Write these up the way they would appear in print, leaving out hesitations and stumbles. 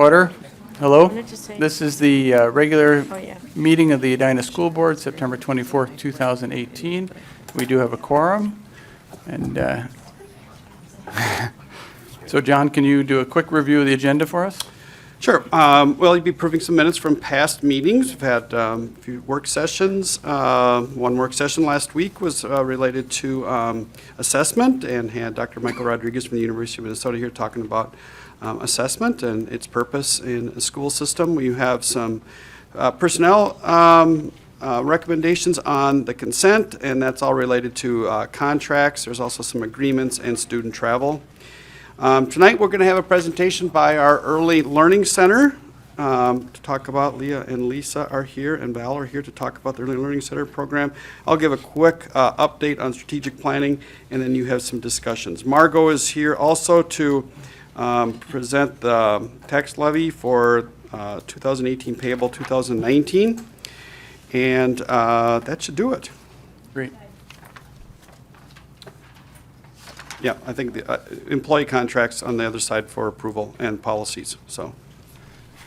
Order. Hello. Wanted to say- This is the regular Oh, yeah. meeting of the Edina School Board, September 24th, 2018. We do have a quorum. And so, John, can you do a quick review of the agenda for us? Sure. Well, you'll be approving some minutes from past meetings. We've had a few work sessions. One work session last week was related to assessment and had Dr. Michael Rodriguez from the University of Minnesota here talking about assessment and its purpose in a school system. We have some personnel recommendations on the consent, and that's all related to contracts. There's also some agreements and student travel. Tonight, we're going to have a presentation by our Early Learning Center to talk about. Leah and Lisa are here, and Val are here to talk about the Early Learning Center program. I'll give a quick update on strategic planning, and then you have some discussions. Margot is here also to present the tax levy for 2018 payable 2019, and that should do it. Great. Yeah, I think the employee contracts on the other side for approval and policies, so.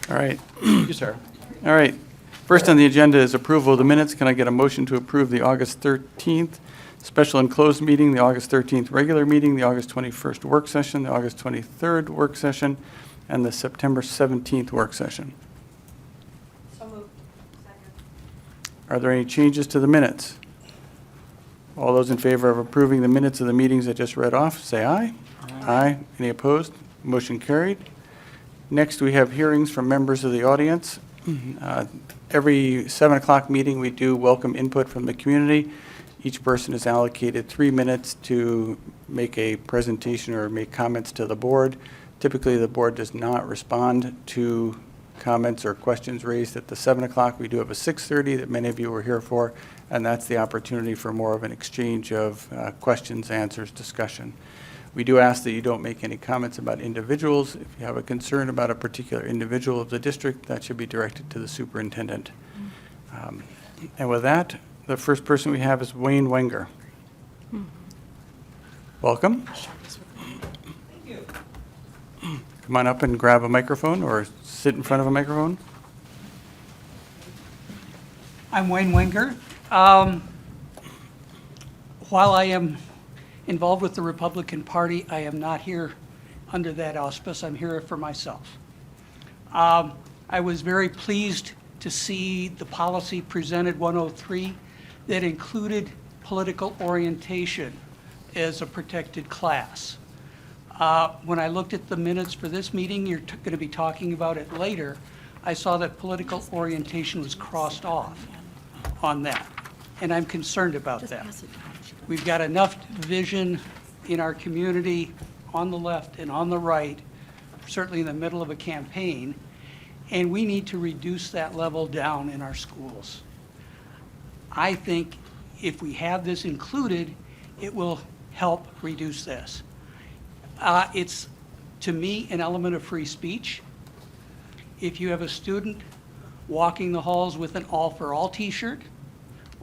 All right. Thank you, sir. All right. First on the agenda is approval of the minutes. Can I get a motion to approve the August 13th special and closed meeting, the August 13th regular meeting, the August 21st work session, the August 23rd work session, and the September 17th work session? So moved. Second. Are there any changes to the minutes? All those in favor of approving the minutes of the meetings I just read off, say aye. Aye. Any opposed? Motion carried. Next, we have hearings from members of the audience. Every 7 o'clock meeting, we do welcome input from the community. Each person is allocated 3 minutes to make a presentation or make comments to the board. Typically, the board does not respond to comments or questions raised at the 7 o'clock. We do have a 6:30 that many of you were here for, and that's the opportunity for more of an exchange of questions, answers, discussion. We do ask that you don't make any comments about individuals. If you have a concern about a particular individual of the district, that should be directed to the superintendent. And with that, the first person we have is Wayne Wenger. Welcome. Thank you. Come on up and grab a microphone or sit in front of a microphone. I'm Wayne Wenger. While I am involved with the Republican Party, I am not here under that auspice. I'm here for myself. I was very pleased to see the policy presented 103 that included political orientation as a protected class. When I looked at the minutes for this meeting, you're going to be talking about it later, I saw that political orientation was crossed off on that, and I'm concerned about that. We've got enough division in our community on the left and on the right, certainly in the middle of a campaign, and we need to reduce that level down in our schools. I think if we have this included, it will help reduce this. It's, to me, an element of free speech. If you have a student walking the halls with an All for All t-shirt,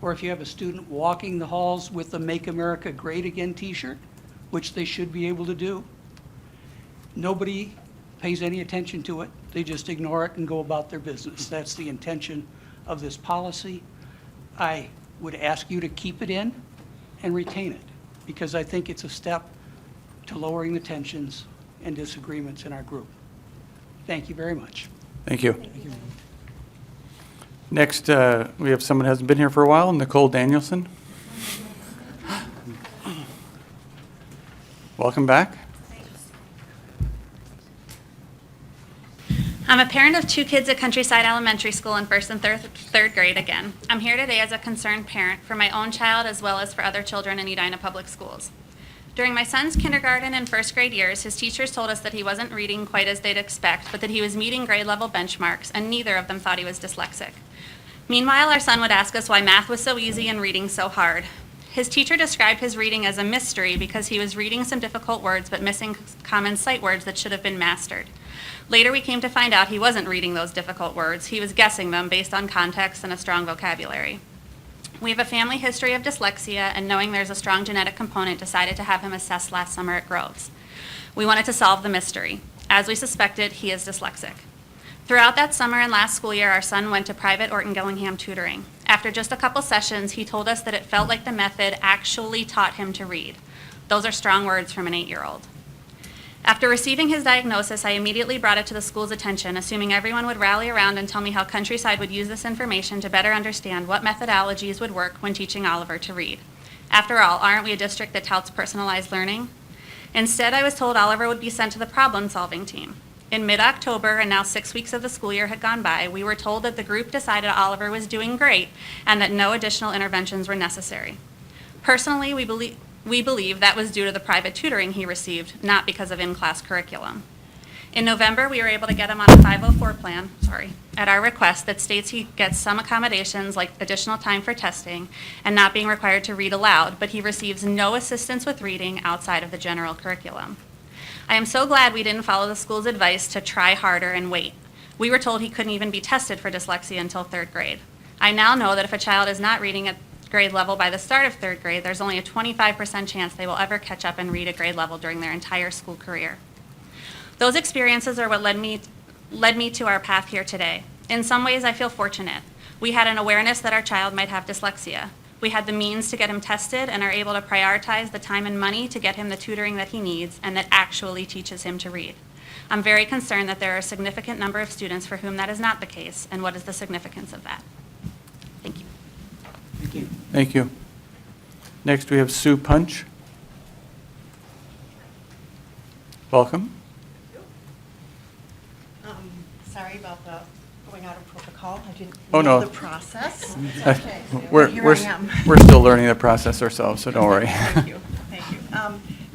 or if you have a student walking the halls with the Make America Great Again t-shirt, which they should be able to do, nobody pays any attention to it. They just ignore it and go about their business. That's the intention of this policy. I would ask you to keep it in and retain it, because I think it's a step to lowering the tensions and disagreements in our group. Thank you very much. Thank you. Next, we have someone who hasn't been here for a while, Nicole Danielson. Welcome back. I'm a parent of 2 kids at Countryside Elementary School in 1st and 3rd grade again. I'm here today as a concerned parent for my own child as well as for other children in Edina Public Schools. During my son's kindergarten and 1st grade years, his teachers told us that he wasn't reading quite as they'd expect, but that he was meeting grade level benchmarks, and neither of them thought he was dyslexic. Meanwhile, our son would ask us why math was so easy and reading so hard. His teacher described his reading as a mystery because he was reading some difficult words but missing common sight words that should have been mastered. Later, we came to find out he wasn't reading those difficult words. He was guessing them based on context and a strong vocabulary. We have a family history of dyslexia, and knowing there's a strong genetic component, decided to have him assessed last summer at Groves. We wanted to solve the mystery. As we suspected, he is dyslexic. Throughout that summer and last school year, our son went to private Orton Gillingham tutoring. After just a couple sessions, he told us that it felt like the method actually taught him to read. Those are strong words from an 8-year-old. After receiving his diagnosis, I immediately brought it to the school's attention, assuming everyone would rally around and tell me how Countryside would use this information to better understand what methodologies would work when teaching Oliver to read. After all, aren't we a district that touts personalized learning? Instead, I was told Oliver would be sent to the problem-solving team. In mid-October, and now 6 weeks of the school year had gone by, we were told that the group decided Oliver was doing great and that no additional interventions were necessary. Personally, we believe that was due to the private tutoring he received, not because of in-class curriculum. In November, we were able to get him on a 504 plan, at our request that states he gets some accommodations like additional time for testing and not being required to read aloud, but he receives no assistance with reading outside of the general curriculum. I am so glad we didn't follow the school's advice to try harder and wait. We were told he couldn't even be tested for dyslexia until 3rd grade. I now know that if a child is not reading at grade level by the start of 3rd grade, there's only a 25% chance they will ever catch up and read at grade level during their entire school career. Those experiences are what led me to our path here today. In some ways, I feel fortunate. We had an awareness that our child might have dyslexia. We had the means to get him tested and are able to prioritize the time and money to get him the tutoring that he needs and that actually teaches him to read. I'm very concerned that there are a significant number of students for whom that is not the case, and what is the significance of that? Thank you. Thank you. Thank you. Next, we have Sue Punch. Welcome. Sorry about the going out of protocol. I didn't Oh, know no. the process. We're Here we're I am. we're still learning the process ourselves, so don't worry. Thank you, thank you.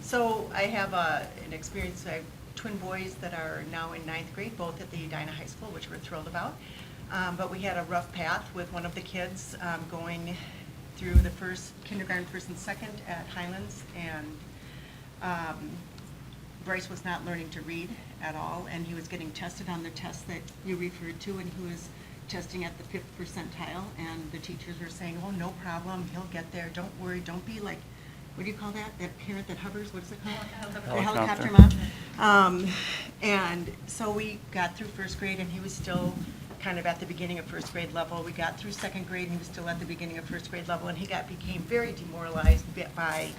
So I have an experience, I have twin boys that are now in 9th grade, both at the Edina High School, which we're thrilled about. But we had a rough path with one of the kids going through the kindergarten, 1st and 2nd at Highlands, and Bryce was not learning to read at all, and he was getting tested on the test that you referred to, and he was testing at the 5th percentile, and the teachers were saying, oh, no problem, he'll get there, don't worry, don't be like, what do you call that? That parent that hovers, what is it called? The helicopter mom. And so we got through 1st grade, and he was still kind of at the beginning of 1st grade level. We got through 2nd grade, and he was still at the beginning of 1st grade level, and he became very demoralized by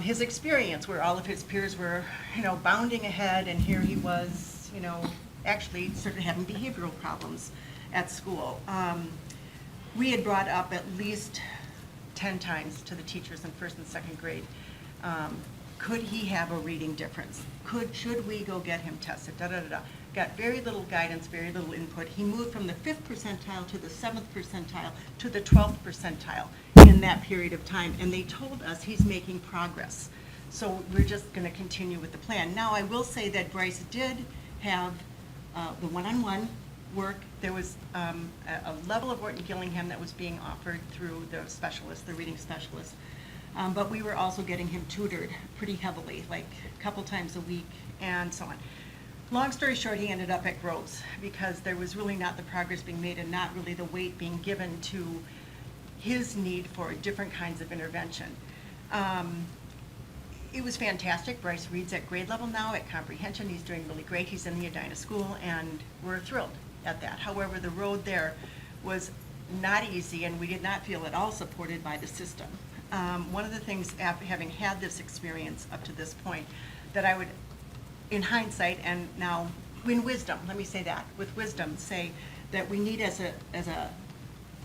his experience, where all of his peers were, bounding ahead, and here he was, actually started having behavioral problems at school. We had brought up at least 10 times to the teachers in 1st and 2nd grade, could he have a reading difference? Should we go get him tested? Got very little guidance, very little input. He moved from the 5th percentile to the 7th percentile to the 12th percentile in that period of time, and they told us he's making progress. So we're just going to continue with the plan. Now, I will say that Bryce did have the one-on-one work. There was a level of Orton Gillingham that was being offered through the specialist, the reading specialist. But we were also getting him tutored pretty heavily, like a couple times a week and so on. Long story short, he ended up at Groves because there was really not the progress being made and not really the weight being given to his need for different kinds of intervention. It was fantastic. Bryce reads at grade level now, at comprehension. He's doing really great. He's in the Edina school, and we're thrilled at that. However, the road there was not easy, and we did not feel at all supported by the system. One of the things, having had this experience up to this point, that I would, in hindsight, and now in wisdom, let me say that, with wisdom, say that we need as a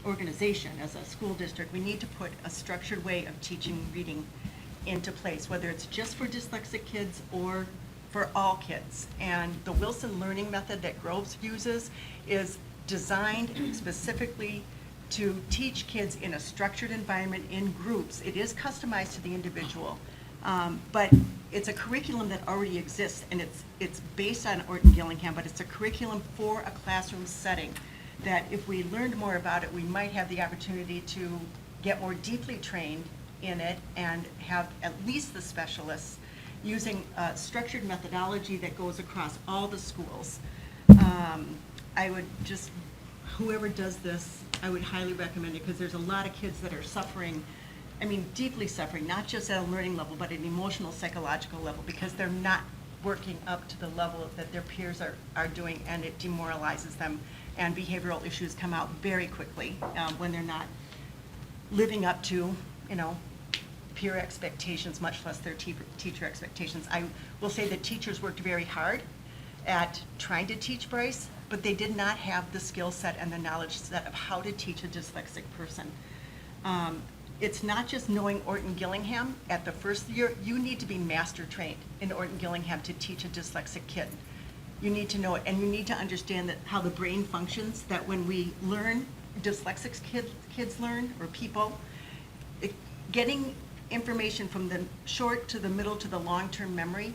organization, as a school district, we need to put a structured way of teaching reading into place, whether it's just for dyslexic kids or for all kids. And the Wilson learning method that Groves uses is designed specifically to teach kids in a structured environment in groups. It is customized to the individual, but it's a curriculum that already exists, and it's based on Orton Gillingham, but it's a curriculum for a classroom setting that if we learned more about it, we might have the opportunity to get more deeply trained in it and have at least the specialists using a structured methodology that goes across all the schools. I would just, whoever does this, I would highly recommend it, because there's a lot of kids that are suffering, I mean, deeply suffering, not just at a learning level, but at an emotional, psychological level, because they're not working up to the level that their peers are doing, and it demoralizes them. And behavioral issues come out very quickly when they're not living up to, peer expectations, much less their teacher expectations. I will say that teachers worked very hard at trying to teach Bryce, but they did not have the skill set and the knowledge set of how to teach a dyslexic person. It's not just knowing Orton Gillingham. At the first year, you need to be master trained in Orton Gillingham to teach a dyslexic kid. You need to know it, and you need to understand that how the brain functions, that when we learn, dyslexic kids learn, or people, getting information from the short to the middle to the long-term memory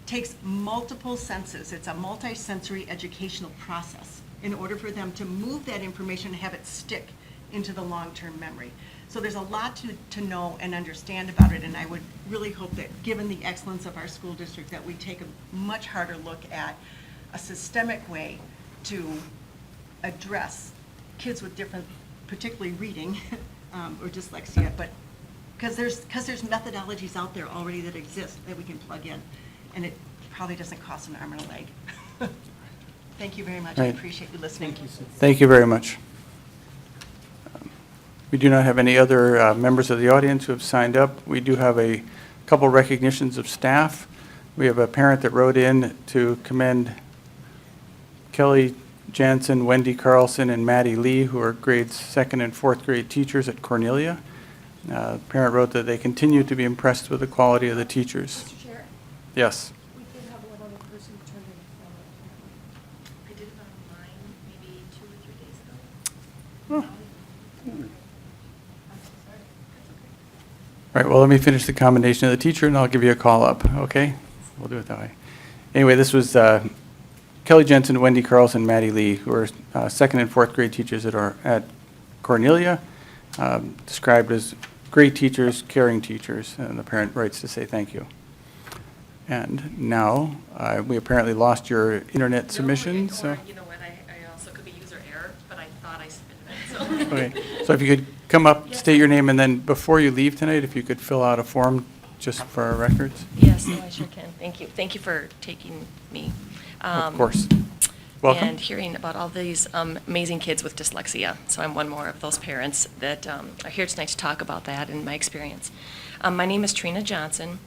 takes multiple senses. It's a multi-sensory educational process in order for them to move that information and have it stick into the long-term memory. So there's a lot to know and understand about it, and I would really hope that, given the excellence of our school district, that we take a much harder look at a systemic way to address kids with different, particularly reading or dyslexia, but because there's methodologies out there already that exist that we can plug in, and it probably doesn't cost an arm and a leg. Thank you very much. I Right. appreciate you listening. Thank you very much. We do not have any other members of the audience who have signed up. We do have a couple recognitions of staff. We have a parent that wrote in to commend Kelly Jansen, Wendy Carlson, and Maddie Lee, who are grades 2nd and 4th grade teachers at Cornelia. Parent wrote that they continue to be impressed with the quality of the teachers. Mr. Chair, Yes. we did have one other person who turned in a form. I did it online maybe 2 or 3 days ago. I'm so sorry. All right, well, let me finish the commendation of the teacher, and I'll give you a call up, okay? We'll do it that way. Anyway, this was Kelly Jensen, Wendy Carlson, Maddie Lee, who are 2nd and 4th grade teachers at Cornelia, described as great teachers, caring teachers, and the parent writes to say thank you. And now, we apparently lost your internet submission, so. Or, you know what, I also could be user error, but I thought I submitted it, so. Okay, so if you could come up, state your name, and then before you leave tonight, if you could fill out a form just for our records. Yes, no, I sure can. Thank you. Thank you for taking me. Of course. Welcome. And hearing about all these amazing kids with dyslexia. So I'm one more of those parents that are here tonight to talk about that and my experience. My name is Trina Johnson,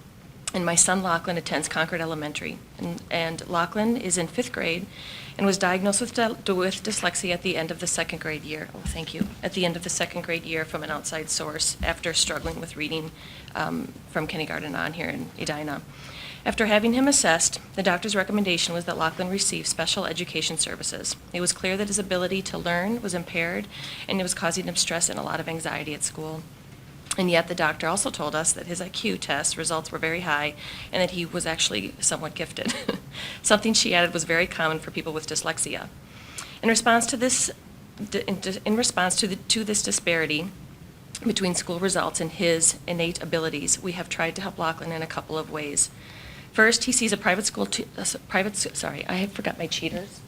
and my son Lachlan attends Concord Elementary. And Lachlan is in 5th grade and was diagnosed with dyslexia at the end of the 2nd grade year. Oh, thank you. At the end of the 2nd grade year from an outside source after struggling with reading from kindergarten on here in Edina. After having him assessed, the doctor's recommendation was that Lachlan receive special education services. It was clear that his ability to learn was impaired, and it was causing him stress and a lot of anxiety at school. And yet the doctor also told us that his IQ test results were very high and that he was actually somewhat gifted. Something she added was very common for people with dyslexia. In response to this disparity between school results and his innate abilities, we have tried to help Lachlan in a couple of ways. First, he sees a private school, sorry, I forgot my cheaters.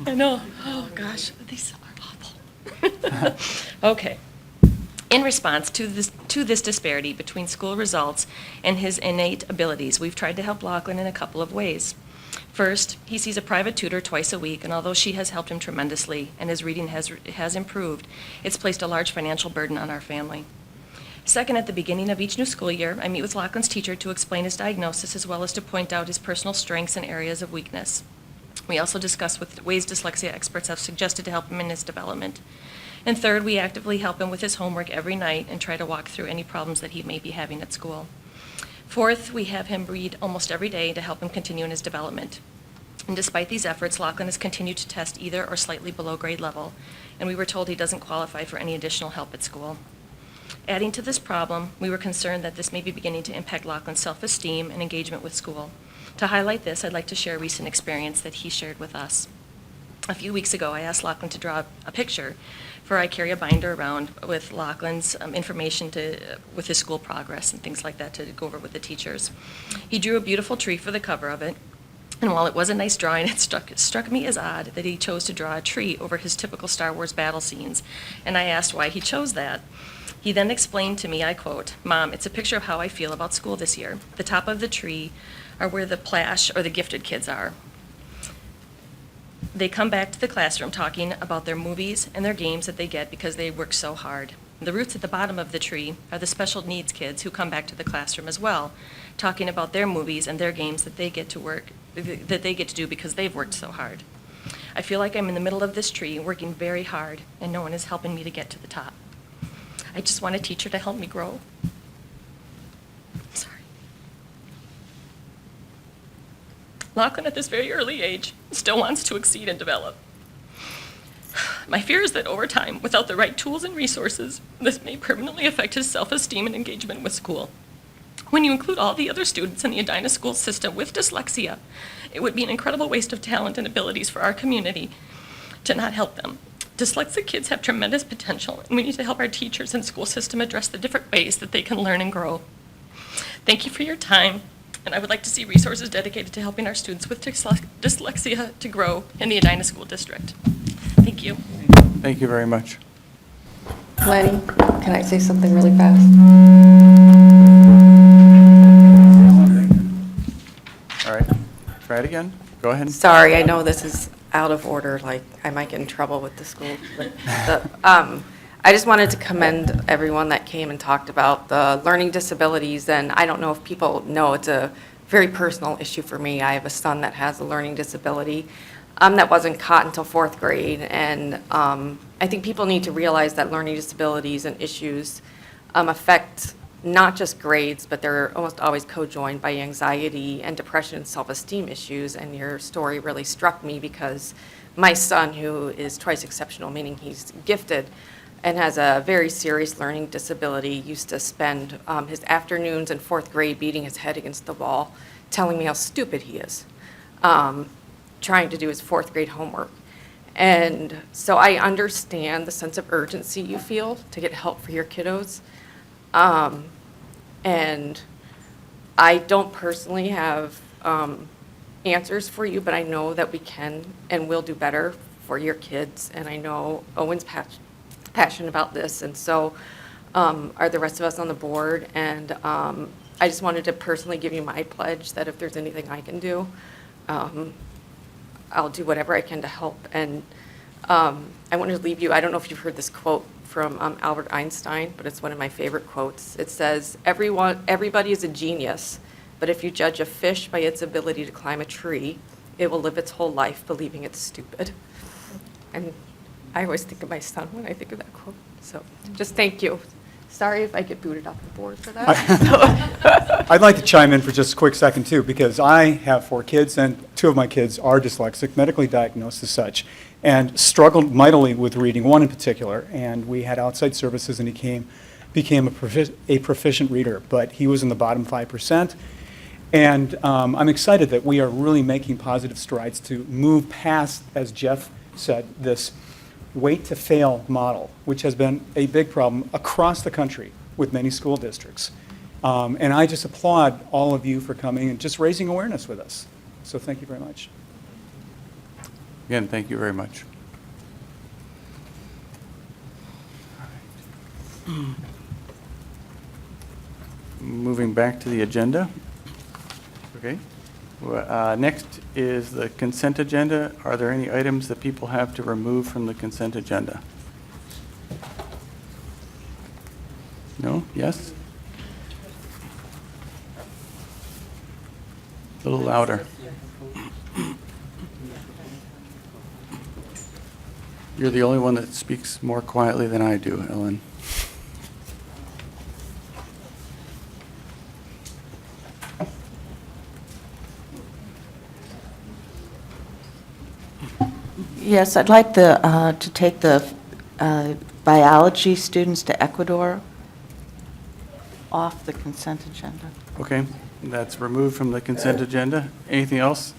I know, oh gosh, these are awful. Okay. In response to this disparity between school results and his innate abilities, we've tried to help Lachlan in a couple of ways. First, he sees a private tutor twice a week, and although she has helped him tremendously and his reading has improved, it's placed a large financial burden on our family. Second, at the beginning of each new school year, I meet with Lachlan's teacher to explain his diagnosis as well as to point out his personal strengths and areas of weakness. We also discuss ways dyslexia experts have suggested to help him in his development. And third, we actively help him with his homework every night and try to walk through any problems that he may be having at school. Fourth, we have him read almost every day to help him continue in his development. And despite these efforts, Lachlan has continued to test either or slightly below grade level, and we were told he doesn't qualify for any additional help at school. Adding to this problem, we were concerned that this may be beginning to impact Lachlan's self-esteem and engagement with school. To highlight this, I'd like to share a recent experience that he shared with us. A few weeks ago, I asked Lachlan to draw a picture, for I carry a binder around with Lachlan's information with his school progress and things like that to go over with the teachers. He drew a beautiful tree for the cover of it, And while it was a nice drawing, it struck me as odd that he chose to draw a tree over his typical Star Wars battle scenes. And I asked why he chose that. He then explained to me, I quote, "Mom, it's a picture of how I feel about school this year. The top of the tree are where the Plash or the gifted kids are. They come back to the classroom talking about their movies and their games that they get because they work so hard. The roots at the bottom of the tree are the special needs kids who come back to the classroom as well, talking about their movies and their games that they get to do because they've worked so hard. I feel like I'm in the middle of this tree working very hard and no one is helping me to get to the top. I just want a teacher to help me grow." Sorry. Lachlan, at this very early age, still wants to exceed and develop. My fear is that over time, without the right tools and resources, this may permanently affect his self-esteem and engagement with school. When you include all the other students in the Edina school system with dyslexia, it would be an incredible waste of talent and abilities for our community to not help them. Dyslexic kids have tremendous potential, and we need to help our teachers and school system address the different ways that they can learn and grow. Thank you for your time, and I would like to see resources dedicated to helping our students with dyslexia to grow in the Edina School District. Thank you. Thank you very much. Lenny, can I say something really fast? All right, try it again. Go ahead. Sorry, I know this is out of order, like I might get in trouble with the school. But I just wanted to commend everyone that came and talked about the learning disabilities. And I don't know if people know, it's a very personal issue for me. I have a son that has a learning disability that wasn't caught until 4th grade. And I think people need to realize that learning disabilities and issues affect not just grades, but they're almost always co-joined by anxiety and depression and self-esteem issues. And your story really struck me because my son, who is twice exceptional, meaning he's gifted and has a very serious learning disability, used to spend his afternoons in 4th grade beating his head against the wall, telling me how stupid he is, trying to do his 4th grade homework. And so I understand the sense of urgency you feel to get help for your kiddos. And I don't personally have answers for you, but I know that we can and will do better for your kids. And I know Owen's passionate about this, and so are the rest of us on the board. And I just wanted to personally give you my pledge that if there's anything I can do, I'll do whatever I can to help. And I wanted to leave you, I don't know if you've heard this quote from Albert Einstein, but it's one of my favorite quotes. It says, everybody is a genius, but if you judge a fish by its ability to climb a tree, it will live its whole life believing it's stupid. And I always think of my son when I think of that quote. So just thank you. Sorry if I get booted off the board for that. I'd like to chime in for just a quick second, too, because I have 4 kids, and 2 of my kids are dyslexic, medically diagnosed as such, and struggled mightily with reading, one in particular. And we had outside services, and he became a proficient reader, but he was in the bottom 5%. And I'm excited that we are really making positive strides to move past, as Jeff said, this wait-to-fail model, which has been a big problem across the country with many school districts. And I just applaud all of you for coming and just raising awareness with us. So thank you very much. Again, thank you very much. Moving back to the agenda. Okay. Next is the consent agenda. Are there any items that people have to remove from the consent agenda? No? Yes? A little louder. You're the only one that speaks more quietly than I do, Ellen. Yes, I'd like to take the biology students to Ecuador off the consent agenda. Okay, that's removed from the consent agenda. Anything else?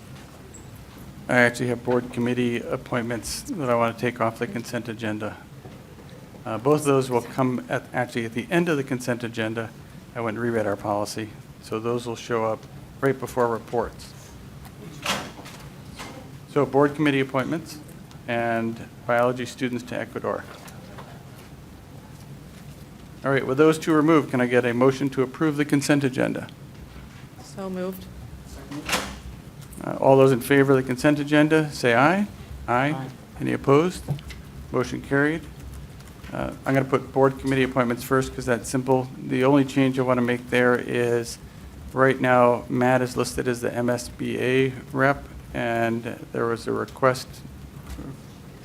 I actually have board committee appointments that I want to take off the consent agenda. Both of those will come actually at the end of the consent agenda. I went and reread our policy, so those will show up right before reports. So board committee appointments and biology students to Ecuador. All right, with those two removed, can I get a motion to approve the consent agenda? So moved. All those in favor of the consent agenda, say aye. Aye. Any opposed? Motion carried. I'm going to put board committee appointments first because that's simple. The only change I want to make there is, right now, Matt is listed as the MSBA rep, and there was a request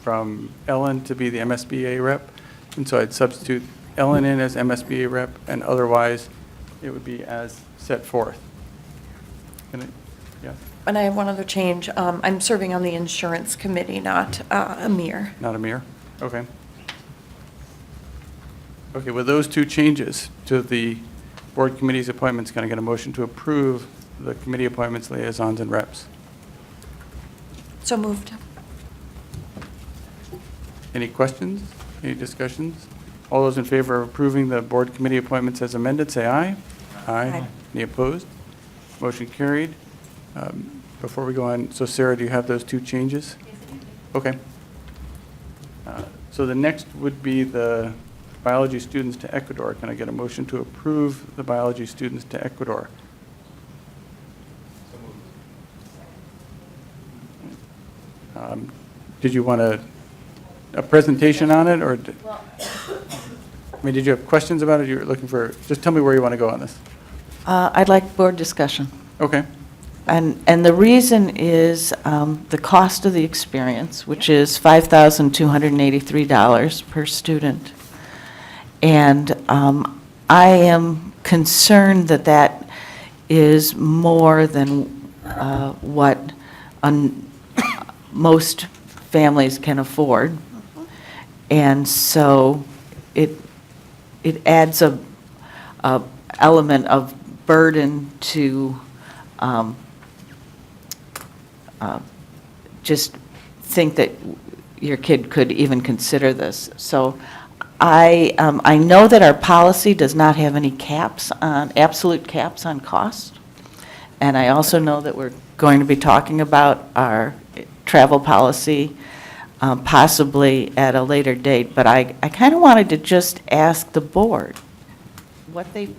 from Ellen to be the MSBA rep, and so I'd substitute Ellen in as MSBA rep, and otherwise, it would be as set forth. Can I- Yeah, And I have one other change. I'm serving on the insurance committee, not Amir. not Amir? Okay. Okay, with those two changes to the board committee's appointments, can I get a motion to approve the committee appointments, liaisons, and reps? So moved. Any questions? Any discussions? All those in favor of approving the board committee appointments as amended, say aye. Aye. Any opposed? Motion carried. Before we go on, so Sarah, do you have those two changes? Okay. So the next would be the biology students to Ecuador. Can I get a motion to approve the biology students to Ecuador? Did you want a presentation on it, or? I mean, did you have questions about it? You were looking for, just tell me where you want to go on this. I'd like board discussion. Okay. And the reason is the cost of the experience, which is $5,283 per student. And I am concerned that that is more than what most families can afford. And so it adds a element of burden to just think that your kid could even consider this. So I know that our policy does not have any caps on, absolute caps on cost. And I also know that we're going to be talking about our travel policy possibly at a later date. But I kind of wanted to just ask the board what they,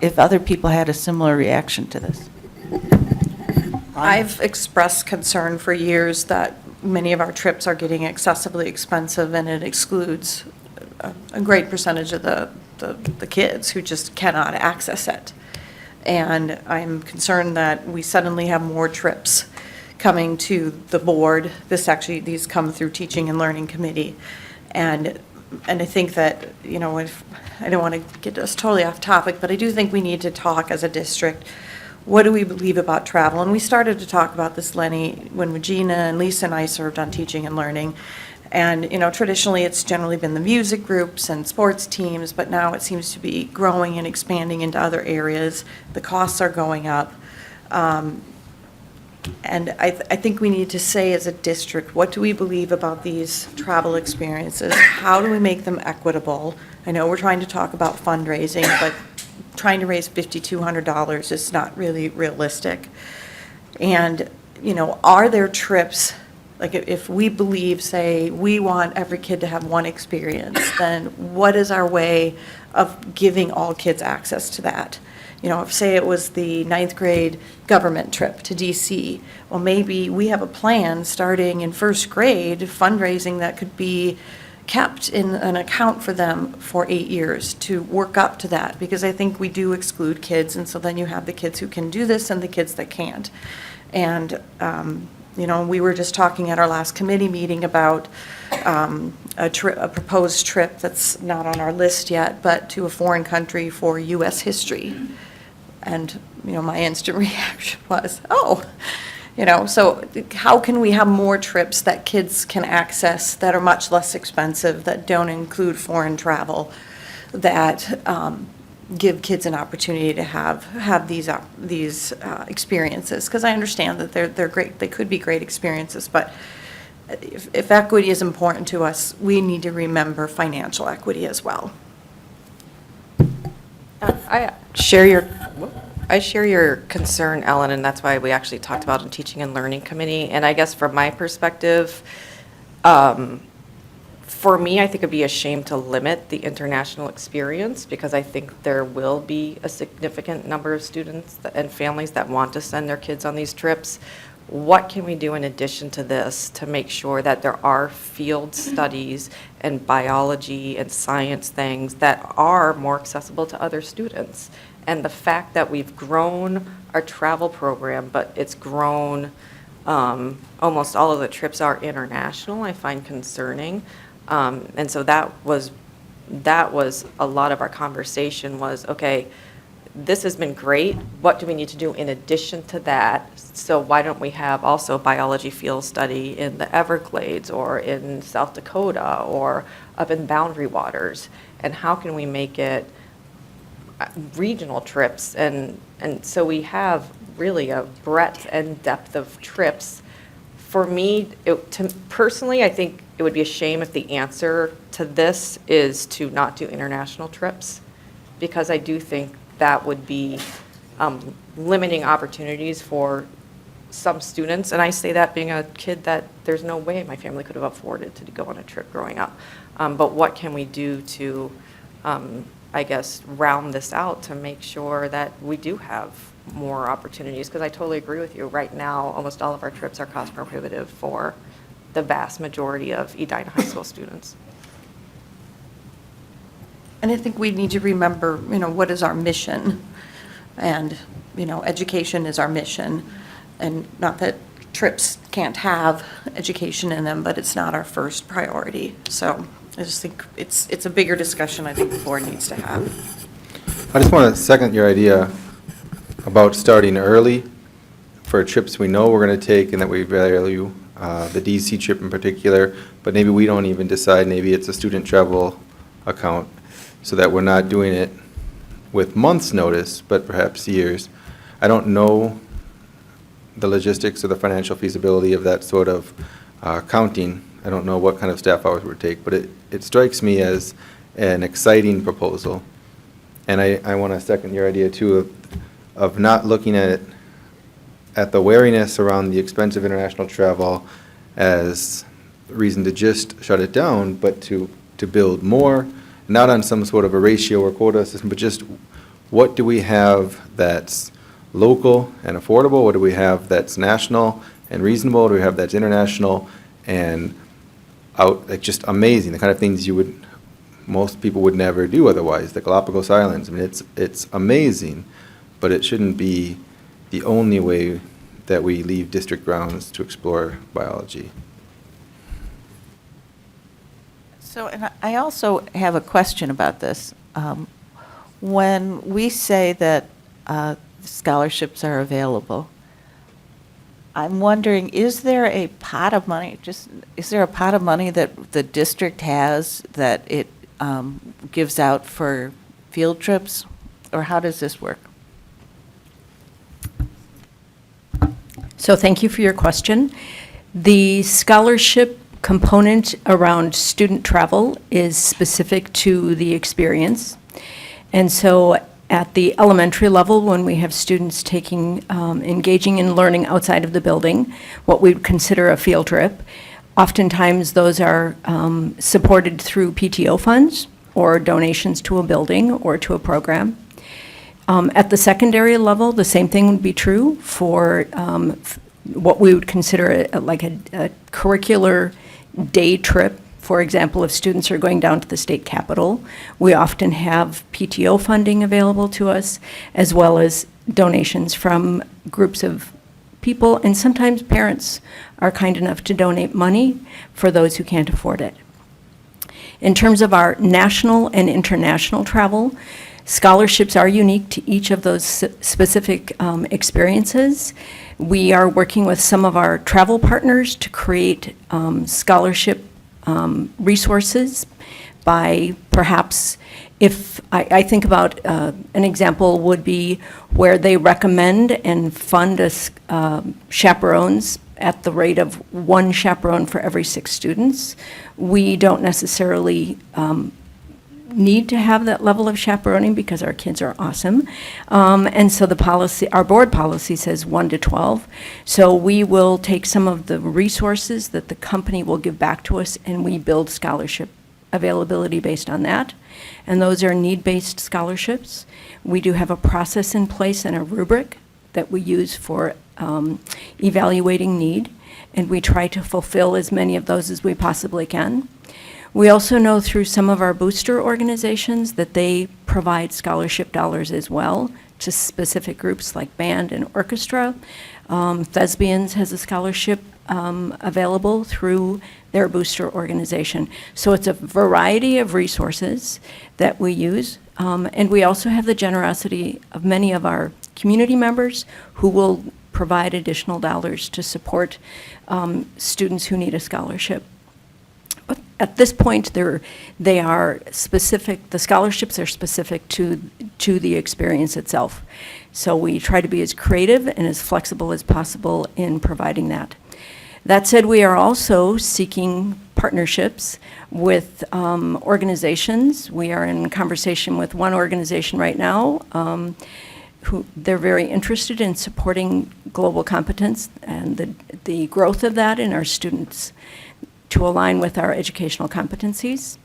if other people had a similar reaction to this. I've expressed concern for years that many of our trips are getting excessively expensive, and it excludes a great percentage of the kids who just cannot access it. And I'm concerned that we suddenly have more trips coming to the board. These come through Teaching and Learning Committee. And I think that, you know, if, I don't want to get us totally off topic, but I do think we need to talk as a district. What do we believe about travel? And we started to talk about this, Lenny, when Regina and Lisa and I served on Teaching and Learning. And, you know, traditionally, it's generally been the music groups and sports teams, but now it seems to be growing and expanding into other areas. The costs are going up. And I think we need to say as a district, what do we believe about these travel experiences? How do we make them equitable? I know we're trying to talk about fundraising, but trying to raise $5,200 is not really realistic. And, you know, are there trips, like if we believe, say, we want every kid to have one experience, then what is our way of giving all kids access to that? You know, if, say, it was the 9th grade government trip to DC, well, maybe we have a plan starting in 1st grade, fundraising that could be kept in an account for them for 8 years to work up to that, because I think we do exclude kids, and so then you have the kids who can do this and the kids that can't. And, you know, we were just talking at our last committee meeting about a proposed trip that's not on our list yet, but to a foreign country for U.S. history. And, you know, my instant reaction was, oh, you know, so how can we have more trips that kids can access that are much less expensive, that don't include foreign travel, that give kids an opportunity to have these experiences? Because I understand that they're great, they could be great experiences, but if equity is important to us, we need to remember financial equity as well. I share your, I share your concern, Ellen, and that's why we actually talked about it in Teaching and Learning Committee. And I guess from my perspective, for me, I think it'd be a shame to limit the international experience because I think there will be a significant number of students and families that want to send their kids on these trips. What can we do in addition to this to make sure that there are field studies and biology and science things that are more accessible to other students? And the fact that we've grown our travel program, but it's grown, almost all of the trips are international, I find concerning. And so that was a lot of our conversation was, okay, this has been great. What do we need to do in addition to that? So why don't we have also a biology field study in the Everglades or in South Dakota or up in Boundary Waters? And how can we make it regional trips? And so we have really a breadth and depth of trips. For me, personally, I think it would be a shame if the answer to this is to not do international trips, because I do think that would be limiting opportunities for some students. And I say that being a kid that there's no way my family could have afforded to go on a trip growing up. But what can we do to, I guess, round this out to make sure that we do have more opportunities? Because I totally agree with you. Right now, almost all of our trips are cost prohibitive for the vast majority of Edina High School students. And I think we need to remember, what is our mission? And, education is our mission. And not that trips can't have education in them, but it's not our first priority. So I just think it's a bigger discussion I think the board needs to have. I just want to second your idea about starting early for trips we know we're going to take and that we value, the DC trip in particular, but maybe we don't even decide, maybe it's a student travel account, so that we're not doing it with months' notice, but perhaps years. I don't know the logistics or the financial feasibility of that sort of counting. I don't know what kind of staff hours it would take, but it strikes me as an exciting proposal. And I want to second your idea, too, of not looking at the wariness around the expense of international travel as reason to just shut it down, but to build more, not on some sort of a ratio or quota system, but just what do we have that's local and affordable? What do we have that's national and reasonable? What do we have that's international and like just amazing, the kind of things most people would never do otherwise, the Galapagos Islands. I mean, it's amazing, but it shouldn't be the only way that we leave district grounds to explore biology. So, and I also have a question about this. When we say that scholarships are available, I'm wondering, is there a pot of money, that the district has that it gives out for field trips? Or how does this work? So thank you for your question. The scholarship component around student travel is specific to the experience. And so at the elementary level, when we have students engaging in learning outside of the building, what we would consider a field trip, oftentimes those are supported through PTO funds or donations to a building or to a program. At the secondary level, the same thing would be true for what we would consider like a curricular day trip. For example, if students are going down to the state capitol, we often have PTO funding available to us, as well as donations from groups of people, and sometimes parents are kind enough to donate money for those who can't afford it. In terms of our national and international travel, scholarships are unique to each of those specific experiences. We are working with some of our travel partners to create scholarship resources by perhaps, if I think about an example would be where they recommend and fund us chaperones at the rate of one chaperone for every 6 students. We don't necessarily need to have that level of chaperoning because our kids are awesome. And so the policy, our board policy says 1 to 12. So we will take some of the resources that the company will give back to us, and we build scholarship availability based on that. And those are need-based scholarships. We do have a process in place and a rubric that we use for evaluating need, and we try to fulfill as many of those as we possibly can. We also know through some of our booster organizations that they provide scholarship dollars as well to specific groups like band and orchestra. Thespians has a scholarship available through their booster organization. So it's a variety of resources that we use. And we also have the generosity of many of our community members who will provide additional dollars to support students who need a scholarship. But at this point, they are specific, the scholarships are specific to the experience itself. So we try to be as creative and as flexible as possible in providing that. That said, we are also seeking partnerships with organizations. We are in conversation with one organization right now who they're very interested in supporting global competence and the growth of that in our students to align with our educational competencies,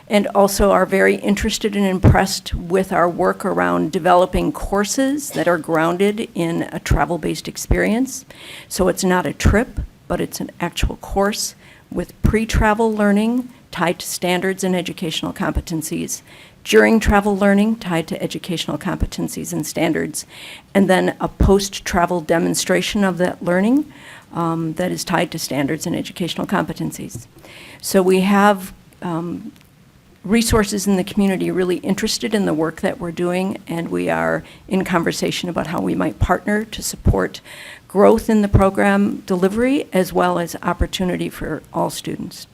and also are very interested and impressed with our work around developing courses that are grounded in a travel-based experience. So it's not a trip, but it's an actual course with pre-travel learning tied to standards and educational competencies, during travel learning tied to educational competencies and standards, and then a post-travel demonstration of that learning that is tied to standards and educational competencies. So we have resources in the community really interested in the work that we're doing, and we are in conversation about how we might partner to support growth in the program delivery as well as opportunity for all students.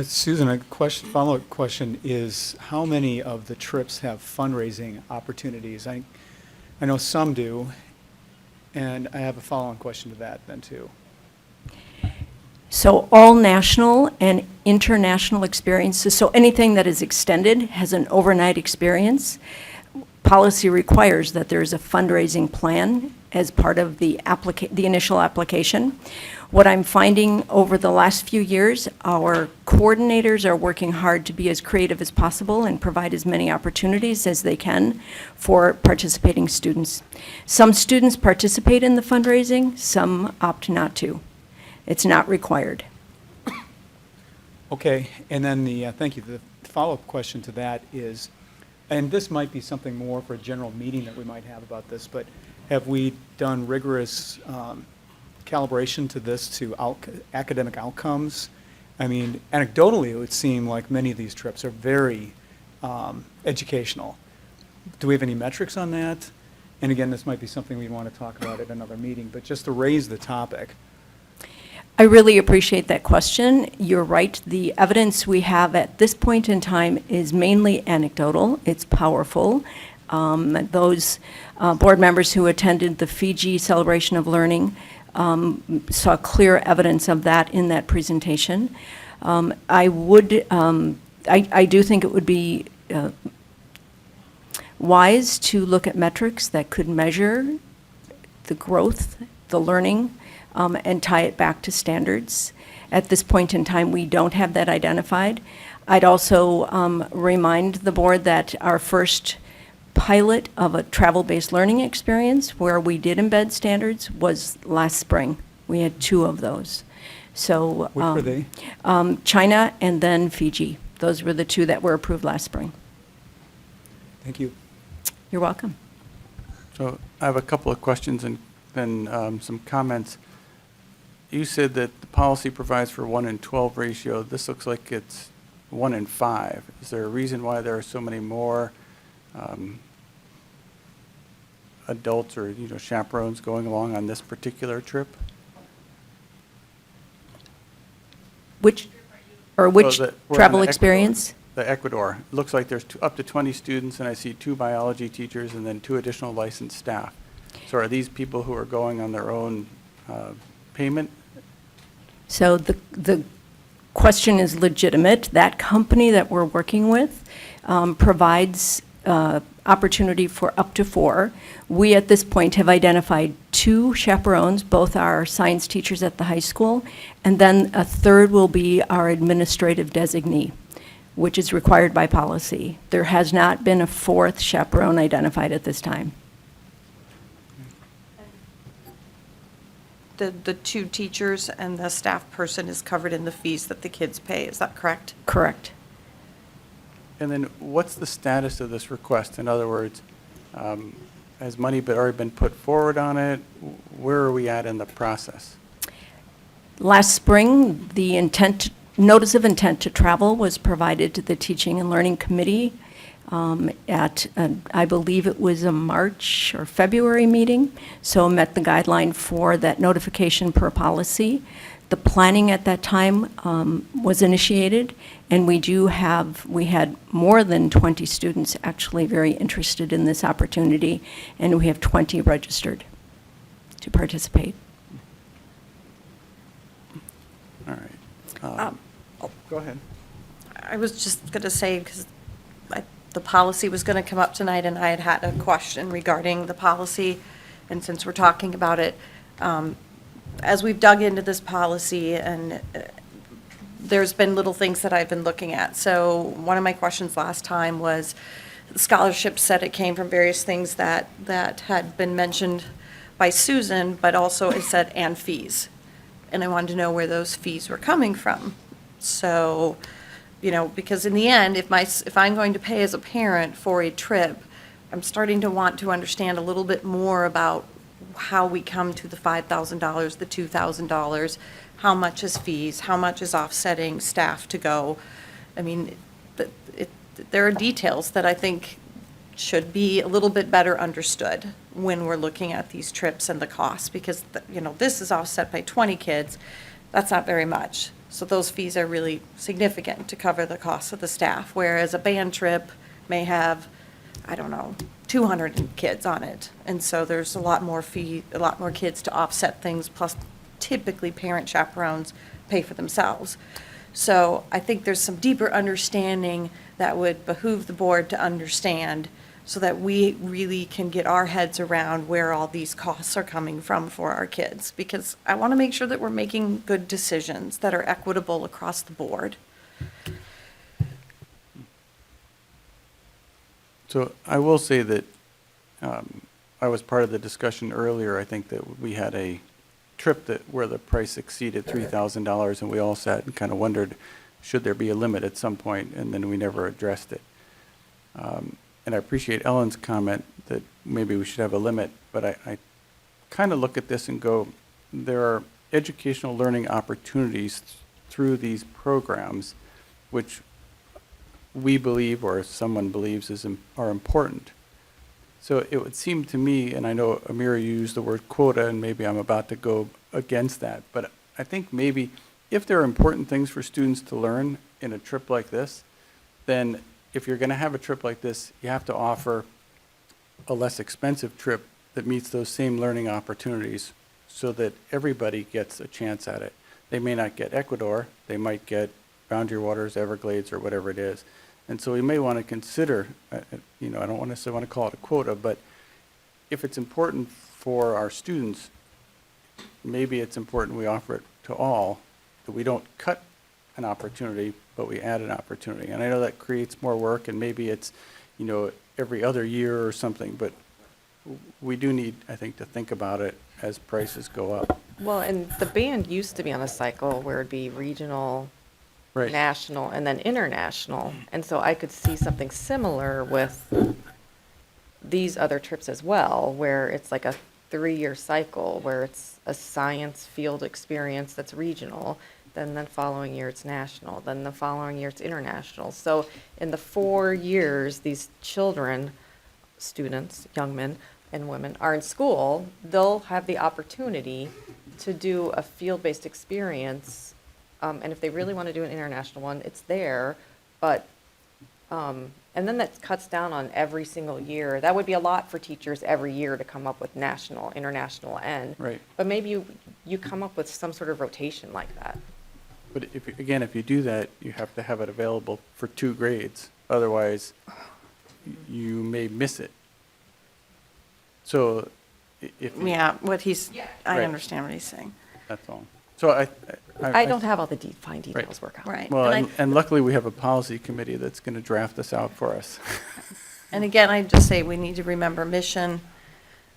Susan, a follow-up question is, how many of the trips have fundraising opportunities? I know some do, and I have a follow-on question to that then too. So all national and international experiences, so anything that is extended has an overnight experience. Policy requires that there is a fundraising plan as part of the initial application. What I'm finding over the last few years, our coordinators are working hard to be as creative as possible and provide as many opportunities as they can for participating students. Some students participate in the fundraising, some opt not to. It's not required. Okay, and then thank you. The follow-up question to that is, and this might be something more for a general meeting that we might have about this, but have we done rigorous calibration to this to academic outcomes? I mean, anecdotally, it would seem like many of these trips are very educational. Do we have any metrics on that? And again, this might be something we want to talk about at another meeting, but just to raise the topic. I really appreciate that question. You're right. The evidence we have at this point in time is mainly anecdotal. It's powerful. Those board members who attended the Fiji Celebration of Learning saw clear evidence of that in that presentation. I do think it would be wise to look at metrics that could measure the growth, the learning, and tie it back to standards. At this point in time, we don't have that identified. I'd also remind the board that our first pilot of a travel-based learning experience where we did embed standards was last spring. We had 2 of those. So Which were they? China and then Fiji. Those were the 2 that were approved last spring. Thank you. You're welcome. So I have a couple of questions and then some comments. You said that the policy provides for 1 in 12 ratio. This looks like it's 1 in 5. Is there a reason why there are so many more adults or chaperones going along on this particular trip? Which So travel we're on the Ecuador- experience? The Ecuador. It looks like there's up to 20 students, and I see 2 biology teachers and then 2 additional licensed staff. So are these people who are going on their own payment? So the question is legitimate. That company that we're working with provides opportunity for up to 4. We, at this point, have identified 2 chaperones, both are science teachers at the high school, and then a third will be our administrative designee, which is required by policy. There has not been a 4th chaperone identified at this time. The 2 teachers and the staff person is covered in the fees that the kids pay, is that correct? Correct. And then what's the status of this request? In other words, has money already been put forward on it? Where are we at in the process? Last spring, the notice of intent to travel was provided to the Teaching and Learning Committee at, I believe it was a March or February meeting, so met the guideline for that notification per policy. The planning at that time was initiated, and we had more than 20 students actually very interested in this opportunity, and we have 20 registered to participate. All right. Go ahead. I was just going to say, because the policy was going to come up tonight, and I had a question regarding the policy, and since we're talking about it, as we've dug into this policy, and there's been little things that I've been looking at. So one of my questions last time was, the scholarship said it came from various things that had been mentioned by Susan, but also it said, and fees. And I wanted to know where those fees were coming from. So, because in the end, if I'm going to pay as a parent for a trip, I'm starting to want to understand a little bit more about how we come to the $5,000, the $2,000, how much is fees, how much is offsetting staff to go. I mean, there are details that I think should be a little bit better understood when we're looking at these trips and the costs, because, this is offset by 20 kids. That's not very much. So those fees are really significant to cover the costs of the staff, whereas a band trip may have, 200 kids on it. And so there's a lot more kids to offset things, plus typically parent chaperones pay for themselves. So I think there's some deeper understanding that would behoove the board to understand, so that we really can get our heads around where all these costs are coming from for our kids. Because I want to make sure that we're making good decisions that are equitable across the board. So I will say that I was part of the discussion earlier. I think that we had a trip where the price exceeded $3,000, and we all sat and kind of wondered, should there be a limit at some point? And then we never addressed it. And I appreciate Ellen's comment that maybe we should have a limit, but I kind of look at this and go, there are educational learning opportunities through these programs which we believe, or someone believes, are important. So it would seem to me, and I know, Amira, you used the word quota, and maybe I'm about to go against that, but I think maybe if there are important things for students to learn in a trip like this, then if you're going to have a trip like this, you have to offer a less expensive trip that meets those same learning opportunities so that everybody gets a chance at it. They may not get Ecuador, they might get Boundary Waters, Everglades, or whatever it is. And so we may want to consider, I don't necessarily want to call it a quota, but if it's important for our students, maybe it's important we offer it to all, that we don't cut an opportunity, but we add an opportunity. And I know that creates more work, and maybe it's, every other year or something, but we do need, I think, to think about it as prices go up. Well, and the band used to be on a cycle where it'd be regional, Right. national, and then international. And so I could see something similar with these other trips as well, where it's like a 3-year cycle, where it's a science field experience that's regional, then the following year it's national, then the following year it's international. So in the 4 years these children, students, young men and women are in school, they'll have the opportunity to do a field-based experience. And if they really want to do an international one, it's there. But, and then that cuts down on every single year. That would be a lot for teachers every year to come up with national, international, and. Right. But maybe you come up with some sort of rotation like that. But again, if you do that, you have to have it available for 2 grades. Otherwise, you may miss it. So if. Yeah, what he's, I Right. understand what he's saying. That's all. So I don't have all the fine details worked out. Right. Well, And and luckily, we have a policy committee that's going to draft this out for us. And again, I just say we need to remember mission,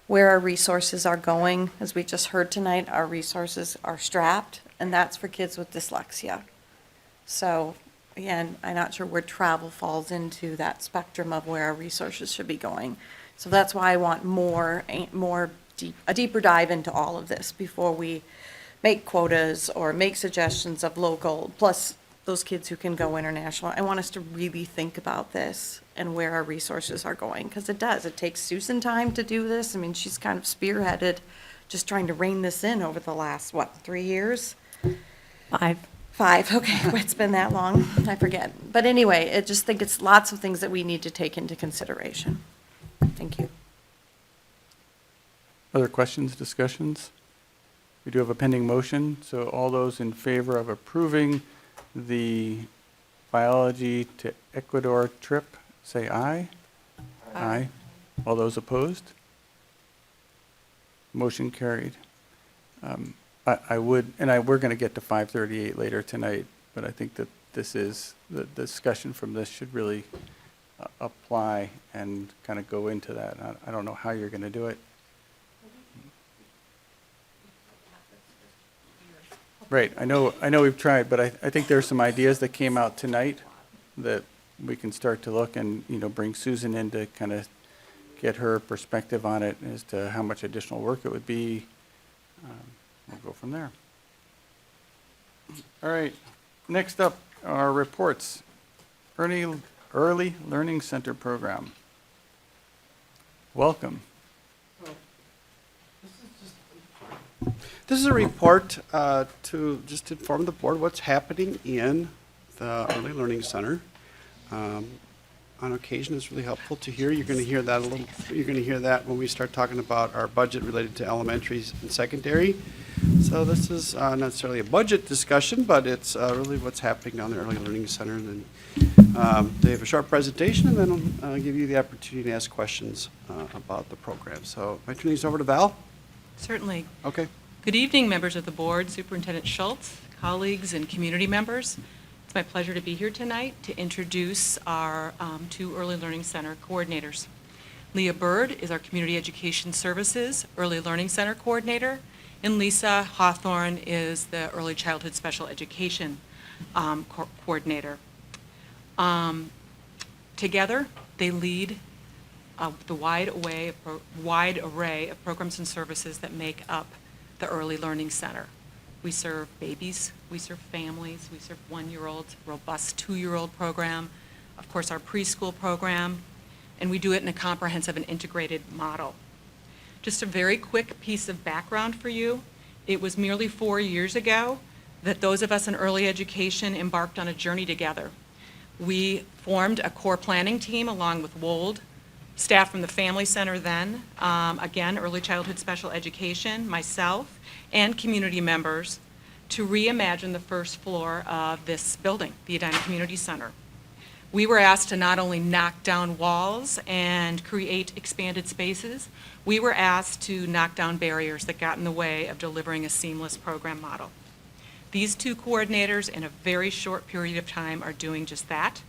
where our resources are going. As we just heard tonight, our resources are strapped, and that's for kids with dyslexia. So, again, I'm not sure where travel falls into that spectrum of where our resources should be going. So that's why I want a deeper dive into all of this before we make quotas or make suggestions of local, plus those kids who can go international. I want us to really think about this and where our resources are going, because it does. It takes Susan time to do this. I mean, she's kind of spearheaded just trying to rein this in over the last, 3 years? 5. 5, okay, it's been that long, I forget. But anyway, I just think it's lots of things that we need to take into consideration. Thank you. Other questions, discussions? We do have a pending motion, so all those in favor of approving the biology to Ecuador trip, say aye. Aye. All those opposed? Motion carried. I would, and we're going to get to 538 later tonight, but I think that the discussion from this should really apply and kind of go into that. I don't know how you're going to do it. Right, I know we've tried, but I think there's some ideas that came out tonight that we can start to look and, bring Susan in to kind of get her perspective on it as to how much additional work it would be. We'll go from there. All right, next up are reports. Early Learning Center Program. Welcome. This is a report to just inform the board what's happening in the Early Learning Center. On occasion, it's really helpful to hear. You're going to hear that you're going to hear that when we start talking about our budget related to elementaries and secondary. So this is not necessarily a budget discussion, but it's really what's happening down the Early Learning Center. And then they have a short presentation, and then I'll give you the opportunity to ask questions about the program. So I turn these over to Val. Certainly. Okay. Good evening, members of the board, Superintendent Schultz, colleagues, and community members. It's my pleasure to be here tonight to introduce our 2 Early Learning Center coordinators. Leah Bird is our Community Education Services Early Learning Center coordinator, and Lisa Hawthorne is the Early Childhood Special Education coordinator. Together, they lead the wide array of programs and services that make up the Early Learning Center. We serve babies, we serve families, we serve 1-year-olds, robust 2-year-old program, of course our preschool program, and we do it in a comprehensive and integrated model. Just a very quick piece of background for you. It was merely 4 years ago that those of us in early education embarked on a journey together. We formed a core planning team along with WOLD, staff from the Family Center then, again, Early Childhood Special Education, myself, and community members to reimagine the first floor of this building, the Edina Community Center. We were asked to not only knock down walls and create expanded spaces, we were asked to knock down barriers that got in the way of delivering a seamless program model. These 2 coordinators in a very short period of time are doing just that.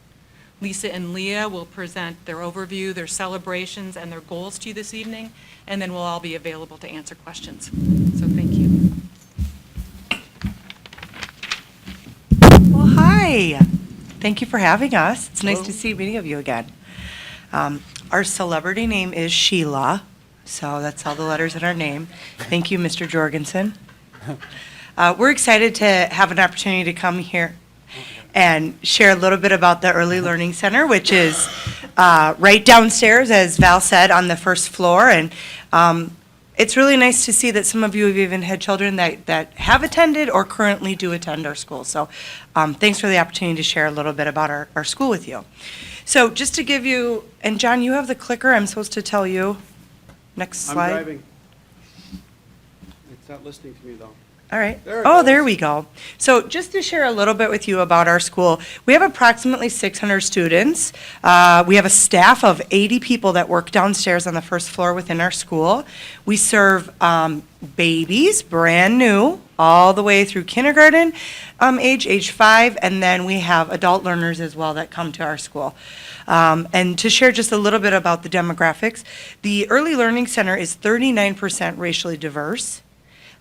Lisa and Leah will present their overview, their celebrations, and their goals to you this evening, and then we'll all be available to answer questions. So thank you. Well, hi. Thank you for having us. It's nice to see many of you again. Our celebrity name is Sheila, so that's all the letters in our name. Thank you, Mr. Jorgensen. We're excited to have an opportunity to come here and share a little bit about the Early Learning Center, which is right downstairs, as Val said, on the first floor. And it's really nice to see that some of you have even had children that have attended or currently do attend our school. So thanks for the opportunity to share a little bit about our school with you. So just to give you, and John, you have the clicker. I'm supposed to tell you. Next slide. I'm driving. It's not listening to me, though. All right. Oh, there we go. So just to share a little bit with you about our school, we have approximately 600 students. We have a staff of 80 people that work downstairs on the first floor within our school. We serve babies, brand new, all the way through kindergarten age 5, and then we have adult learners as well that come to our school. And to share just a little bit about the demographics, the Early Learning Center is 39% racially diverse.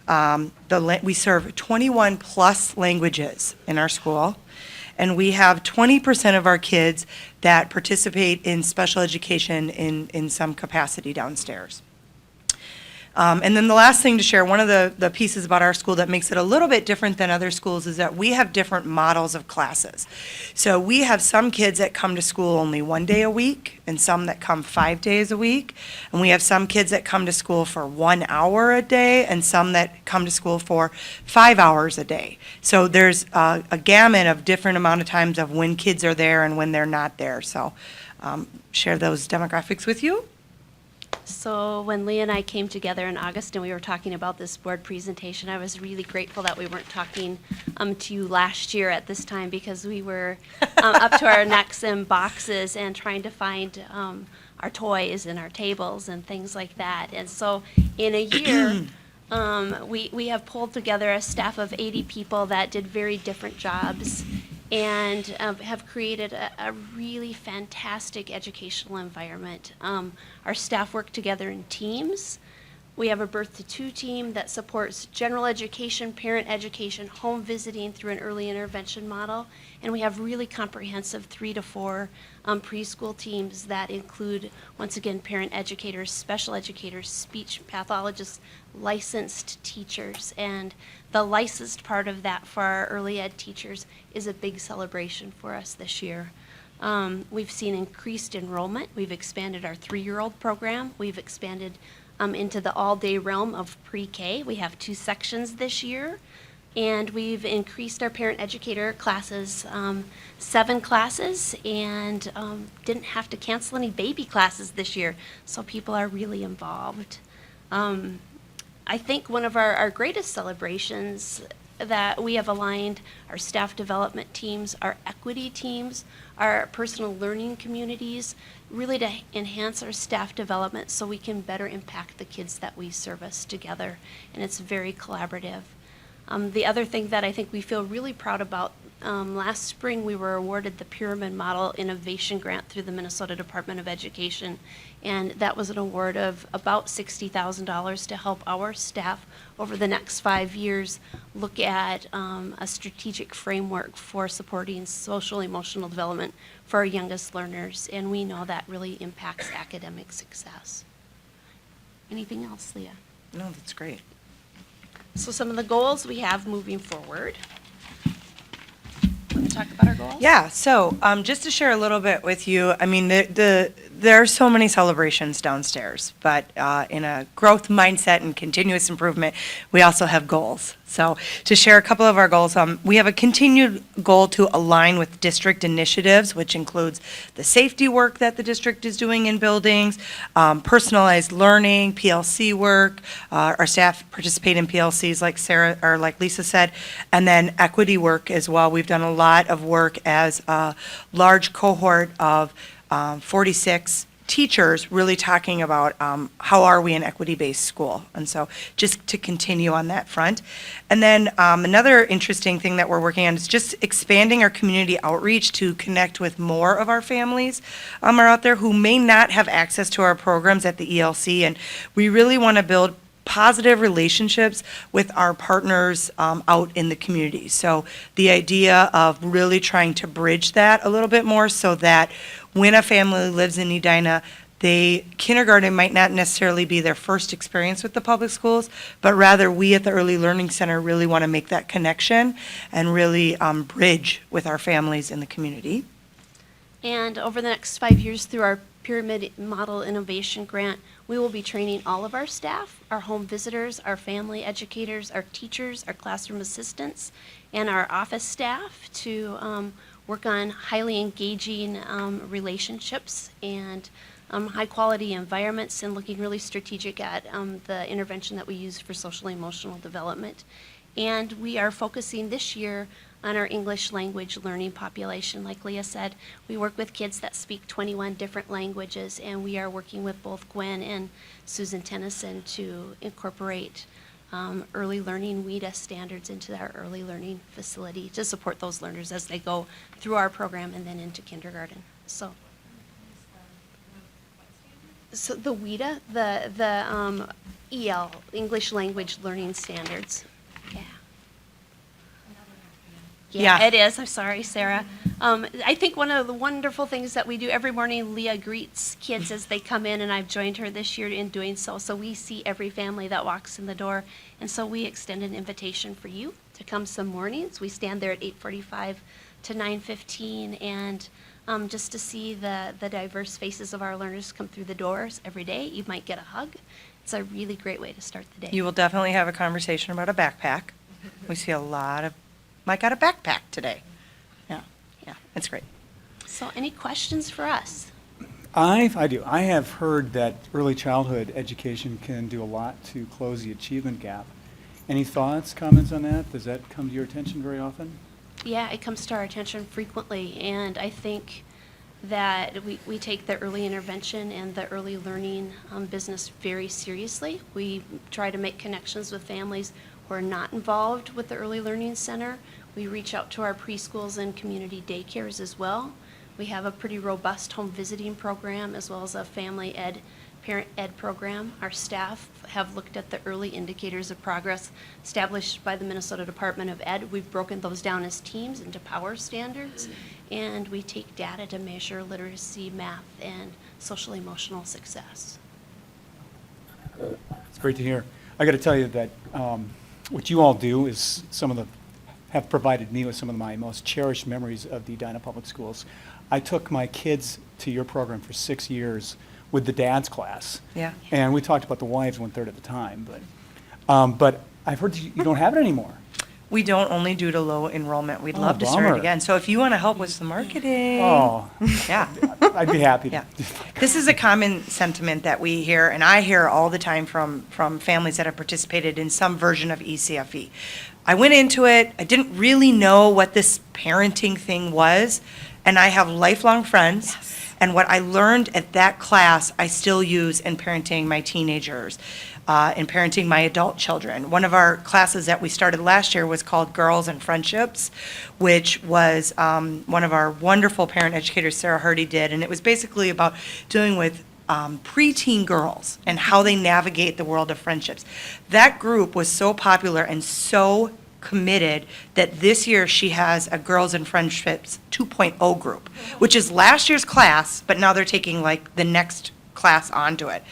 We serve 21 plus languages in our school, and we have 20% of our kids that participate in special education in some capacity downstairs. And then the last thing to share, one of the pieces about our school that makes it a little bit different than other schools is that we have different models of classes. So we have some kids that come to school only 1 day a week and some that come 5 days a week. And we have some kids that come to school for 1 hour a day and some that come to school for 5 hours a day. So there's a gamut of different amount of times of when kids are there and when they're not there. So share those demographics with you. So when Leah and I came together in August and we were talking about this board presentation, I was really grateful that we weren't talking to you last year at this time because we were up to our necks in boxes and trying to find our toys and our tables and things like that. And so in a year, we have pulled together a staff of 80 people that did very different jobs and have created a really fantastic educational environment. Our staff work together in teams. We have a Birth to Two team that supports general education, parent education, home visiting through an early intervention model. And we have really comprehensive 3 to 4 preschool teams that include, once again, parent educators, special educators, speech pathologists, licensed teachers. And the licensed part of that for our early ed teachers is a big celebration for us this year. We've seen increased enrollment. We've expanded our 3-year-old program. We've expanded into the all-day realm of pre-K. We have 2 sections this year. And we've increased our parent educator classes, 7 classes, and didn't have to cancel any baby classes this year. So people are really involved. I think one of our greatest celebrations that we have aligned our staff development teams, our equity teams, our personal learning communities, really to enhance our staff development so we can better impact the kids that we service together. And it's very collaborative. The other thing that I think we feel really proud about, last spring we were awarded the Pyramid Model Innovation Grant through the Minnesota Department of Education, and that was an award of about $60,000 to help our staff over the next 5 years look at a strategic framework for supporting social emotional development for our youngest learners, and we know that really impacts academic success. Anything else, Leah? No, that's great. So some of the goals we have moving forward. Want to talk about our goals? Yeah, so just to share a little bit with you, I mean, there are so many celebrations downstairs, but in a growth mindset and continuous improvement, we also have goals. So to share a couple of our goals, we have a continued goal to align with district initiatives, which includes the safety work that the district is doing in buildings, personalized learning, PLC work, our staff participate in PLCs like Sarah, or like Lisa said, and then equity work as well. We've done a lot of work as a large cohort of 46 teachers really talking about how are we an equity-based school. And so just to continue on that front. And then another interesting thing that we're working on is just expanding our community outreach to connect with more of our families are out there who may not have access to our programs at the ELC. And we really want to build positive relationships with our partners out in the community. So the idea of really trying to bridge that a little bit more so that when a family lives in Edina, kindergarten might not necessarily be their first experience with the public schools, but rather we at the Early Learning Center really want to make that connection and really bridge with our families in the community. And over the next 5 years through our Pyramid Model Innovation Grant, we will be training all of our staff, our home visitors, our family educators, our teachers, our classroom assistants, and our office staff to work on highly engaging relationships and high-quality environments, and looking really strategic at the intervention that we use for social emotional development. And we are focusing this year on our English language learning population. Like Leah said, we work with kids that speak 21 different languages, and we are working with both Gwen and Susan Tennyson to incorporate early learning WIDA standards into our early learning facility to support those learners as they go through our program and then into kindergarten. So the WIDA, the EL, English Language Learning Standards. Yeah. Yeah, Yeah. it is. I'm sorry, Sarah. I think one of the wonderful things that we do every morning, Leah greets kids as they come in, and I've joined her this year in doing so. So we see every family that walks in the door, and so we extend an invitation for you to come some mornings. We stand there at 8:45 to 9:15, and just to see the diverse faces of our learners come through the doors every day. You might get a hug. It's a really great way to start the day. You will definitely have a conversation about a backpack. We see a lot of, Mike got a backpack today. Yeah, it's great. So any questions for us? I do. I have heard that early childhood education can do a lot to close the achievement gap. Any thoughts, comments on that? Does that come to your attention very often? Yeah, it comes to our attention frequently, and I think that we take the early intervention and the early learning business very seriously. We try to make connections with families who are not involved with the Early Learning Center. We reach out to our preschools and community daycares as well. We have a pretty robust home visiting program as well as a family ed, parent ed program. Our staff have looked at the early indicators of progress established by the Minnesota Department of Ed. We've broken those down as teams into power standards, and we take data to measure literacy, math, and social emotional success. It's great to hear. I got to tell you that what you all do is have provided me with some of my most cherished memories of the Edina Public Schools. I took my kids to your program for 6 years with the dad's class. Yeah. And we talked about the wives 1/3 of the time, but I've heard you don't have it anymore. We don't only due to low enrollment. We'd Oh, love to start bummer. it again. So if you want to help with some marketing. Oh, Yeah. I'd be happy. Yeah. This is a common sentiment that we hear, and I hear all the time from families that have participated in some version of ECFE. I went into it, I didn't really know what this parenting thing was, and I have lifelong friends. And what I learned at that class, I still use in parenting my teenagers, in parenting my adult children. One of our classes that we started last year was called Girls and Friendships, which was one of our wonderful parent educators, Sarah Hardy, did. And it was basically about dealing with preteen girls and how they navigate the world of friendships. That group was so popular and so committed that this year she has a Girls and Friendships 2.0 group, which is last year's class, but now they're taking like the next class onto it.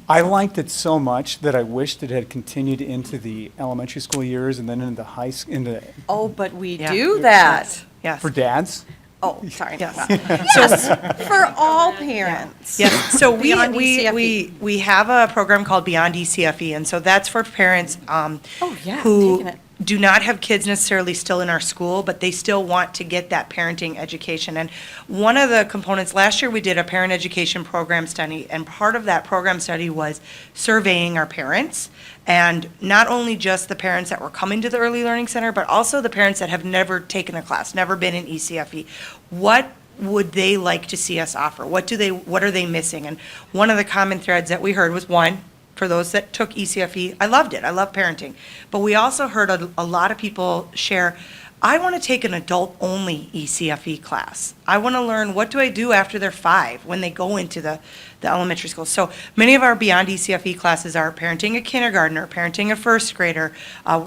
I liked it so much that I wished it had continued into the elementary school years and then into high, into, Oh, but we Yeah. do that. Yes. for dads. Oh, sorry. Yes. Yes, for all parents. Yes, so Beyond ECFE. we have a program called Beyond ECFE, and so that's for parents yeah, who taking it. do not have kids necessarily still in our school, but they still want to get that parenting education. And one of the components, last year we did a parent education program study, and part of that program study was surveying our parents, and not only just the parents that were coming to the Early Learning Center, but also the parents that have never taken a class, never been in ECFE. What would they like to see us offer? What are they missing? And one of the common threads that we heard was, one, for those that took ECFE, I loved it. I love parenting. But we also heard a lot of people share, I want to take an adult-only ECFE class. I want to learn, what do I do after they're 5 when they go into the elementary school? So many of our Beyond ECFE classes are parenting a kindergartner, parenting a first grader.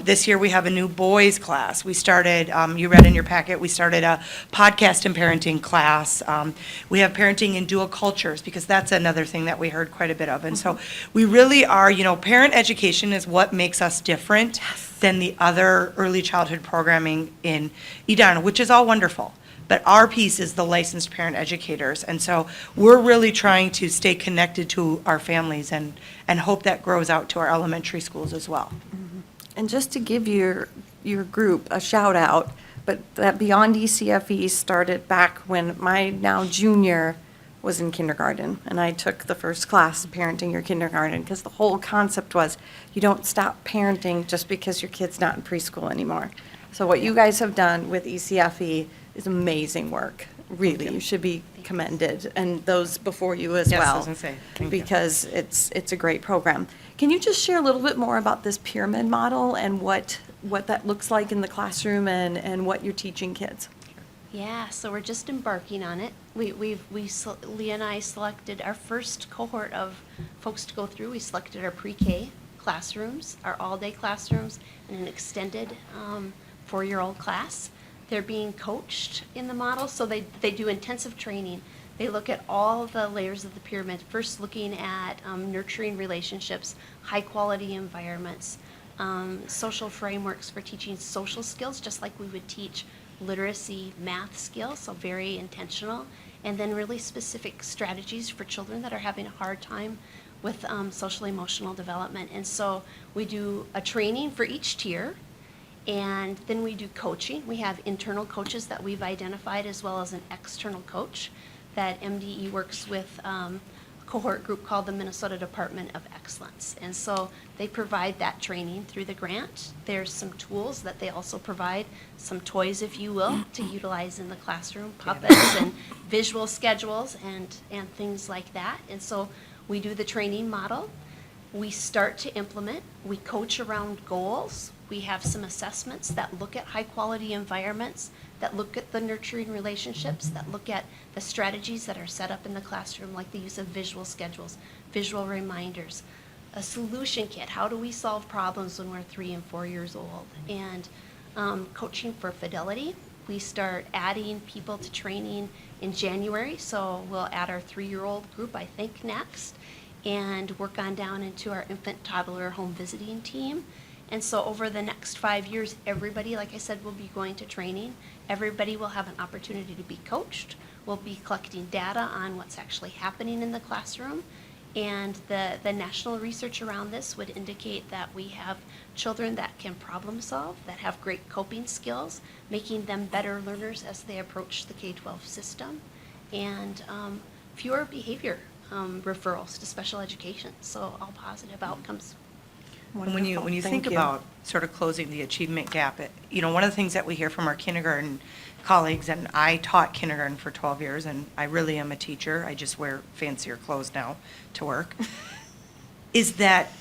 This year we have a new boys class. We started, you read in your packet, we started a podcast and parenting class. We have parenting in dual cultures, because that's another thing that we heard quite a bit of. And so we really are, parent education is what makes us different than the other early childhood programming in Edina, which is all wonderful. But our piece is the licensed parent educators. And so we're really trying to stay connected to our families and hope that grows out to our elementary schools as well. And just to give your group a shout out, but that Beyond ECFE started back when my now junior was in kindergarten, and I took the first class, Parenting Your Kindergarten, because the whole concept was you don't stop parenting just because your kid's not in preschool anymore. So what you guys have done with ECFE is amazing work, really. You should be commended, and those before you as well. Yes, I was gonna say, thank you. Because it's a great program. Can you just share a little bit more about this pyramid model and what that looks like in the classroom and what you're teaching kids? Yeah, so we're just embarking on it. Leah and I selected our first cohort of folks to go through. We selected our pre-K classrooms, our all-day classrooms, and an extended 4-year-old class. They're being coached in the model, so they do intensive training. They look at all the layers of the pyramid, first looking at nurturing relationships, high-quality environments, social frameworks for teaching social skills, just like we would teach literacy, math skills, so very intentional, and then really specific strategies for children that are having a hard time with social emotional development. And so we do a training for each tier, and then we do coaching. We have internal coaches that we've identified as well as an external coach that MDE works with cohort group called the Minnesota Department of Excellence. And so they provide that training through the grant. There's some tools that they also provide, some toys, if you will, to utilize in the classroom, puppets and visual schedules and things like that. And so we do the training model. We start to implement. We coach around goals. We have some assessments that look at high-quality environments, that look at the nurturing relationships, that look at the strategies that are set up in the classroom, like the use of visual schedules, visual reminders, a solution kit. How do we solve problems when we're 3 and 4 years old? And coaching for fidelity. We start adding people to training in January, so we'll add our 3-year-old group, I think, next, and work on down into our infant, toddler, home visiting team. And so over the next 5 years, everybody, like I said, will be going to training. Everybody will have an opportunity to be coached. We'll be collecting data on what's actually happening in the classroom. And the national research around this would indicate that we have children that can problem solve, that have great coping skills, making them better learners as they approach the K-12 system, and fewer behavior referrals to special education. So all positive outcomes. And when you Wonderful. think Thank you. about sort of closing the achievement gap, one of the things that we hear from our kindergarten colleagues, and I taught kindergarten for 12 years, and I really am a teacher, I just wear fancier clothes now to work, is that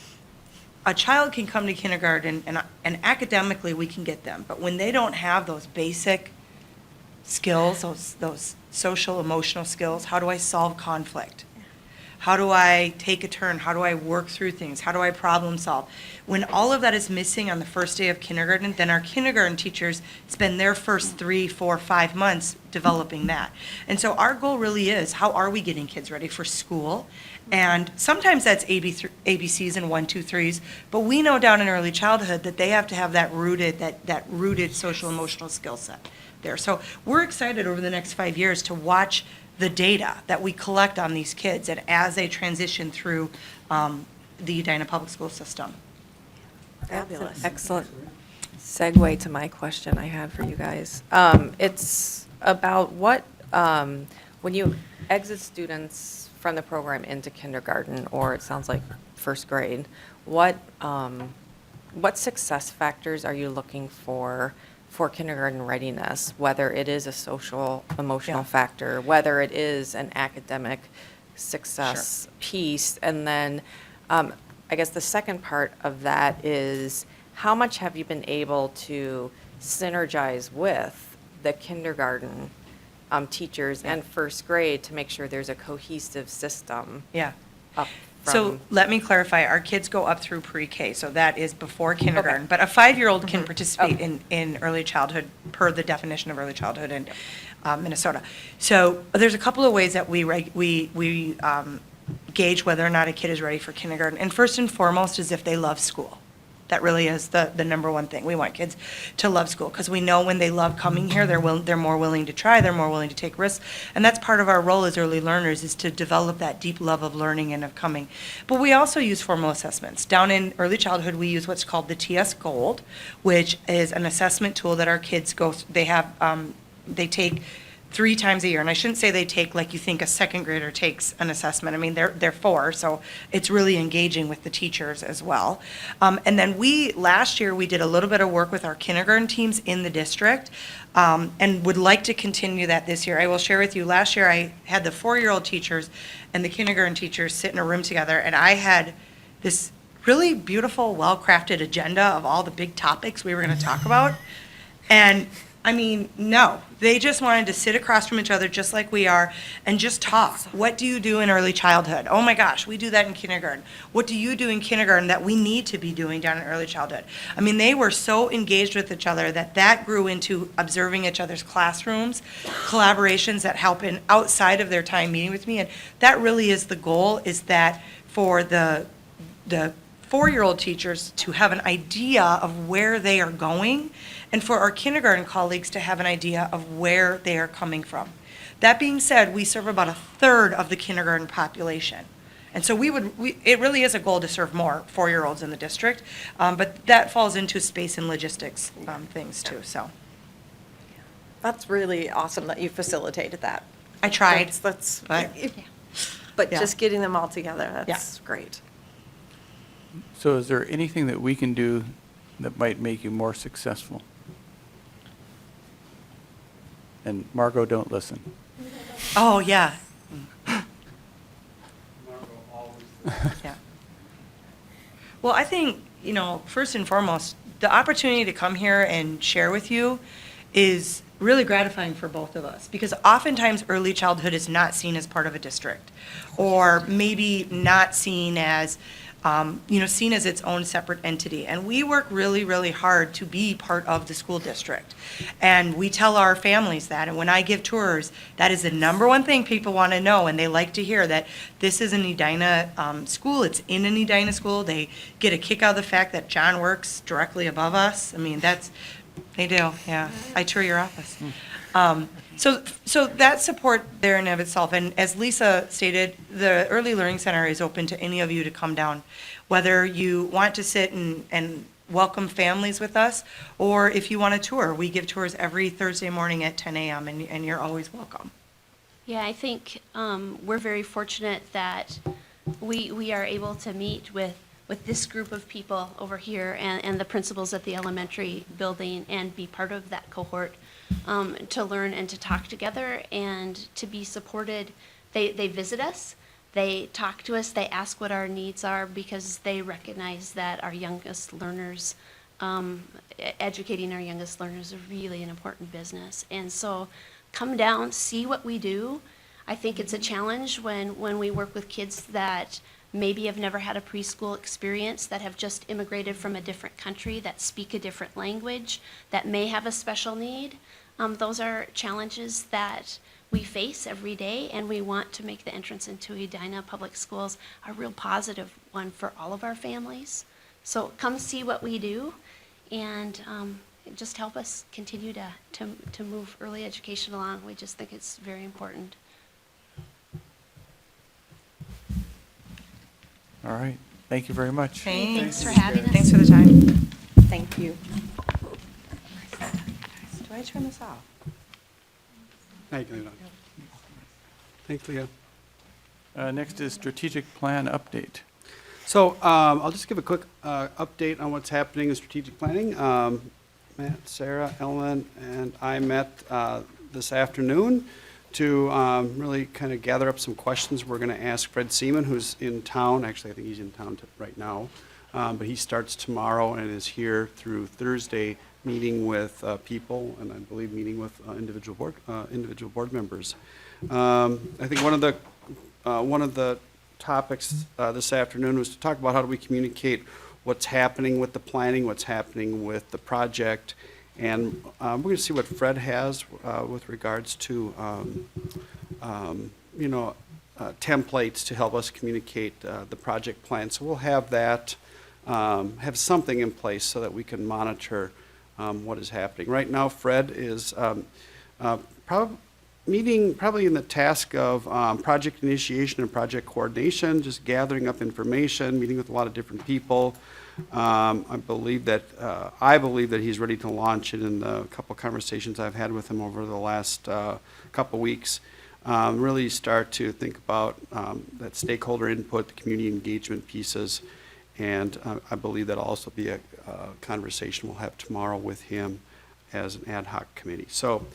a child can come to kindergarten and academically we can get them, but when they don't have those basic skills, those social, emotional skills, how do I solve conflict? How do I take a turn? How do I work through things? How do I problem solve? When all of that is missing on the first day of kindergarten, then our kindergarten teachers spend their first 3, 4, 5 months developing that. And so our goal really is, how are we getting kids ready for school? And sometimes that's ABCs and 1, 2, 3s, but we know down in early childhood that they have to have that rooted social emotional skill set there. So we're excited over the next 5 years to watch the data that we collect on these kids and as they transition through the Edina Public School system. Fabulous. Excellent segue to my question I had for you guys. It's about when you exit students from the program into kindergarten, or it sounds like first grade, what success factors are you looking for kindergarten readiness, whether it is a social, emotional factor, whether it is an academic success piece, and then I guess the second part of that is how much have you been able to synergize with the kindergarten teachers and first grade to make sure there's a cohesive system? Yeah. Up So from, let me clarify, our kids go up through pre-K, so that is before kindergarten. But a 5-year-old can participate in early childhood per the definition of early childhood in Minnesota. So there's a couple of ways that we gauge whether or not a kid is ready for kindergarten. And first and foremost is if they love school. That really is the number one thing. We want kids to love school because we know when they love coming here, they're more willing to try, they're more willing to take risks. And that's part of our role as early learners, is to develop that deep love of learning and of coming. But we also use formal assessments. Down in early childhood, we use what's called the TS Gold, which is an assessment tool that our kids go, they take 3 times a year. And I shouldn't say they take like you think a second grader takes an assessment. I mean, they're 4, so it's really engaging with the teachers as well. And then last year, we did a little bit of work with our kindergarten teams in the district, and would like to continue that this year. I will share with you, last year I had the 4-year-old teachers and the kindergarten teachers sit in a room together, and I had this really beautiful, well-crafted agenda of all the big topics we were going to talk about. And I mean, no, they just wanted to sit across from each other just like we are and just talk. What do you do in early childhood? Oh my gosh, we do that in kindergarten. What do you do in kindergarten that we need to be doing down in early childhood? I mean, they were so engaged with each other that grew into observing each other's classrooms, collaborations that happen outside of their time meeting with me. And that really is the goal, is that for the 4-year-old teachers to have an idea of where they are going, and for our kindergarten colleagues to have an idea of where they are coming from. That being said, we serve about 1/3 of the kindergarten population. And so it really is a goal to serve more 4-year-olds in the district, but that falls into space and logistics things too, so. That's really awesome that you facilitated that. I tried. But Yeah. just getting them all together, that's great. So is there anything that we can do that might make you more successful? And Margot, don't listen. Oh, yeah. Yeah. Well, I think, first and foremost, the opportunity to come here and share with you is really gratifying for both of us, because oftentimes early childhood is not seen as part of a district, or maybe not seen as seen as its own separate entity. And we work really, really hard to be part of the school district. And we tell our families that. And when I give tours, that is the number one thing people want to know. And they like to hear that this is an Edina school. It's in an Edina school. They get a kick out of the fact that John works directly above us. I mean, they do, yeah. I tour your office. So that support there in and of itself, and as Lisa stated, the Early Learning Center is open to any of you to come down, whether you want to sit and welcome families with us, or if you want a tour. We give tours every Thursday morning at 10 a.m., and you're always welcome. Yeah, I think we're very fortunate that we are able to meet with this group of people over here and the principals at the elementary building and be part of that cohort, to learn and to talk together and to be supported. They visit us, they talk to us, they ask what our needs are, because they recognize that our youngest learners, educating our youngest learners is really an important business. And so come down, see what we do. I think it's a challenge when we work with kids that maybe have never had a preschool experience, that have just immigrated from a different country, that speak a different language, that may have a special need. Those are challenges that we face every day, and we want to make the entrance into Edina Public Schools a real positive one for all of our families. So come see what we do, and just help us continue to move early education along. We just think it's very important. All right. Thank you very much. Thanks for having us. Thanks for the time. Thank you. Do I turn this off? Thank you, Leah. Thanks, Leah. Next is strategic plan update. So I'll just give a quick update on what's happening in strategic planning. Matt, Sarah, Ellen, and I met this afternoon to really kind of gather up some questions we're going to ask Fred Seaman, who's in town. Actually, I think he's in town right now. But he starts tomorrow and is here through Thursday, meeting with people, and I believe meeting with individual board members. I think one of the topics this afternoon was to talk about how do we communicate what's happening with the planning, what's happening with the project, and we're going to see what Fred has with regards to templates to help us communicate the project plan. So we'll have that, have something in place so that we can monitor what is happening. Right now, Fred is probably meeting probably in the task of project initiation and project coordination, just gathering up information, meeting with a lot of different people. I believe that he's ready to launch it in the couple conversations I've had with him over the last couple weeks. Really start to think about that stakeholder input, the community engagement pieces, and I believe that'll also be a conversation we'll have tomorrow with him as an ad hoc committee. So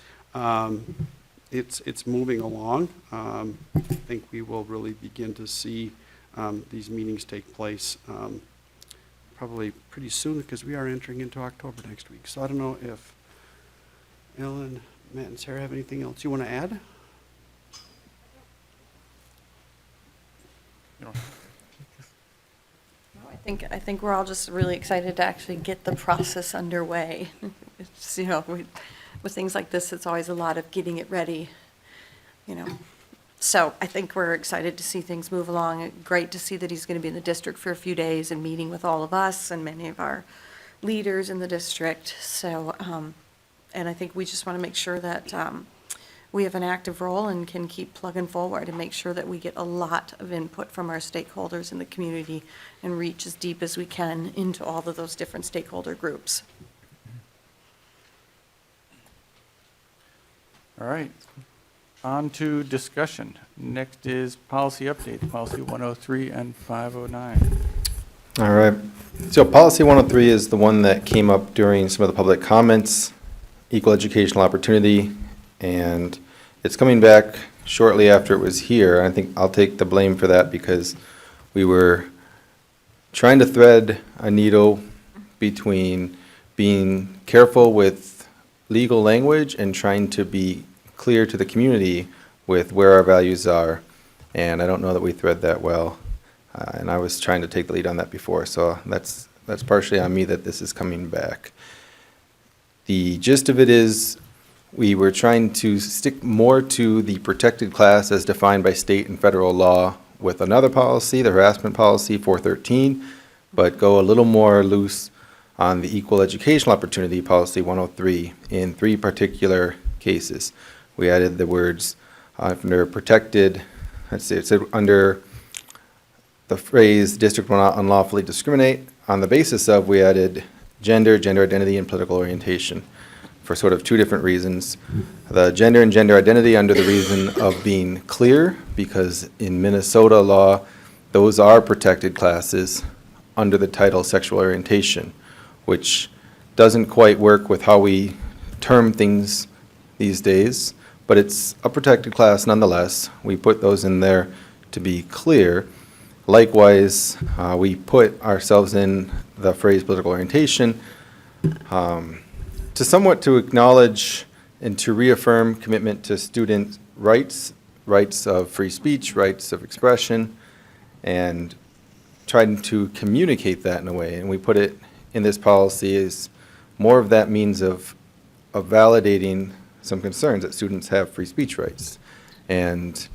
it's moving along. I think we will really begin to see these meetings take place probably pretty soon, because we are entering into October next week. So I don't know if Ellen, Matt, and Sarah have anything else you want to add? I think we're all just really excited to actually get the process underway. It's, with things like this, it's always a lot of getting it ready, So I think we're excited to see things move along. Great to see that he's going to be in the district for a few days and meeting with all of us and many of our leaders in the district. So, and I think we just want to make sure that we have an active role and can keep plugging forward and make sure that we get a lot of input from our stakeholders in the community and reach as deep as we can into all of those different stakeholder groups. All right. On to discussion. Next is policy updates, policy 103 and 509. All right. So policy 103 is the one that came up during some of the public comments, equal educational opportunity, and it's coming back shortly after it was here. I think I'll take the blame for that because we were trying to thread a needle between being careful with legal language and trying to be clear to the community with where our values are. And I don't know that we thread that well. And I was trying to take the lead on that before, so that's partially on me that this is coming back. The gist of it is we were trying to stick more to the protected class as defined by state and federal law with another policy, the harassment policy 413, but go a little more loose on the equal educational opportunity policy 103 in 3 particular cases. We added the words under protected, let's see, it said under the phrase district will not unlawfully discriminate. On the basis of, we added gender, gender identity, and political orientation for sort of 2 different reasons. The gender and gender identity under the reason of being clear, because in Minnesota law, those are protected classes under the title sexual orientation, which doesn't quite work with how we term things these days, but it's a protected class nonetheless. We put those in there to be clear. Likewise, we put ourselves in the phrase political orientation to acknowledge and to reaffirm commitment to student rights, rights of free speech, rights of expression, and trying to communicate that in a way. And we put it in this policy as more of that means of validating some concerns that students have free speech rights. And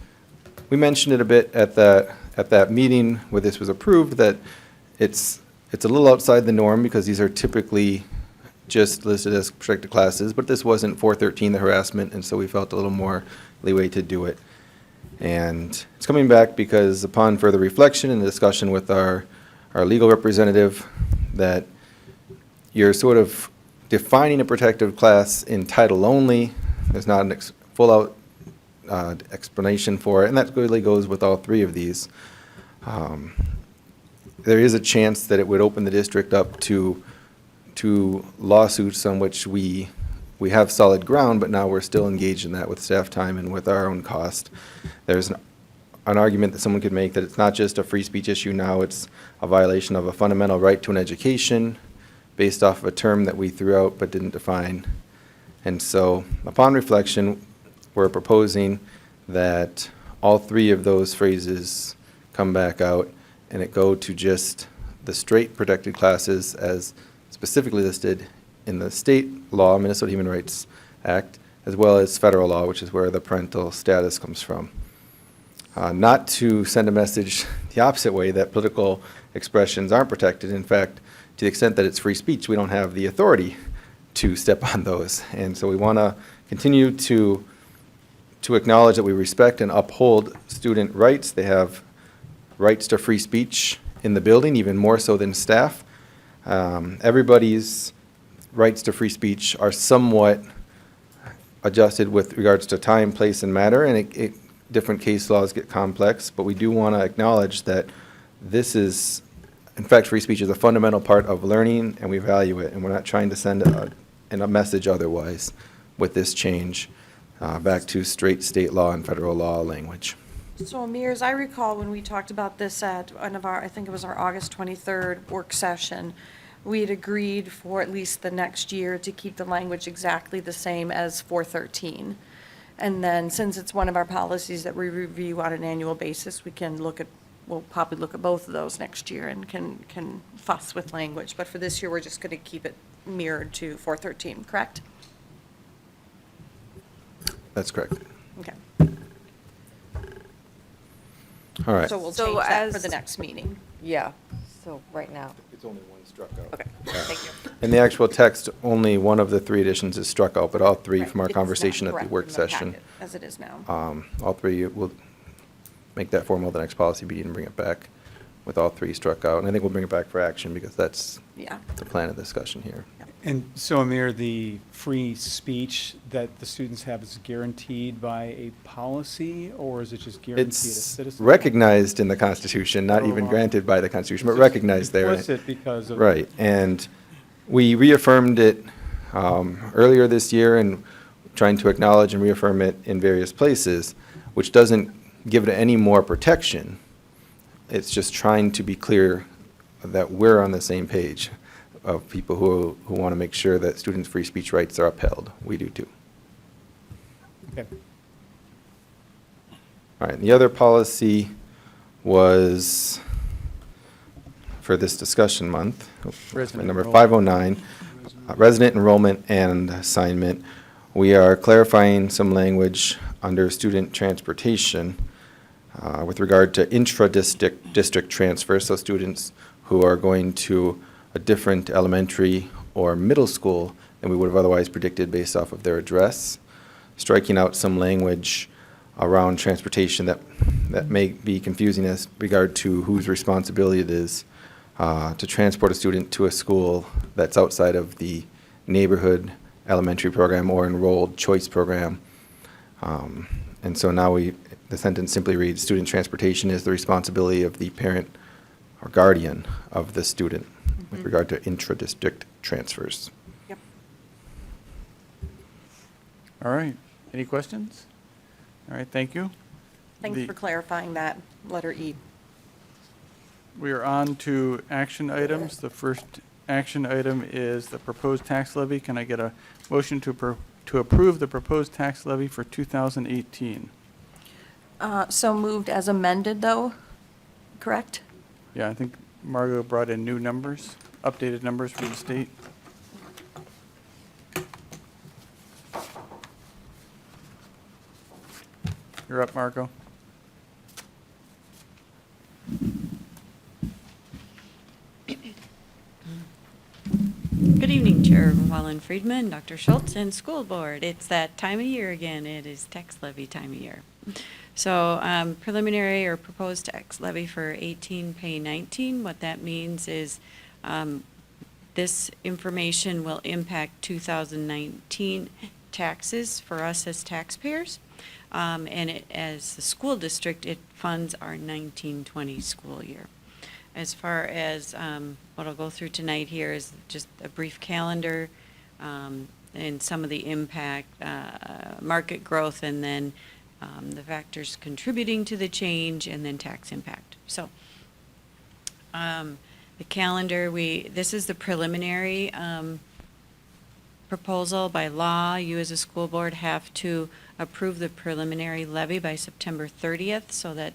we mentioned it a bit at that meeting where this was approved, that it's a little outside the norm because these are typically just listed as protected classes, but this wasn't 413, the harassment, and so we felt a little more leeway to do it. And it's coming back because upon further reflection and discussion with our legal representative, that you're sort of defining a protected class in title only. There's not a full-out explanation for it, and that really goes with all 3 of these. There is a chance that it would open the district up to lawsuits on which we have solid ground, but now we're still engaged in that with staff time and with our own cost. There's an argument that someone could make that it's not just a free speech issue now, it's a violation of a fundamental right to an education based off of a term that we threw out but didn't define. And so upon reflection, we're proposing that all 3 of those phrases come back out and it go to just the straight protected classes as specifically listed in the state law, Minnesota Human Rights Act, as well as federal law, which is where the parental status comes from. Not to send a message the opposite way, that political expressions aren't protected. In fact, to the extent that it's free speech, we don't have the authority to step on those. And so we want to continue to to acknowledge that we respect and uphold student rights. They have rights to free speech in the building, even more so than staff. Everybody's rights to free speech are somewhat adjusted with regards to time, place, and matter, and different case laws get complex, but we do want to acknowledge that this is, in fact, free speech is a fundamental part of learning, and we value it, and we're not trying to send a message otherwise with this change back to straight state law and federal law language. So Amir, as I recall, when we talked about this at one of our, I think it was our August 23rd work session, we had agreed for at least the next year to keep the language exactly the same as 413. And then, since it's one of our policies that we review on an annual basis, we'll probably look at both of those next year and can fuss with language. But for this year, we're just going to keep it mirrored to 413, correct? That's correct. Okay. All right. So we'll So change that for as- the next meeting. Yeah, so right now. It's only one struck out. Okay, thank you. In the actual text, only one of the 3 additions is struck out, but all 3 Right, from our it's not conversation at the correct work in the session. packet as it is now. All 3 will make that formal the next policy meeting and bring it back with all 3 struck out. And I think we'll bring it back for action because that's Yeah. the plan of discussion here. And so, Amir, the free speech that the students have is guaranteed by a policy, or is it just guaranteed as It's citizens? recognized in the Constitution, not even granted by the Constitution, but recognized there. Implicit because of. Right, and we reaffirmed it earlier this year and trying to acknowledge and reaffirm it in various places, which doesn't give it any more protection. It's just trying to be clear that we're on the same page of people who want to make sure that students' free speech rights are upheld. We do too. Okay. All right, and the other policy was for this discussion month, Resident number enrollment. 509, resident enrollment and assignment. We are clarifying some language under student transportation with regard to intra-district transfers, so students who are going to a different elementary or middle school than we would have otherwise predicted based off of their address, striking out some language around transportation that may be confusing as regard to whose responsibility it is to transport a student to a school that's outside of the neighborhood elementary program or enrolled choice program. And so now the sentence simply reads, student transportation is the responsibility of the parent or guardian of the student with regard to intra-district transfers. Yep. All right. Any questions? All right, thank you. Thanks The- for clarifying that, letter E. We are on to action items. The first action item is the proposed tax levy. Can I get a motion to approve the proposed tax levy for 2018? So moved as amended, though, correct? Yeah, I think Margot brought in new numbers, updated numbers for the state. You're up, Margot. Good evening, Chair Wallen Friedman, Dr. Schultz, and School Board. It's that time of year again. It is tax levy time of year. So preliminary or proposed tax levy for 18 pay 19, what that means is this information will impact 2019 taxes for us as taxpayers. And as the school district, it funds our 1920 school year. As far as what I'll go through tonight here is just a brief calendar and some of the impact, market growth, and then the factors contributing to the change, and then tax impact. So the calendar, this is the preliminary proposal. By law, you as a school board have to approve the preliminary levy by September 30th so that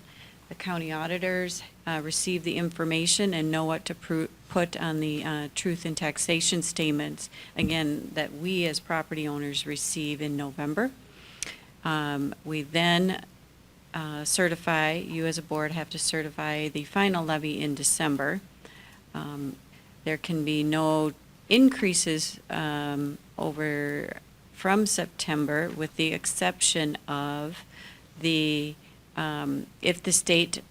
the county auditors receive the information and know what to put on the truth in taxation statements, again, that we as property owners receive in November. We then certify, you as a board have to certify the final levy in December. There can be no increases over from September, with the exception of if the state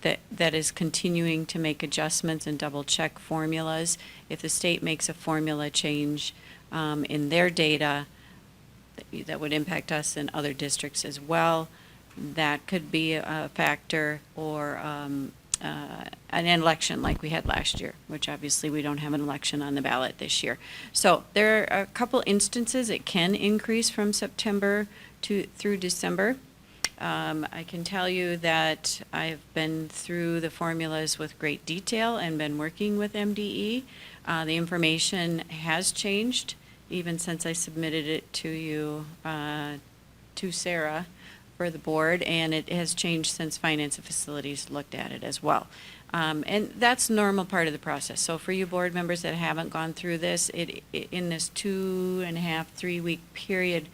that is continuing to make adjustments and double-check formulas, if the state makes a formula change in their data, that would impact us and other districts as well, that could be a factor, or an election like we had last year, which obviously we don't have an election on the ballot this year. So there are a couple instances it can increase from September through December. I can tell you that I've been through the formulas with great detail and been working with MDE. The information has changed even since I submitted it to you, to Sarah, for the board, and it has changed since Finance and Facilities looked at it as well. And that's normal part of the process. So for you board members that haven't gone through this, in this 2.5, 3-week period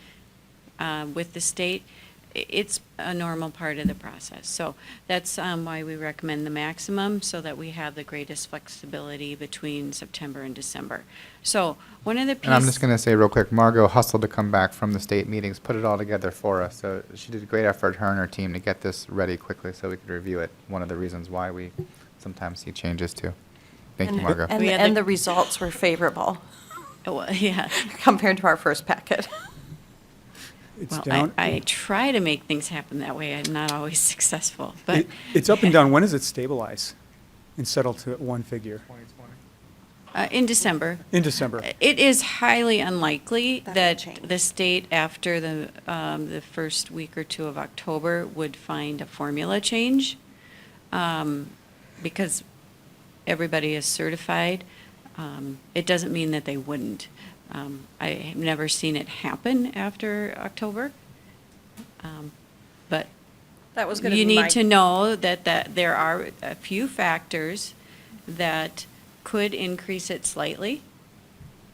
with the state, it's a normal part of the process. So that's why we recommend the maximum, so that we have the greatest flexibility between September and December. So one of the pieces... And I'm just going to say real quick, Margot hustled to come back from the state meetings, put it all together for us. So she did a great effort, her and her team, to get this ready quickly so we could review it. One of the reasons why we sometimes see changes too. Thank you, Margot. And the results were favorable Well, yeah. compared to our first packet. It's Well, down. I try to make things happen that way. I'm not always successful, but It's up and down. When does it stabilize and settle to one figure? in December. In December. It is highly unlikely That will that change. the state, after the first week or two of October, would find a formula change, because everybody is certified. It doesn't mean that they wouldn't. I have never seen it happen after October, but That was going to you be need my... to know that there are a few factors that could increase it slightly.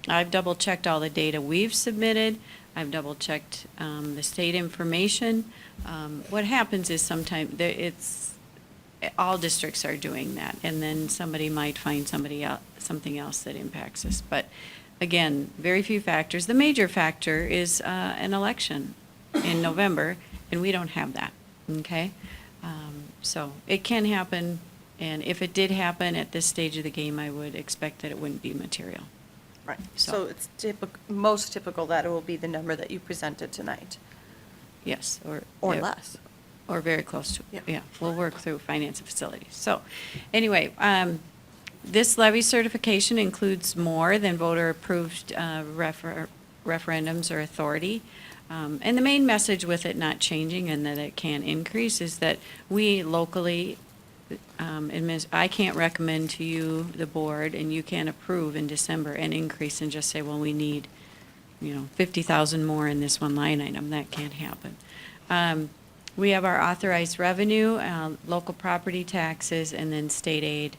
I've double-checked all the data we've submitted. I've double-checked the state information. What happens is sometimes all districts are doing that, and then somebody might find something else that impacts us. But again, very few factors. The major factor is an election in November, and we don't have that, okay? So it can happen, and if it did happen at this stage of the game, I would expect that it wouldn't be material. Right. So- So it's most typical that it will be the number that you presented tonight, Yes, or or yeah, less. or very close to, Yeah. yeah, we'll work through finance and facilities. So, anyway, this levy certification includes more than voter-approved referendums or authority. And the main message with it not changing and that it can increase is that we locally, I can't recommend to you, the board, and you can't approve in December an increase and just say, well, we need, 50,000 more in this one line item. That can't happen. We have our authorized revenue, local property taxes, and then state aid.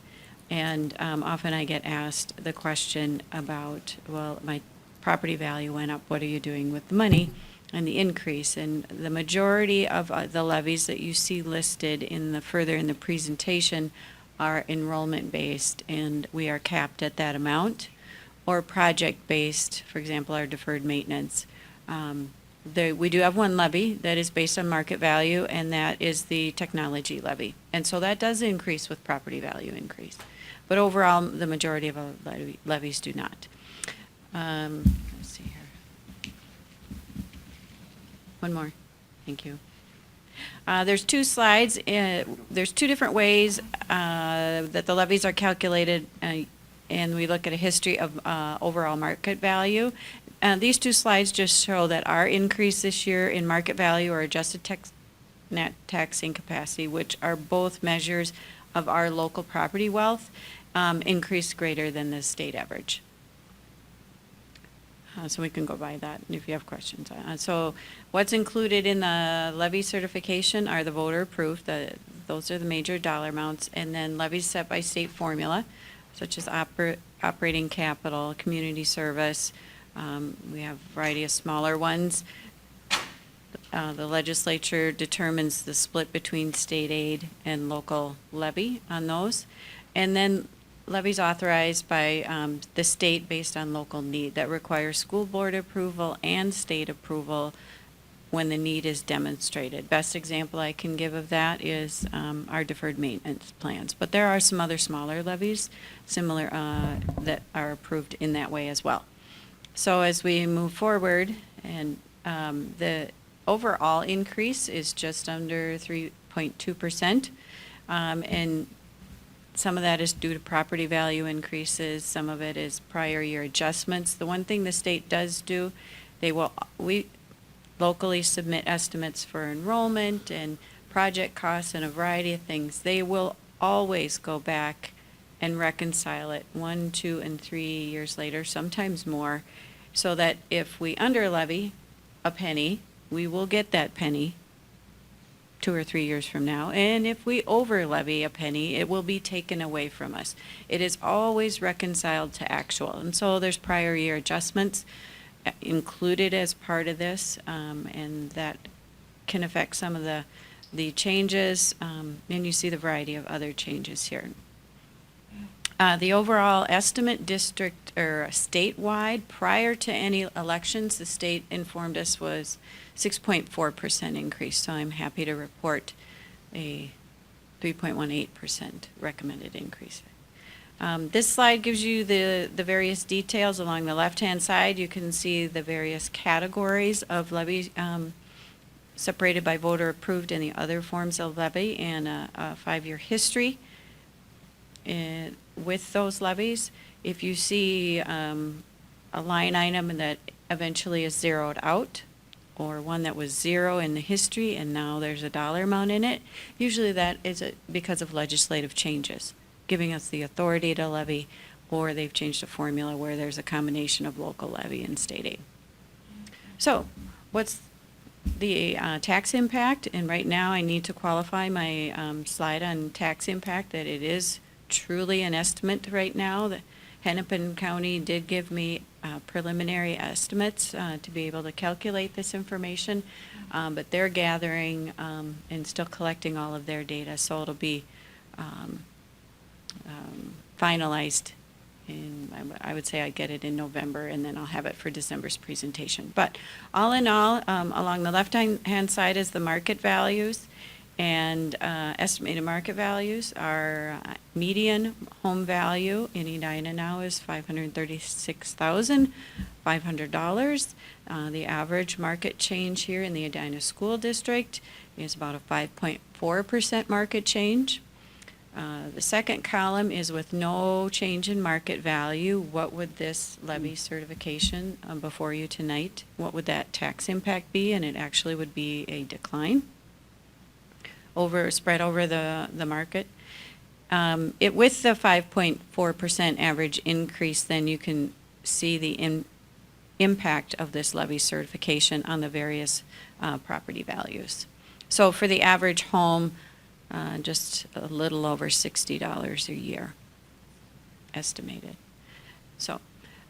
And often I get asked the question about, well, my property value went up, what are you doing with the money and the increase? And the majority of the levies that you see listed further in the presentation are enrollment-based, and we are capped at that amount, or project-based, for example, our deferred maintenance. We do have one levy that is based on market value, and that is the technology levy. And so that does increase with property value increase. But overall, the majority of our levies do not. Let's see here. One more. Thank you. There's two slides. There's two different ways that the levies are calculated, and we look at a history of overall market value. These two slides just show that our increase this year in market value or adjusted net taxing capacity, which are both measures of our local property wealth, increased greater than the state average. So we can go by that if you have questions. So what's included in the levy certification are the voter approved, those are the major dollar amounts, and then levies set by state formula, such as operating capital, community service. We have a variety of smaller ones. The legislature determines the split between state aid and local levy on those. And then levies authorized by the state based on local need that require school board approval and state approval when the need is demonstrated. Best example I can give of that is our deferred maintenance plans. But there are some other smaller levies similar that are approved in that way as well. So as we move forward, and the overall increase is just under 3.2%, and some of that is due to property value increases, some of it is prior year adjustments. The one thing the state does do, we locally submit estimates for enrollment and project costs and a variety of things. They will always go back and reconcile it 1, 2, and 3 years later, sometimes more, so that if we under levy a penny, we will get that penny 2 or 3 years from now. And if we over levy a penny, it will be taken away from us. It is always reconciled to actual. And so there's prior year adjustments included as part of this, and that can affect some of the changes, and you see the variety of other changes here. The overall estimate district or statewide prior to any elections, the state informed us was 6.4% increase, so I'm happy to report a 3.18% recommended increase. This slide gives you the various details. Along the left-hand side, you can see the various categories of levy separated by voter approved and the other forms of levy, and a 5-year history with those levies. If you see a line item that eventually is zeroed out, or one that was zero in the history and now there's a dollar amount in it, usually that is because of legislative changes, giving us the authority to levy, or they've changed a formula where there's a combination of local levy and state aid. So, what's the tax impact? And right now I need to qualify my slide on tax impact that it is truly an estimate right now. That Hennepin County did give me preliminary estimates to be able to calculate this information, but they're gathering and still collecting all of their data, so it'll be finalized I would say I get it in November, and then I'll have it for December's presentation. But all in all, along the left-hand side is the market values, and estimated market values. Our median home value in Edina now is $536,500. The average market change here in the Edina School District is about a 5.4% market change. The second column is with no change in market value. What would this levy certification before you tonight, what would that tax impact be? And it actually would be a decline spread over the market. With the 5.4% average increase, then you can see the impact of this levy certification on the various property values. So for the average home, just a little over $60 a year estimated. So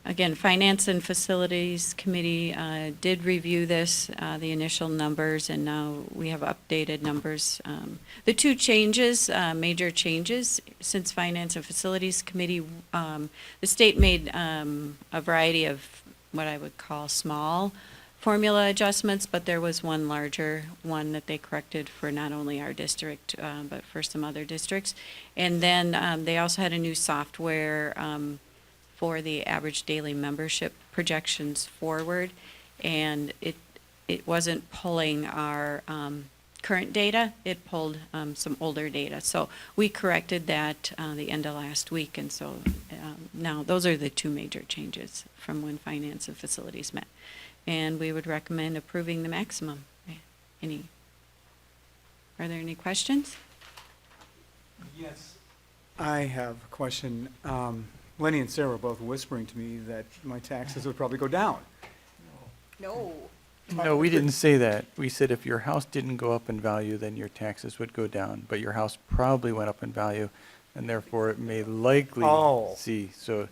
again, Finance and Facilities Committee did review this, the initial numbers, and now we have updated numbers. The two changes, major changes, since Finance and Facilities Committee, the state made a variety of what I would call small formula adjustments, but there was one larger one that they corrected for not only our district, but for some other districts. And then they also had a new software for the average daily membership projections forward, and it wasn't pulling our current data, it pulled some older data. So we corrected that the end of last week, and so now those are the two major changes from when Finance and Facilities met. And we would recommend approving the maximum. Are there any questions? Yes. I have a question. Lenny and Sarah were both whispering to me that my taxes would probably go down. No. No, we didn't say that. We said if your house didn't go up in value, then your taxes would go down. But your house probably went up in value, and therefore it may likely see. So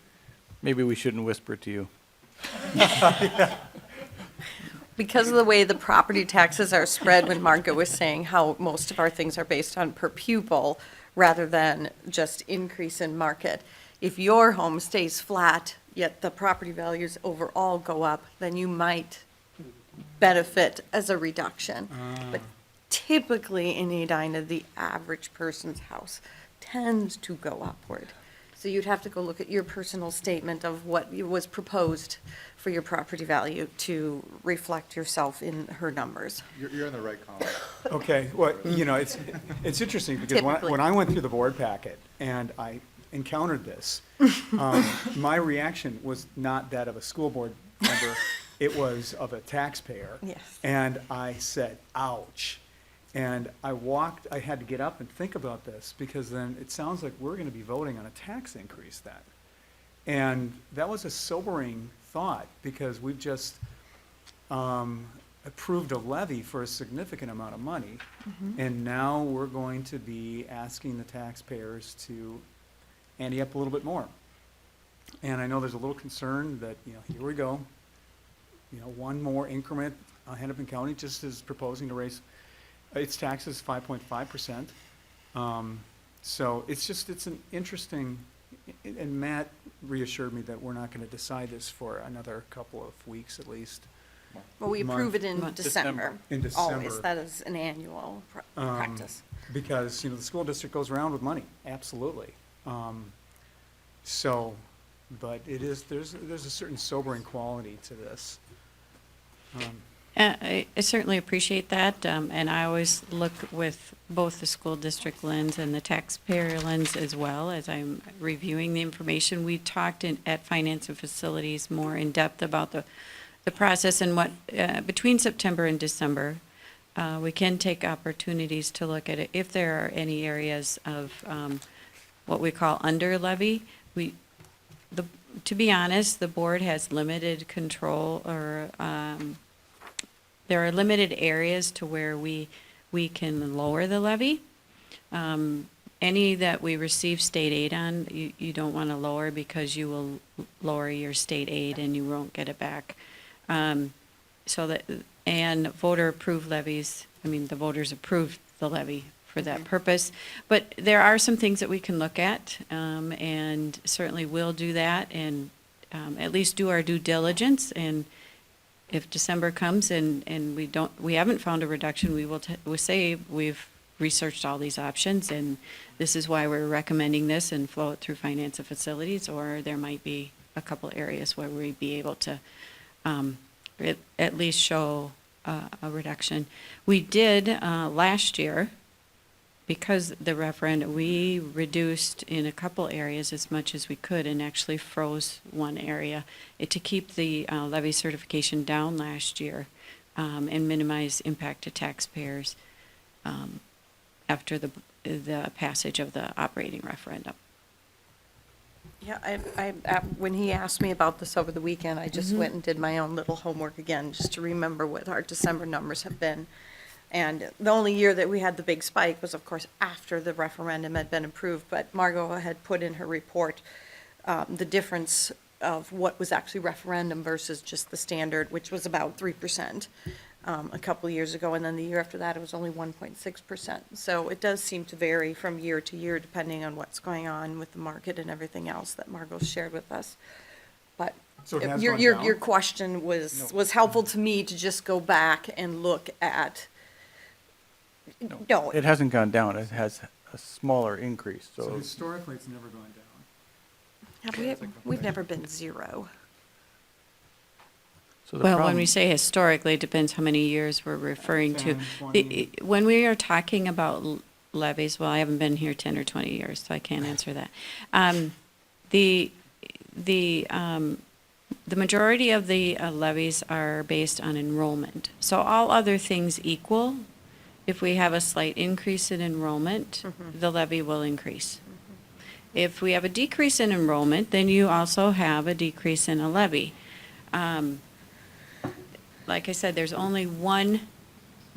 maybe we shouldn't whisper to you. Because of the way the property taxes are spread, when Margaret was saying how most of our things are based on per pupil rather than just increase in market, If your home stays flat, yet the property values overall go up, then you might benefit as a reduction. But typically in Edina, the average person's house tends to go upward. So you'd have to go look at your personal statement of what was proposed for your property value to reflect yourself in her numbers. You're in the right column. Okay, well, it's interesting because Typically. when I went through the board packet and I encountered this, my reaction was not that of a school board member, it was of a taxpayer. Yes. And I said, ouch. And I had to get up and think about this because then it sounds like we're going to be voting on a tax increase then. And that was a sobering thought because we've just approved a levy for a significant amount of money. And now we're going to be asking the taxpayers to ante up a little bit more. And I know there's a little concern that, here we go. One more increment. Hennepin County just is proposing to raise its taxes 5.5%. So it's an interesting, and Matt reassured me that we're not going to decide this for another couple of weeks at least. Well, we approve it in Month. December. In December. Always, that is an annual practice. Because, the school district goes around with money, absolutely. But there's a certain sobering quality to this. I certainly appreciate that, and I always look with both the school district lens and the taxpayer lens as well as I'm reviewing the information. We talked at Finance and Facilities more in depth about the process and what, between September and December, we can take opportunities to look at it. If there are any areas of what we call under levy, to be honest, the board has limited control or there are limited areas to where we can lower the levy. Any that we receive state aid on, you don't want to lower because you will lower your state aid and you won't get it back. And voter approved levies, the voters approved the levy for that purpose. But there are some things that we can look at, and certainly we'll do that and at least do our due diligence. And if December comes and we haven't found a reduction, we'll say we've researched all these options and this is why we're recommending this and flow it through Finance and Facilities, or there might be a couple areas where we'd be able to at least show a reduction. We did last year, because the referendum, we reduced in a couple areas as much as we could and actually froze one area to keep the levy certification down last year and minimize impact to taxpayers after the passage of the operating referendum. Yeah, when he asked me about this over the weekend, I just went and did my own little homework again, just to remember what our December numbers have been. And the only year that we had the big spike was, of course, after the referendum had been approved. But Margot had put in her report the difference of what was actually referendum versus just the standard, which was about 3% a couple of years ago. And then the year after that, it was only 1.6%. So it does seem to vary from year to year, depending on what's going on with the market and everything else that Margot shared with us. But So it has your gone your down? your question was helpful to me to just go back and look at. No, It hasn't gone down, it has a smaller increase, So so historically, it's never gone down. we've never been zero. the Well, when problem- we say historically, it depends how many years we're referring to. 10, 20. When we are talking about levies, well, I haven't been here 10 or 20 years, so I can't answer that. The majority of the levies are based on enrollment. So all other things equal, if we have a slight increase in enrollment, the levy will increase. If we have a decrease in enrollment, then you also have a decrease in a levy. Like I said, there's only one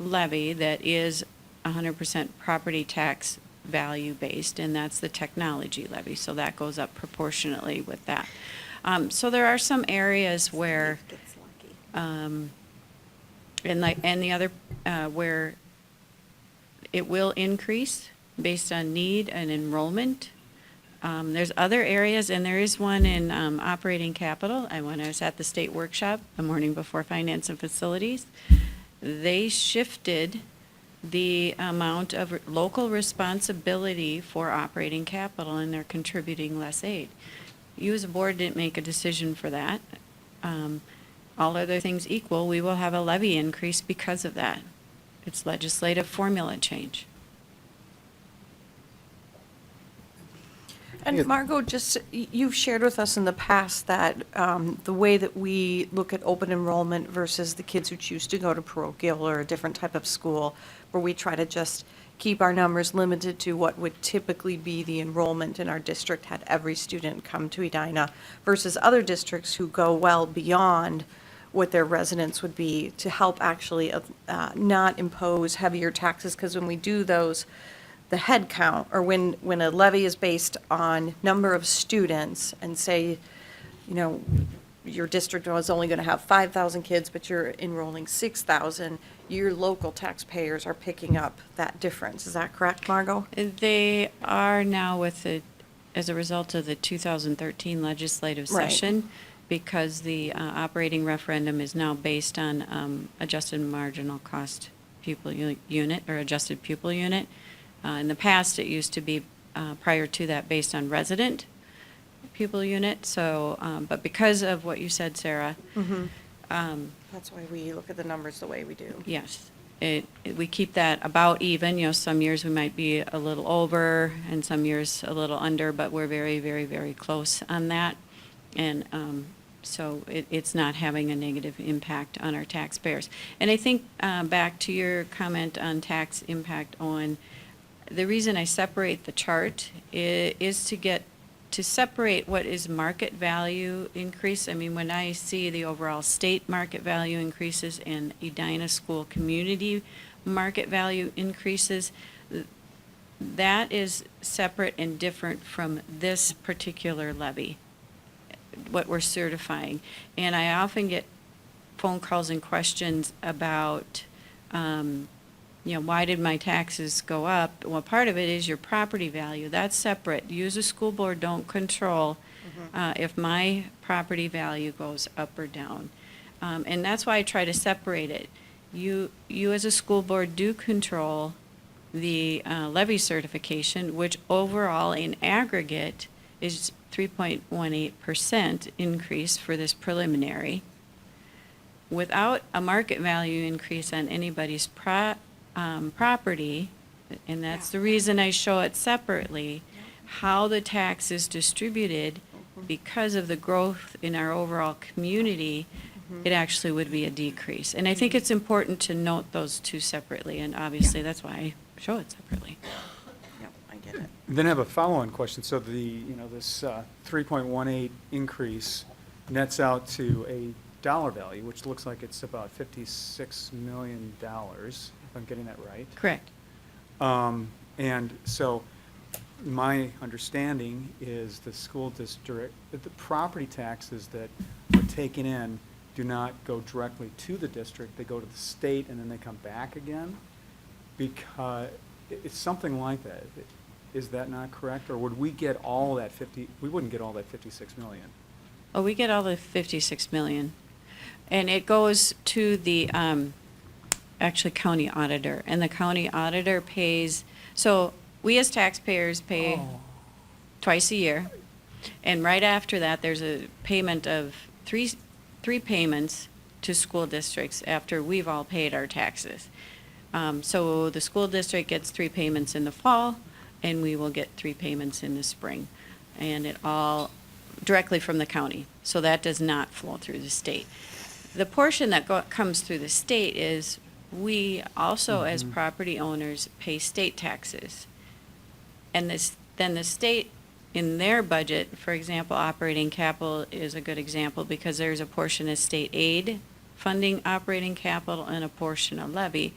levy that is 100% property tax value based, and that's the technology levy. So that goes up proportionately with that. So there are some areas where, and the other where it will increase based on need and enrollment. There's other areas, and there is one in operating capital. When I was at the state workshop the morning before finance and facilities, they shifted the amount of local responsibility for operating capital, and they're contributing less aid. You as a board didn't make a decision for that. All other things equal, we will have a levy increase because of that. It's legislative formula change. And Margot, just, you've shared with us in the past that the way that we look at open enrollment versus the kids who choose to go to parochial or a different type of school, where we try to just keep our numbers limited to what would typically be the enrollment in our district had every student come to Edina, versus other districts who go well beyond what their residents would be to help actually not impose heavier taxes, because when we do those, the head count, or when a levy is based on number of students, and say, you know, your district was only going to have 5,000 kids, but you're enrolling 6,000, your local taxpayers are picking up that difference. Is that correct, Margot? They are now as a result of the 2013 legislative Right. session, because the operating referendum is now based on adjusted marginal cost pupil unit, or adjusted pupil unit. In the past, it used to be, prior to that, based on resident pupil unit. So, but because of what you said, Sarah, That's why we look at the numbers the way we do. yes, we keep that about even. You know, some years we might be a little over, and some years a little under, but we're very, very, very close on that. And so it's not having a negative impact on our taxpayers. And I think back to your comment on tax impact on, the reason I separate the chart is to separate what is market value increase. I mean, when I see the overall state market value increases and Edina school community market value increases, that is separate and different from this particular levy, what we're certifying. And I often get phone calls and questions about, you know, why did my taxes go up? Well, part of it is your property value. That's separate. You as a school board don't control if my property value goes up or down. And that's why I try to separate it. You as a school board do control the levy certification, which overall in aggregate is 3.18% increase for this preliminary. Without a market value increase on anybody's property, and that's the reason I show it separately, how the tax is distributed because of the growth in our overall community, it actually would be a decrease. And I think it's important to note those two separately, and obviously that's why I show it separately. Yep, I get it. Then I have a follow-on question. So this 3.18 increase nets out to a dollar value, which looks like it's about $56 million, if I'm getting that right. Correct. And so my understanding is the school district, that the property taxes that are taken in do not go directly to the district. They go to the state and then they come back again, because it's something like that. Is that not correct? Or would we get all that we wouldn't get all that 56 million? Oh, we get all the 56 million. And it goes to the, actually county auditor. And the county auditor pays, so we as taxpayers pay twice a year. And right after that, there's a payment of three payments to school districts after we've all paid our taxes. So the school district gets 3 payments in the fall, and we will get 3 payments in the spring. And it all directly from the county. So that does not flow through the state. The portion that comes through the state is we also, as property owners, pay state taxes. And then the state, in their budget, for example, operating capital is a good example, because there's a portion of state aid funding operating capital and a portion of levy.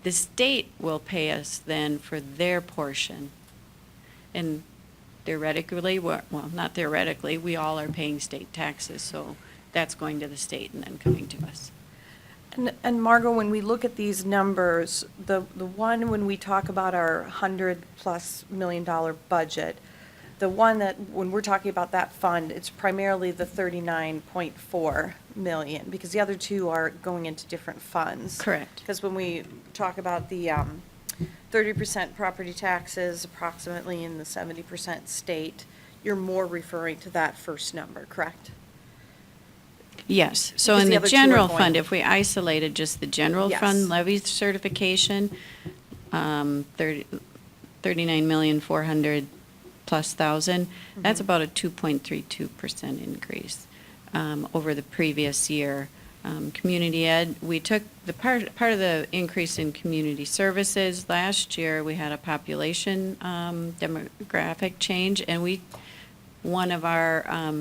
The state will pay us then for their portion. And theoretically, well, not theoretically, we all are paying state taxes, so that's going to the state and then coming to us. And Margot, when we look at these numbers, the one when we talk about our $100+ million budget, the one that, when we're talking about that fund, it's primarily the 39.4 million, because the other two are going into different funds. Correct. Because when we talk about the 30% property taxes, approximately in the 70% state, you're more referring to that first number, correct? Yes, so Because in the the other two are general going- fund, if we isolated just the general Yes. fund levy certification, 39,400,000 plus thousand, that's Mhm. about a 2.32% increase over the previous year. Community ed, we took the part of the increase in community services. Last year, we had a population demographic change, and one of our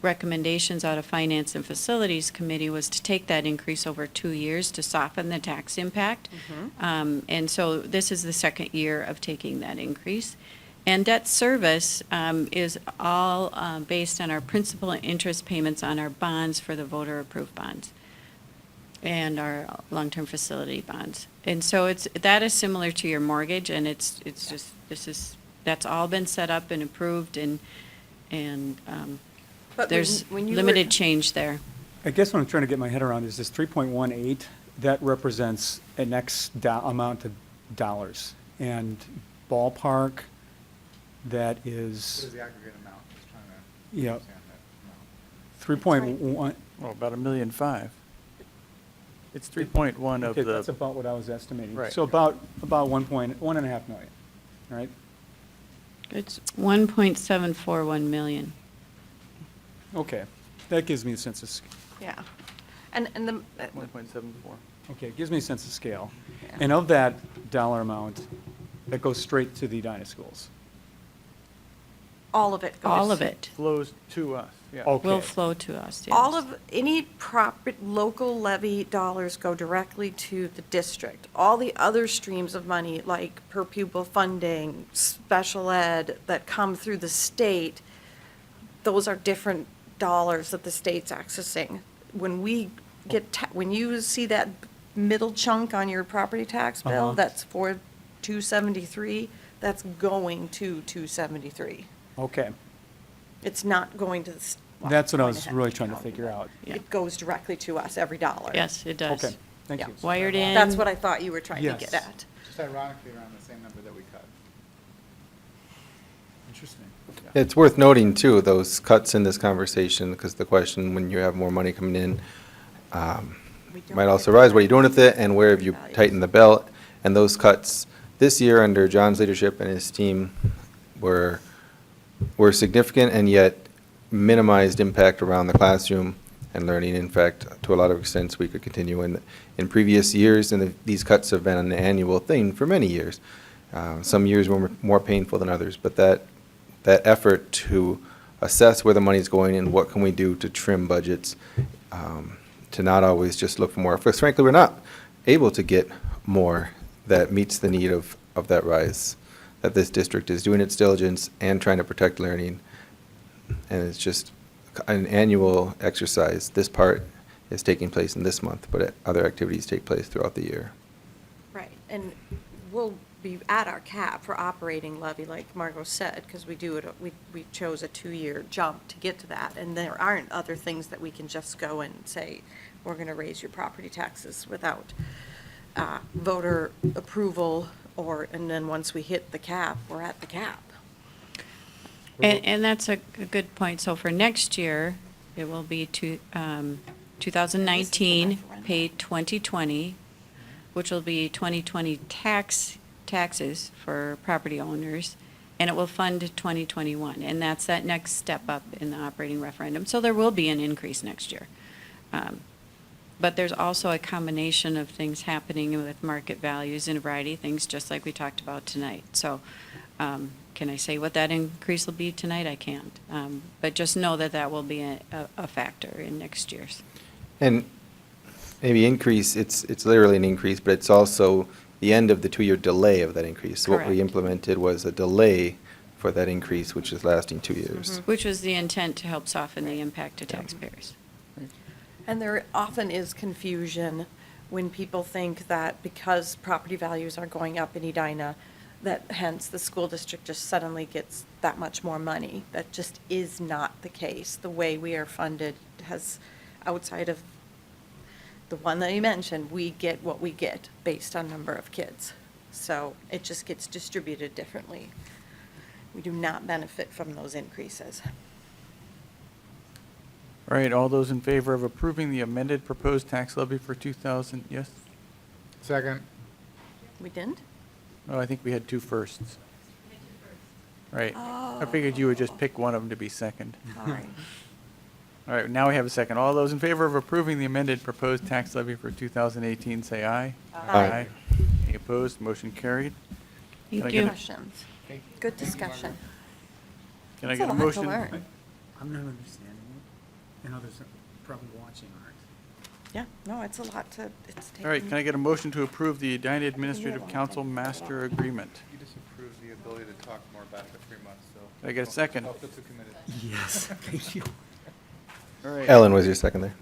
recommendations out of Finance and Facilities Committee was to take that increase over 2 years to soften the tax impact. And so this is the second year of taking that increase. And debt service is all based on our principal and interest payments on our bonds for the voter-approved bonds and our long-term facility bonds. And so that is similar to your mortgage, and it's just, that's all been set up and approved, and But there's when you were- limited change there. I guess what I'm trying to get my head around is this 3.18, that represents an amount of dollars. And ballpark, that is, the aggregate amount? Just trying to yeah, understand that amount. 3.1. Well, about $1.5 million. It's 3.1 of Okay, the. that's about what I was estimating. Right. So about 1.5 million, right? It's 1.741 million. Okay, that gives me a sense of, Yeah. And the, 1.74. okay, it gives me a sense of scale. And of that dollar amount, that goes straight to the Edina schools. all of it goes. All of it Flows to us, yeah. Okay. will flow to us, yes. All of, any local levy dollars go directly to the district. All the other streams of money, like per pupil funding, special ed, that come through the state, those are different dollars that the state's accessing. When we when you see that middle chunk on your property tax bill, Uh-huh. that's for 273, that's going to 273. Okay, It's not going to the. that's what I going was ahead. really trying to figure out. Yeah. It goes directly to us, every dollar. Yes, it does. Okay, thank Yeah. you. Wired in. That's what I thought you were trying to Yes. get at. Just ironically around the same number that we cut. Interesting. It's worth noting, too, those cuts in this conversation, because the question, when you have more money coming in, might also arise, what are you doing with it, and where have you tightened the belt? And those cuts this year, under John's leadership and his team, were significant and yet minimized impact around the classroom and learning. In fact, to a lot of extents, we could continue in previous years, and these cuts have been an annual thing for many years. Some years were more painful than others, but that effort to assess where the money's going and what can we do to trim budgets, to not always just look for more. Because frankly, we're not able to get more that meets the need of that rise, that this district is doing its diligence and trying to protect learning. And it's just an annual exercise. This part is taking place in this month, but other activities take place throughout the year. Right, and we'll be at our cap for operating levy, like Margot said, because we chose a 2-year jump to get to that, and there aren't other things that we can just go and say, we're going to raise your property taxes without voter approval, and then once we hit the cap, we're at the cap. And that's a good point. So for next year, it will be 2019 paid 2020, which will be 2020 taxes for property owners, and it will fund 2021. And that's that next step up in the operating referendum. So there will be an increase next year. But there's also a combination of things happening with market values and a variety of things, just like we talked about tonight. So can I say what that increase will be tonight? I can't. But just know that will be a factor in next year's. And maybe increase, it's literally an increase, but it's also the end of the 2-year delay of that increase. So what we Correct. implemented was a delay for that increase, which is lasting 2 years. Which was the intent, to help soften the impact to taxpayers. And there often is confusion when people think that because property values are going up in Edina, that hence the school district just suddenly gets that much more money. That just is not the case. The way we are funded has, outside of the one that you mentioned, we get what we get based on number of kids. So it just gets distributed differently. We do not benefit from those increases. All right, all those in favor of approving the amended proposed tax levy for 2000, yes? Second. We didn't? Oh, I think we had two firsts. Right. I figured you would just pick one of them to be second. Sorry. All right, now we have a second. All those in favor of approving the amended proposed tax levy for 2018, say aye. Aye. Any opposed? Motion carried. Can I Thank get you. a- Questions. Good discussion. Can I It's get a lot to motion? learn. I'm not understanding it, and others probably watching aren't. Yeah, no, it's a lot to, it's taking. All right, can I get a motion to approve the Edina Administrative Council Master Agreement? You just approved the ability to talk more about it for 3 months, so. Can I get a second? I'll feel too committed. Yes, thank you. All right. Ellen was your second there.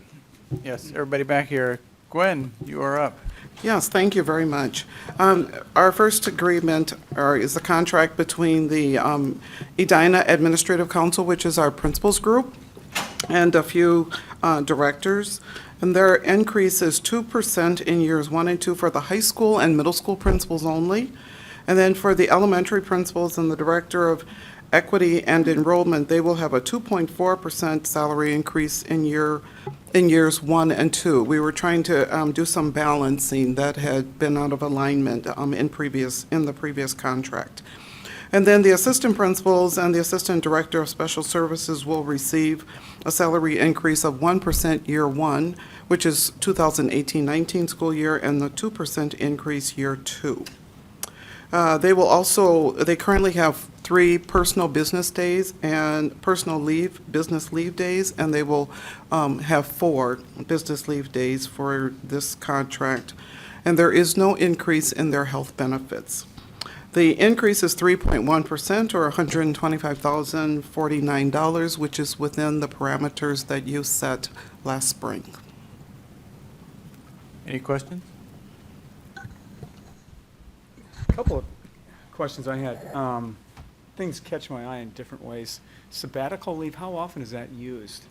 Yes, everybody back here. Gwen, you are up. Yes, thank you very much. Our first agreement is the contract between the Edina Administrative Council, which is our principals group, and a few directors. And their increase is 2% in years 1 and 2 for the high school and middle school principals only. And then for the elementary principals and the director of equity and enrollment, they will have a 2.4% salary increase in years 1 and 2. We were trying to do some balancing that had been out of alignment in the previous contract. And then the assistant principals and the assistant director of special services will receive a salary increase of 1% year 1, which is 2018-19 school year, and the 2% increase year 2. They currently have 3 personal business days and business leave days, and they will have 4 business leave days for this contract. And there is no increase in their health benefits. The increase is 3.1%, or $125,049, which is within the parameters that you set last spring. Any questions? A couple of questions I had. Things catch my eye in different ways. Sabbatical leave, how often is that used?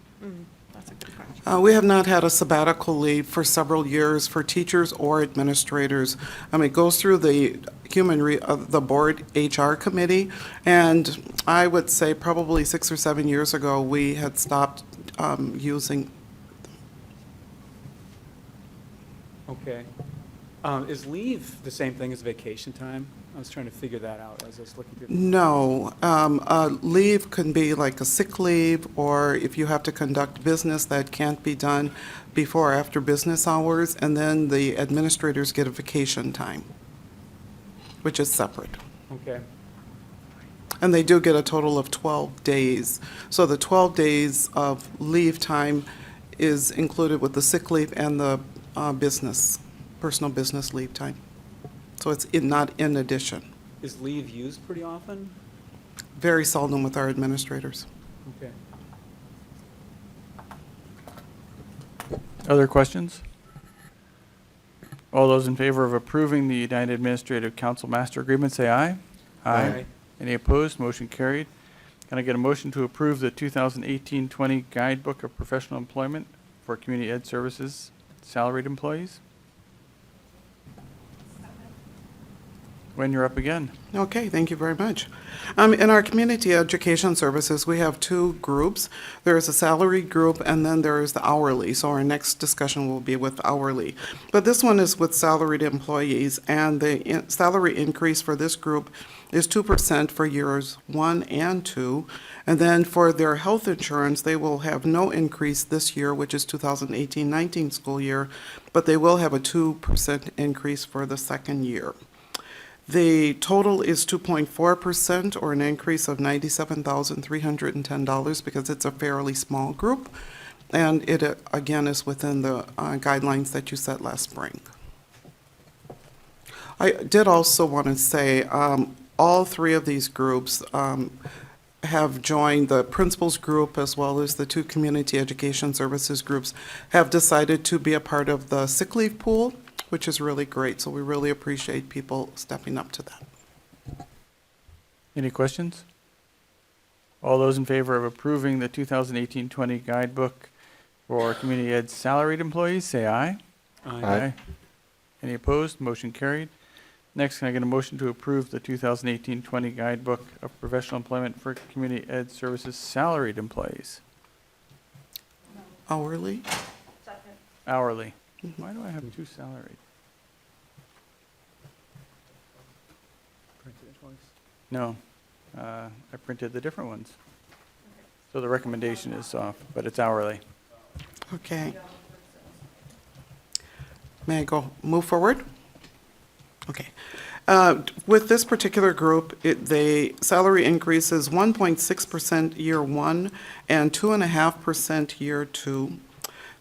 That's a good question. We have not had a sabbatical leave for several years for teachers or administrators. It goes through the the board HR committee, and I would say probably 6 or 7 years ago, we had stopped using. Okay. Is leave the same thing as vacation time? I was trying to figure that out as I was looking through. No, leave can be like a sick leave, or if you have to conduct business that can't be done before or after business hours, and then the administrators get a vacation time, which is separate. Okay. And they do get a total of 12 days. So the 12 days of leave time is included with the sick leave and the personal business leave time. So it's not in addition. Is leave used pretty often? Very seldom with our administrators. Okay. Other questions? All those in favor of approving the Edina Administrative Council Master Agreement, say aye. Aye. Any opposed? Motion carried. Can I get a motion to approve the 2018-20 Guidebook of Professional Employment for Community Ed Services salaried employees? When you're up again. Okay, thank you very much. In our community education services, we have 2 groups. There is a salaried group, and then there is the hourly. So our next discussion will be with hourly. But this one is with salaried employees, and the salary increase for this group is 2% for years 1 and 2. And then for their health insurance, they will have no increase this year, which is 2018-19 school year, but they will have a 2% increase for the second year. The total is 2.4%, or an increase of $97,310, because it's a fairly small group, and it, again, is within the guidelines that you set last spring. I did also want to say all 3 of these groups have joined the principals group, as well as the 2 community education services groups have decided to be a part of the sick leave pool, which is really great. So we really appreciate people stepping up to that. Any questions? All those in favor of approving the 2018-20 guidebook for community ed salaried employees, say aye. Aye. Any opposed? Motion carried. Next, can I get a motion to approve the 2018-20 guidebook of professional employment for community ed services salaried employees? Hourly? Hourly. Why do I have two salaried? No, I printed the different ones. So the recommendation is off, but it's hourly. Okay. May I go, move forward? Okay. With this particular group, the salary increase is 1.6% year one and 2.5% year two.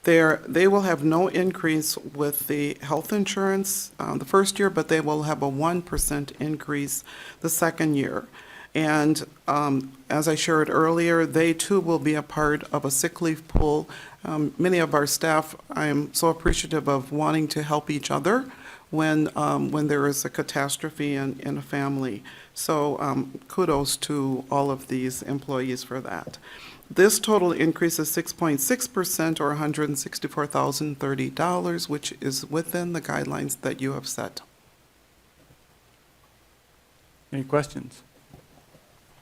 They will have no increase with the health insurance the first year, but they will have a 1% increase the second year. And as I shared earlier, they too will be a part of a sick leave pool. Many of our staff, I am so appreciative of wanting to help each other when there is a catastrophe in a family. So kudos to all of these employees for that. This total increase is 6.6% or $164,030, which is within the guidelines that you have set. Any questions?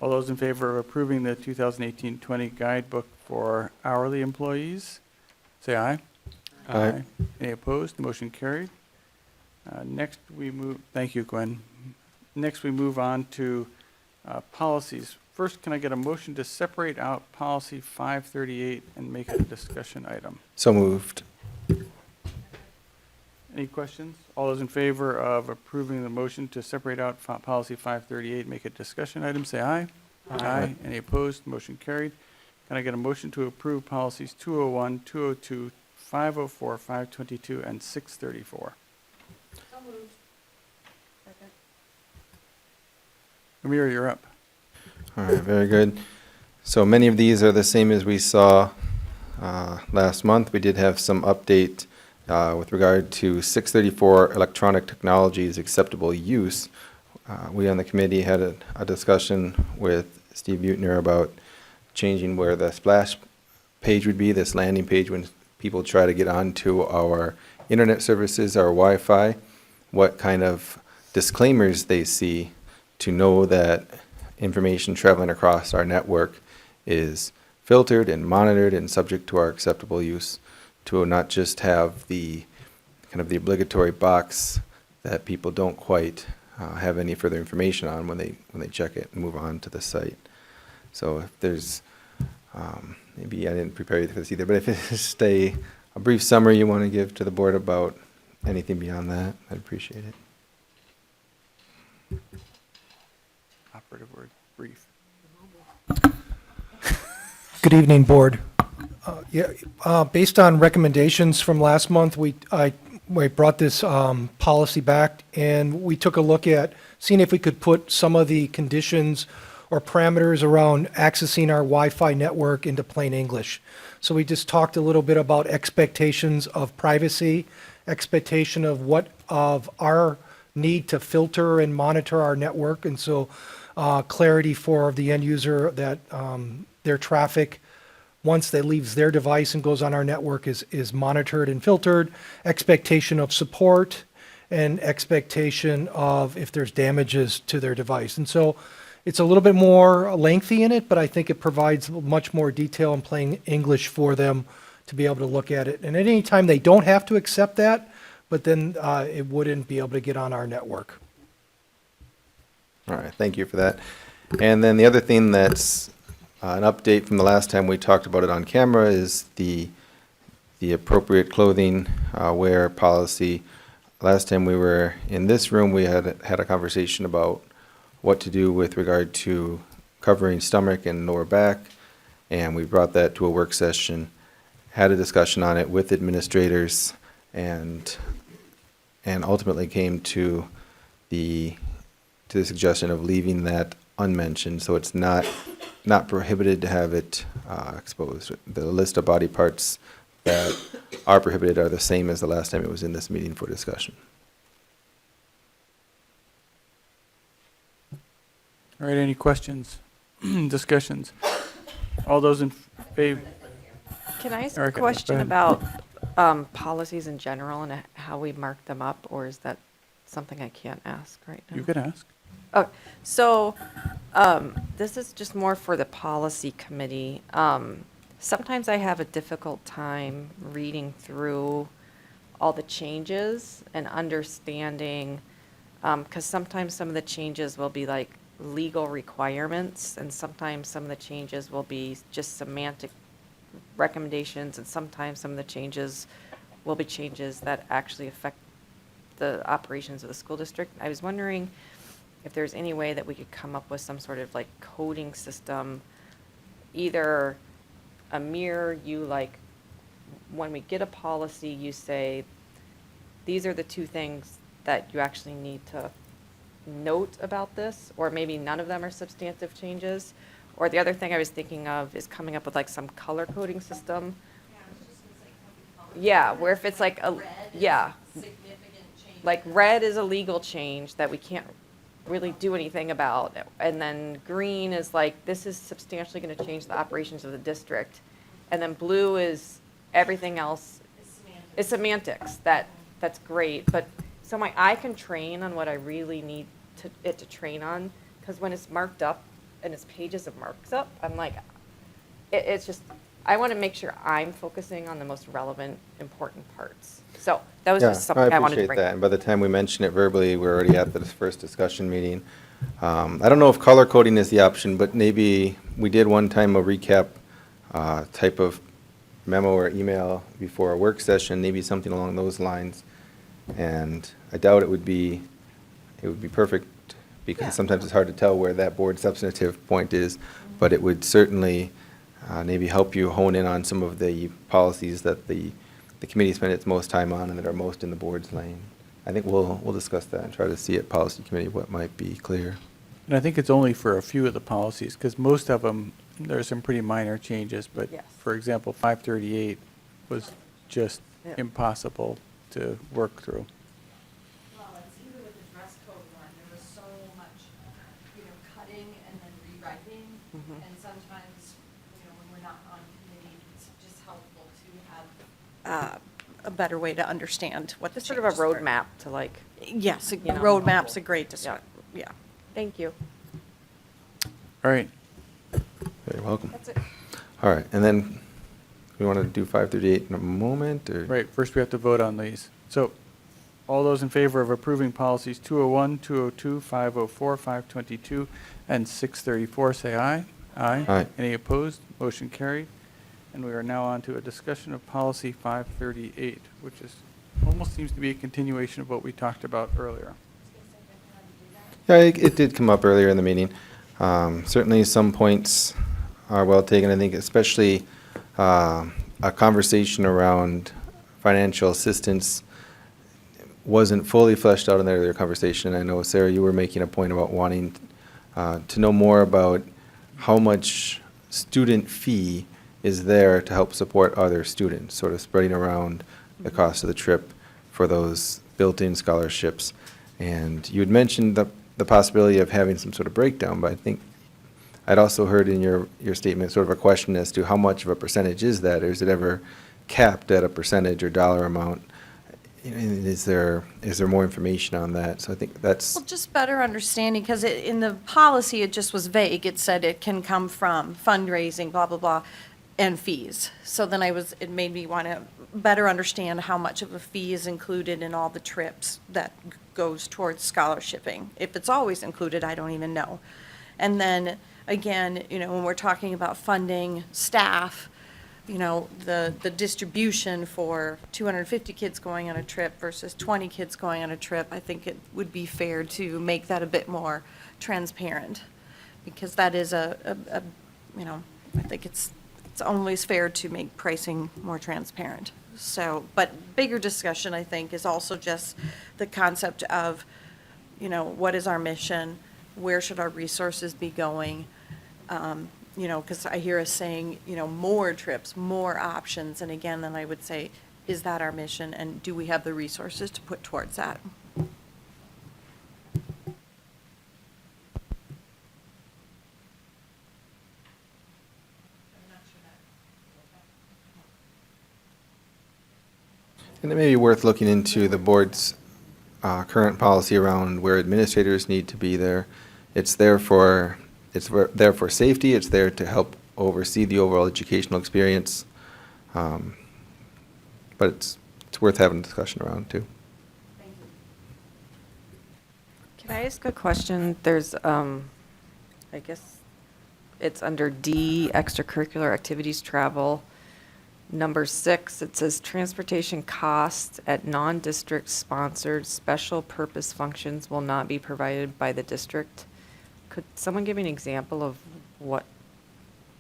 All those in favor of approving the 2018-20 guidebook for hourly employees, say aye. Aye. Any opposed? Motion carried. Next, we move, thank you, Gwen. Next, we move on to policies. First, can I get a motion to separate out policy 538 and make it a discussion item? So moved. Any questions? All those in favor of approving the motion to separate out policy 538, make it a discussion item, say aye. Aye. Any opposed? Motion carried. Can I get a motion to approve policies 201, 202, 504, 522, and 634? So moved. Second. Amir, you're up. All right, very good. So many of these are the same as we saw last month. We did have some update with regard to 634 electronic technologies acceptable use. We on the committee had a discussion with Steve Butner about changing where the splash page would be, this landing page when people try to get onto our internet services, our Wi-Fi, what kind of disclaimers they see to know that information traveling across our network is filtered and monitored and subject to our acceptable use, to not just have the kind of the obligatory box that people don't quite have any further information on when they check it and move on to the site. So if there's maybe I didn't prepare you for this either, but if it's just a brief summary you want to give to the board about anything beyond that, I'd appreciate it. Operative word, brief. Good evening, Board. Based on recommendations from last month, we brought this policy back, and we took a look at seeing if we could put some of the conditions or parameters around accessing our Wi-Fi network into plain English. So we just talked a little bit about expectations of privacy, expectation of our need to filter and monitor our network, and so clarity for the end user that their traffic, once that leaves their device and goes on our network, is monitored and filtered, expectation of support, and expectation of if there's damages to their device. And so it's a little bit more lengthy in it, but I think it provides much more detail in plain English for them to be able to look at it. And at any time, they don't have to accept that, but then it wouldn't be able to get on our network. All right, thank you for that. And then the other thing that's an update from the last time we talked about it on camera is the appropriate clothing wear policy. Last time we were in this room, we had a conversation about what to do with regard to covering stomach and lower back, and we brought that to a work session, had a discussion on it with administrators, and ultimately came to the suggestion of leaving that unmentioned, so it's not prohibited to have it exposed. The list of body parts that are prohibited are the same as the last time it was in this meeting for discussion. All right, any questions, discussions? All those in favor? Can I ask a Erica, go question ahead. about policies in general and how we mark them up, or is that something I can't ask right now? You can ask. Oh, so this is just more for the policy committee. Sometimes I have a difficult time reading through all the changes and understanding, because sometimes some of the changes will be like legal requirements, and sometimes some of the changes will be just semantic recommendations, and sometimes some of the changes will be changes that actually affect the operations of the school district. I was wondering if there's any way that we could come up with some sort of like coding system, either a mirror, you like, when we get a policy, you say, these are the two things that you actually need to note about this, or maybe none of them are substantive changes. Or the other thing I was thinking of is coming up with like some color coding system. Yeah, where if it's like a, yeah, like red is a legal change that we can't really do anything about, and then green is like, this is substantially going to change the operations of the district, and then blue is everything else. It's semantics. That's great, but so my eye can train on what I really need it to train on, because when it's marked up and it's pages of marks up, I'm like, it's just, I want to make sure I'm focusing on the most relevant, important parts. So that was just something I wanted to bring appreciate that. up. And by the time we mention it verbally, we're already at the first discussion meeting. I don't know if color coding is the option, but maybe we did one time a recap type of memo or email before a work session, maybe something along those lines. And I doubt it would be perfect, because sometimes it's hard to tell where that board substantive point is, but it would certainly maybe help you hone in on some of the policies that the committee spent its most time on and that are most in the board's lane. I think we'll discuss that and try to see at policy committee what might be clear. And I think it's only for a few of the policies, because most of them, there's some pretty minor changes, but Yes. for example, 538 was just Yeah. impossible to work through. Well, it's even with the dress code one, there was so much, cutting and then rewriting. And sometimes, when we're not on committee, it's just helpful to have. A better way to understand what the Just sort of a changes were. roadmap to like. Yes, a you know, roadmap's a great, yeah. Thank you. All right, Very welcome. That's it. All right, and then we want to do 538 in a moment, or? right, first we have to vote on these. So, all those in favor of approving policies 201, 202, 504, 522, and 634, say aye. Aye. Aye. Any opposed? Motion carried. And we are now on to a discussion of policy 538, which is, almost seems to be a continuation of what we talked about earlier. Yeah, it did come up earlier in the meeting. Certainly, some points are well taken. I think especially a conversation around financial assistance wasn't fully fleshed out in the earlier conversation. I know, Sarah, you were making a point about wanting to know more about how much student fee is there to help support other students, sort of spreading around the cost of the trip for those built-in scholarships. And you had mentioned the possibility of having some sort of breakdown, but I think I'd also heard in your statement sort of a question as to how much of a percentage is that, or is it ever capped at a percentage or dollar amount? Is there more information on that? So I think that's. Well, just better understanding, because in the policy, it just was vague. It said it can come from fundraising, blah, blah, blah, and fees. So then it made me want to better understand how much of a fee is included in all the trips that goes towards scholarshiping. If it's always included, I don't even know. And then, again, when we're talking about funding staff, the distribution for 250 kids going on a trip versus 20 kids going on a trip, I think it would be fair to make that a bit more transparent, because that is I think it's always fair to make pricing more transparent. So, but bigger discussion, I think, is also just the concept of, what is our mission? Where should our resources be going? Because I hear us saying, more trips, more options. And again, then I would say, is that our mission? And do we have the resources to put towards that? And it may be worth looking into the board's current policy around where administrators need to be there. It's there for safety, it's there to help oversee the overall educational experience. But it's worth having a discussion around, too. Can I ask a question? There's, I guess it's under D, extracurricular activities, travel. Number 6, it says transportation costs at non-district sponsored special purpose functions will not be provided by the district. Could someone give me an example of what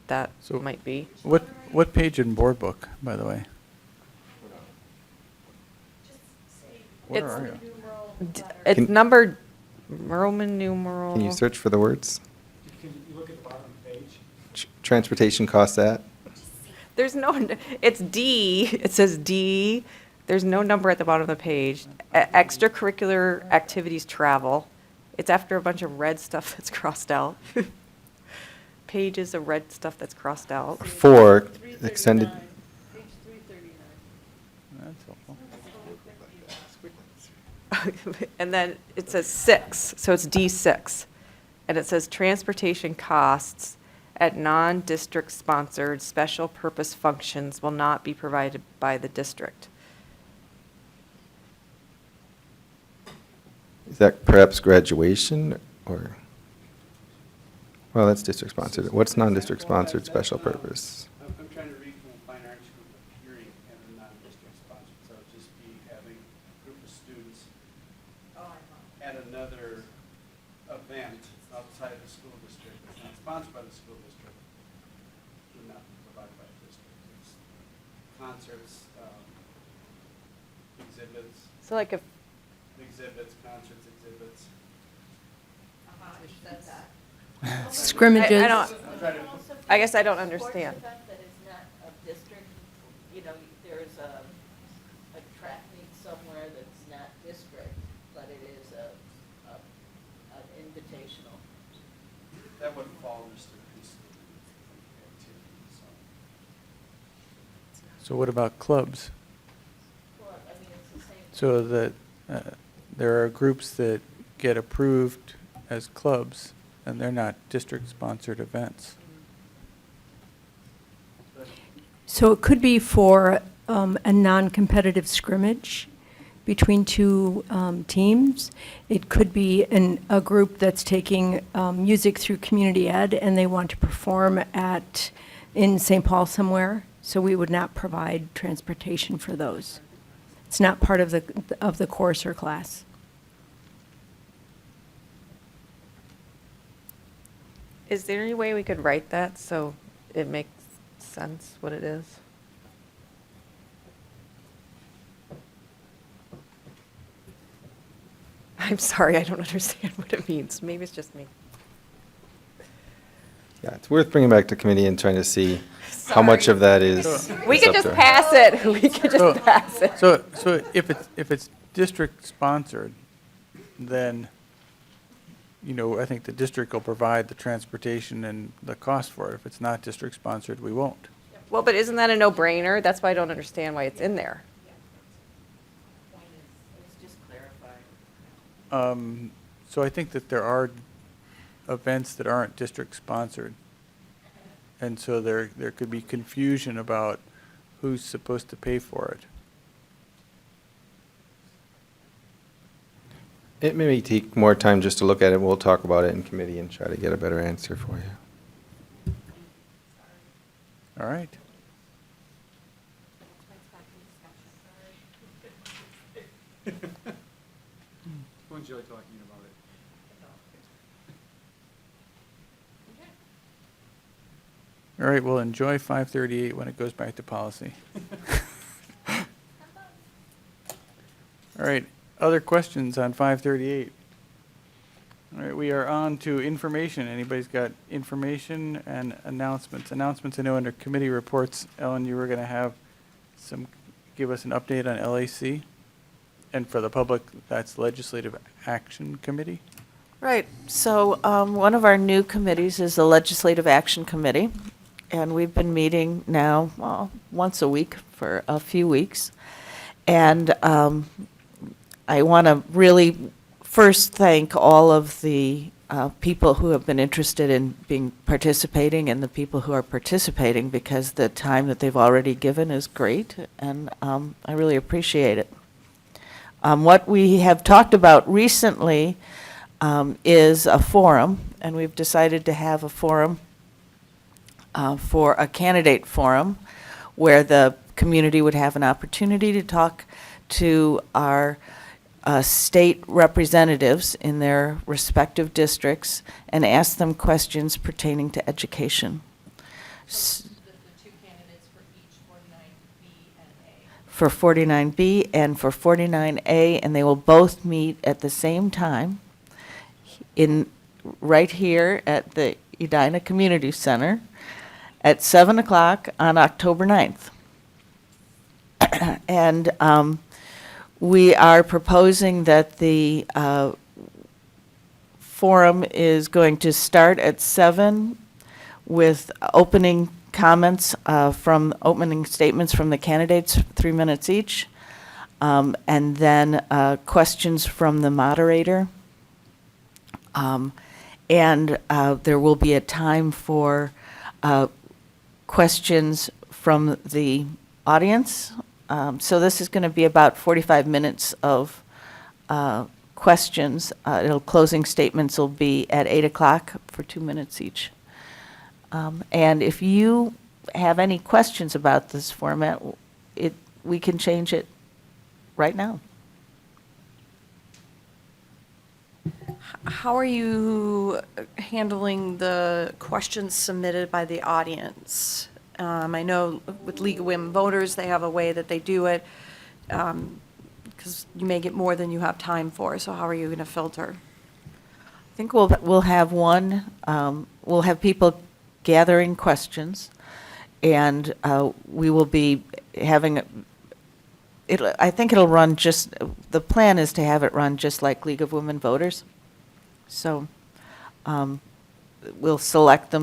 that might be? What page in board book, by the way? Where are you? It's Can- numbered Roman numeral. Can you search for the words? Can you look at the bottom of the page? Transportation costs at? There's no, it's D, it says D, there's no number at the bottom of the page. Extracurricular activities travel. It's after a bunch of red stuff that's crossed out. Pages of red stuff that's crossed out. 4, extended. That's helpful. And then it says 6, so it's D6. And it says transportation costs at non-district sponsored special purpose functions will not be provided by the district. Is that perhaps graduation or? Well, that's district sponsored. What's non-district sponsored special purpose? I'm trying to read from a fine arts group appearing at a non-district sponsor, so it'd just be having a group of students at another event outside the school district, that's not sponsored by the school district, would not be provided by the district. It's concerts, exhibits. So like if, Exhibits, concerts, exhibits. Scrimmages. I don't, I guess I don't understand. That is not a district, you know, there's a track meet somewhere that's not district, but it is an invitational. That would fall under student activity, so. So what about clubs? Well, I mean, it's the same. So that there are groups that get approved as clubs, and they're not district-sponsored events. So it could be for a non-competitive scrimmage between two teams. It could be a group that's taking music through community ed, and they want to perform in St. Paul somewhere, so we would not provide transportation for those. It's not part of the course or class. Is there any way we could write that so it makes sense what it is? I'm sorry, I don't understand what it means. Maybe it's just me. Yeah, it's worth bringing back to committee and trying to see how much of that is. We is could up just to- pass it. We could So- just pass it. So if it's district-sponsored, then, you know, I think the district will provide the transportation and the cost for it. If it's not district-sponsored, we won't. Well, but isn't that a no-brainer? That's why I don't understand why it's in there. It's just clarifying. So I think that there are events that aren't district-sponsored. And so there could be confusion about who's supposed to pay for it. It may take more time just to look at it. We'll talk about it in committee and try to get a better answer for you. All right. We'll enjoy talking about it. All right, we'll enjoy 538 when it goes back to policy. All right, other questions on 538? All right, we are on to information. Anybody's got information and announcements? Announcements, I know under committee reports, Ellen, you were going to give us an update on LAC. And for the public, that's Legislative Action Committee. Right, so one of our new committees is the Legislative Action Committee, and we've been meeting now, once a week for a few weeks. And I want to really first thank all of the people who have been interested in participating and the people who are participating, because the time that they've already given is great, and I really appreciate it. What we have talked about recently is a forum, and we've decided to have a forum for a candidate forum where the community would have an opportunity to talk to our state representatives in their respective districts and ask them questions pertaining to education. The two candidates for each 49B and A. For 49B and for 49A, and they will both meet at the same time right here at the Edina Community Center at 7 o'clock on October 9th. And we are proposing that the forum is going to start at 7 with opening comments opening statements from the candidates, 3 minutes each, and then questions from the moderator. And there will be a time for questions from the audience. So this is going to be about 45 minutes of questions. Closing statements will be at 8 o'clock for 2 minutes each. And if you have any questions about this format, we can change it right now. How are you handling the questions submitted by the audience? I know with League of Women Voters, they have a way that they do it, because you may get more than you have time for, so how are you going to filter? I think we'll have we'll have people gathering questions, and we will be having I think it'll run the plan is to have it run just like League of Women Voters. So we'll select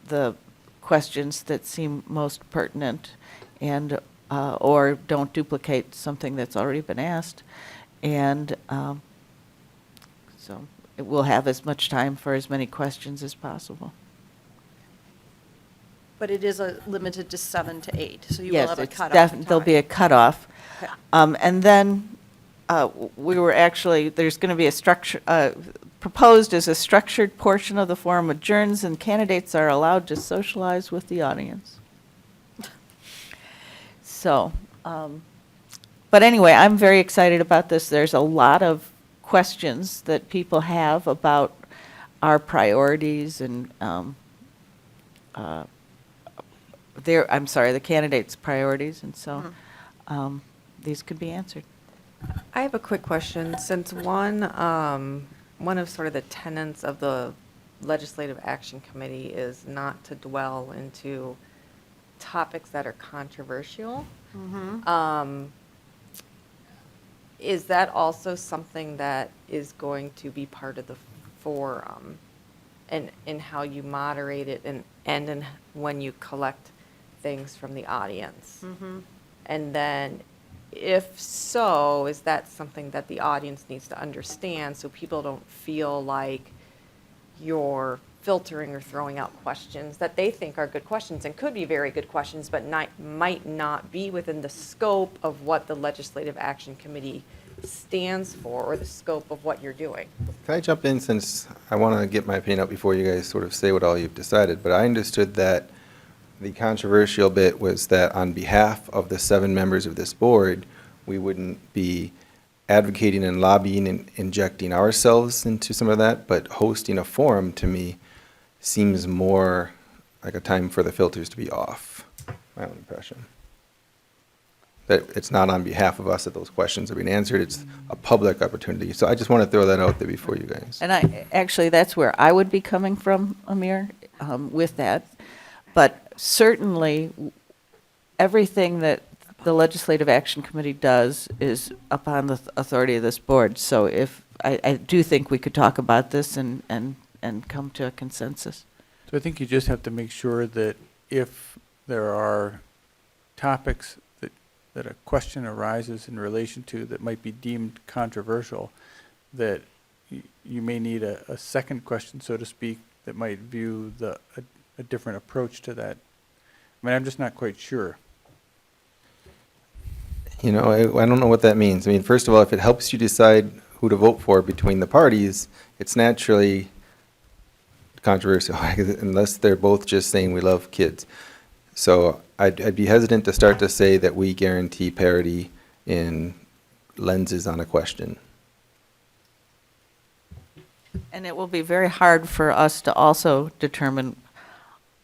the questions that seem most pertinent and or don't duplicate something that's already been asked. And so we'll have as much time for as many questions as possible. But it is limited to 7 to 8, so you will Yes, have a it's cutoff there'll be a cutoff. Okay. And then there's going to be a structure, proposed as a structured portion of the forum adjourns and candidates are allowed to socialize with the audience. So, but anyway, I'm very excited about this. There's a lot of questions that people have about our priorities and the candidates' priorities, and so these could be answered. I have a quick question. Since one of sort of the tenets of the Legislative Action Committee is not to dwell into topics that are controversial, is that also something that is going to be part of the forum and how you moderate it and when you collect things from the audience? And then if so, is that something that the audience needs to understand so people don't feel like you're filtering or throwing out questions that they think are good questions and could be very good questions, but might not be within the scope of what the Legislative Action Committee stands for or the scope of what you're doing? Can I jump in, since I want to get my opinion out before you guys sort of say what all you've decided? But I understood that the controversial bit was that on behalf of the 7 members of this board, we wouldn't be advocating and lobbying and injecting ourselves into some of that, but hosting a forum to me seems more like a time for the filters to be off, my own impression. That it's not on behalf of us that those questions are being answered, it's a public opportunity. So I just want to throw that out there before you guys. And actually, that's where I would be coming from, Amir, with that. But certainly, everything that the Legislative Action Committee does is upon the authority of this board. So I do think we could talk about this and come to a consensus. So I think you just have to make sure that if there are topics that that a question arises in relation to that might be deemed controversial, that you may need a second question, so to speak, that might view a different approach to that. I mean, I'm just not quite sure. You know, I don't know what that means. I mean, first of all, if it helps you decide who to vote for between the parties, it's naturally controversial, unless they're both just saying we love kids. So I'd be hesitant to start to say that we guarantee parity in lenses on a question. And it will be very hard for us to also determine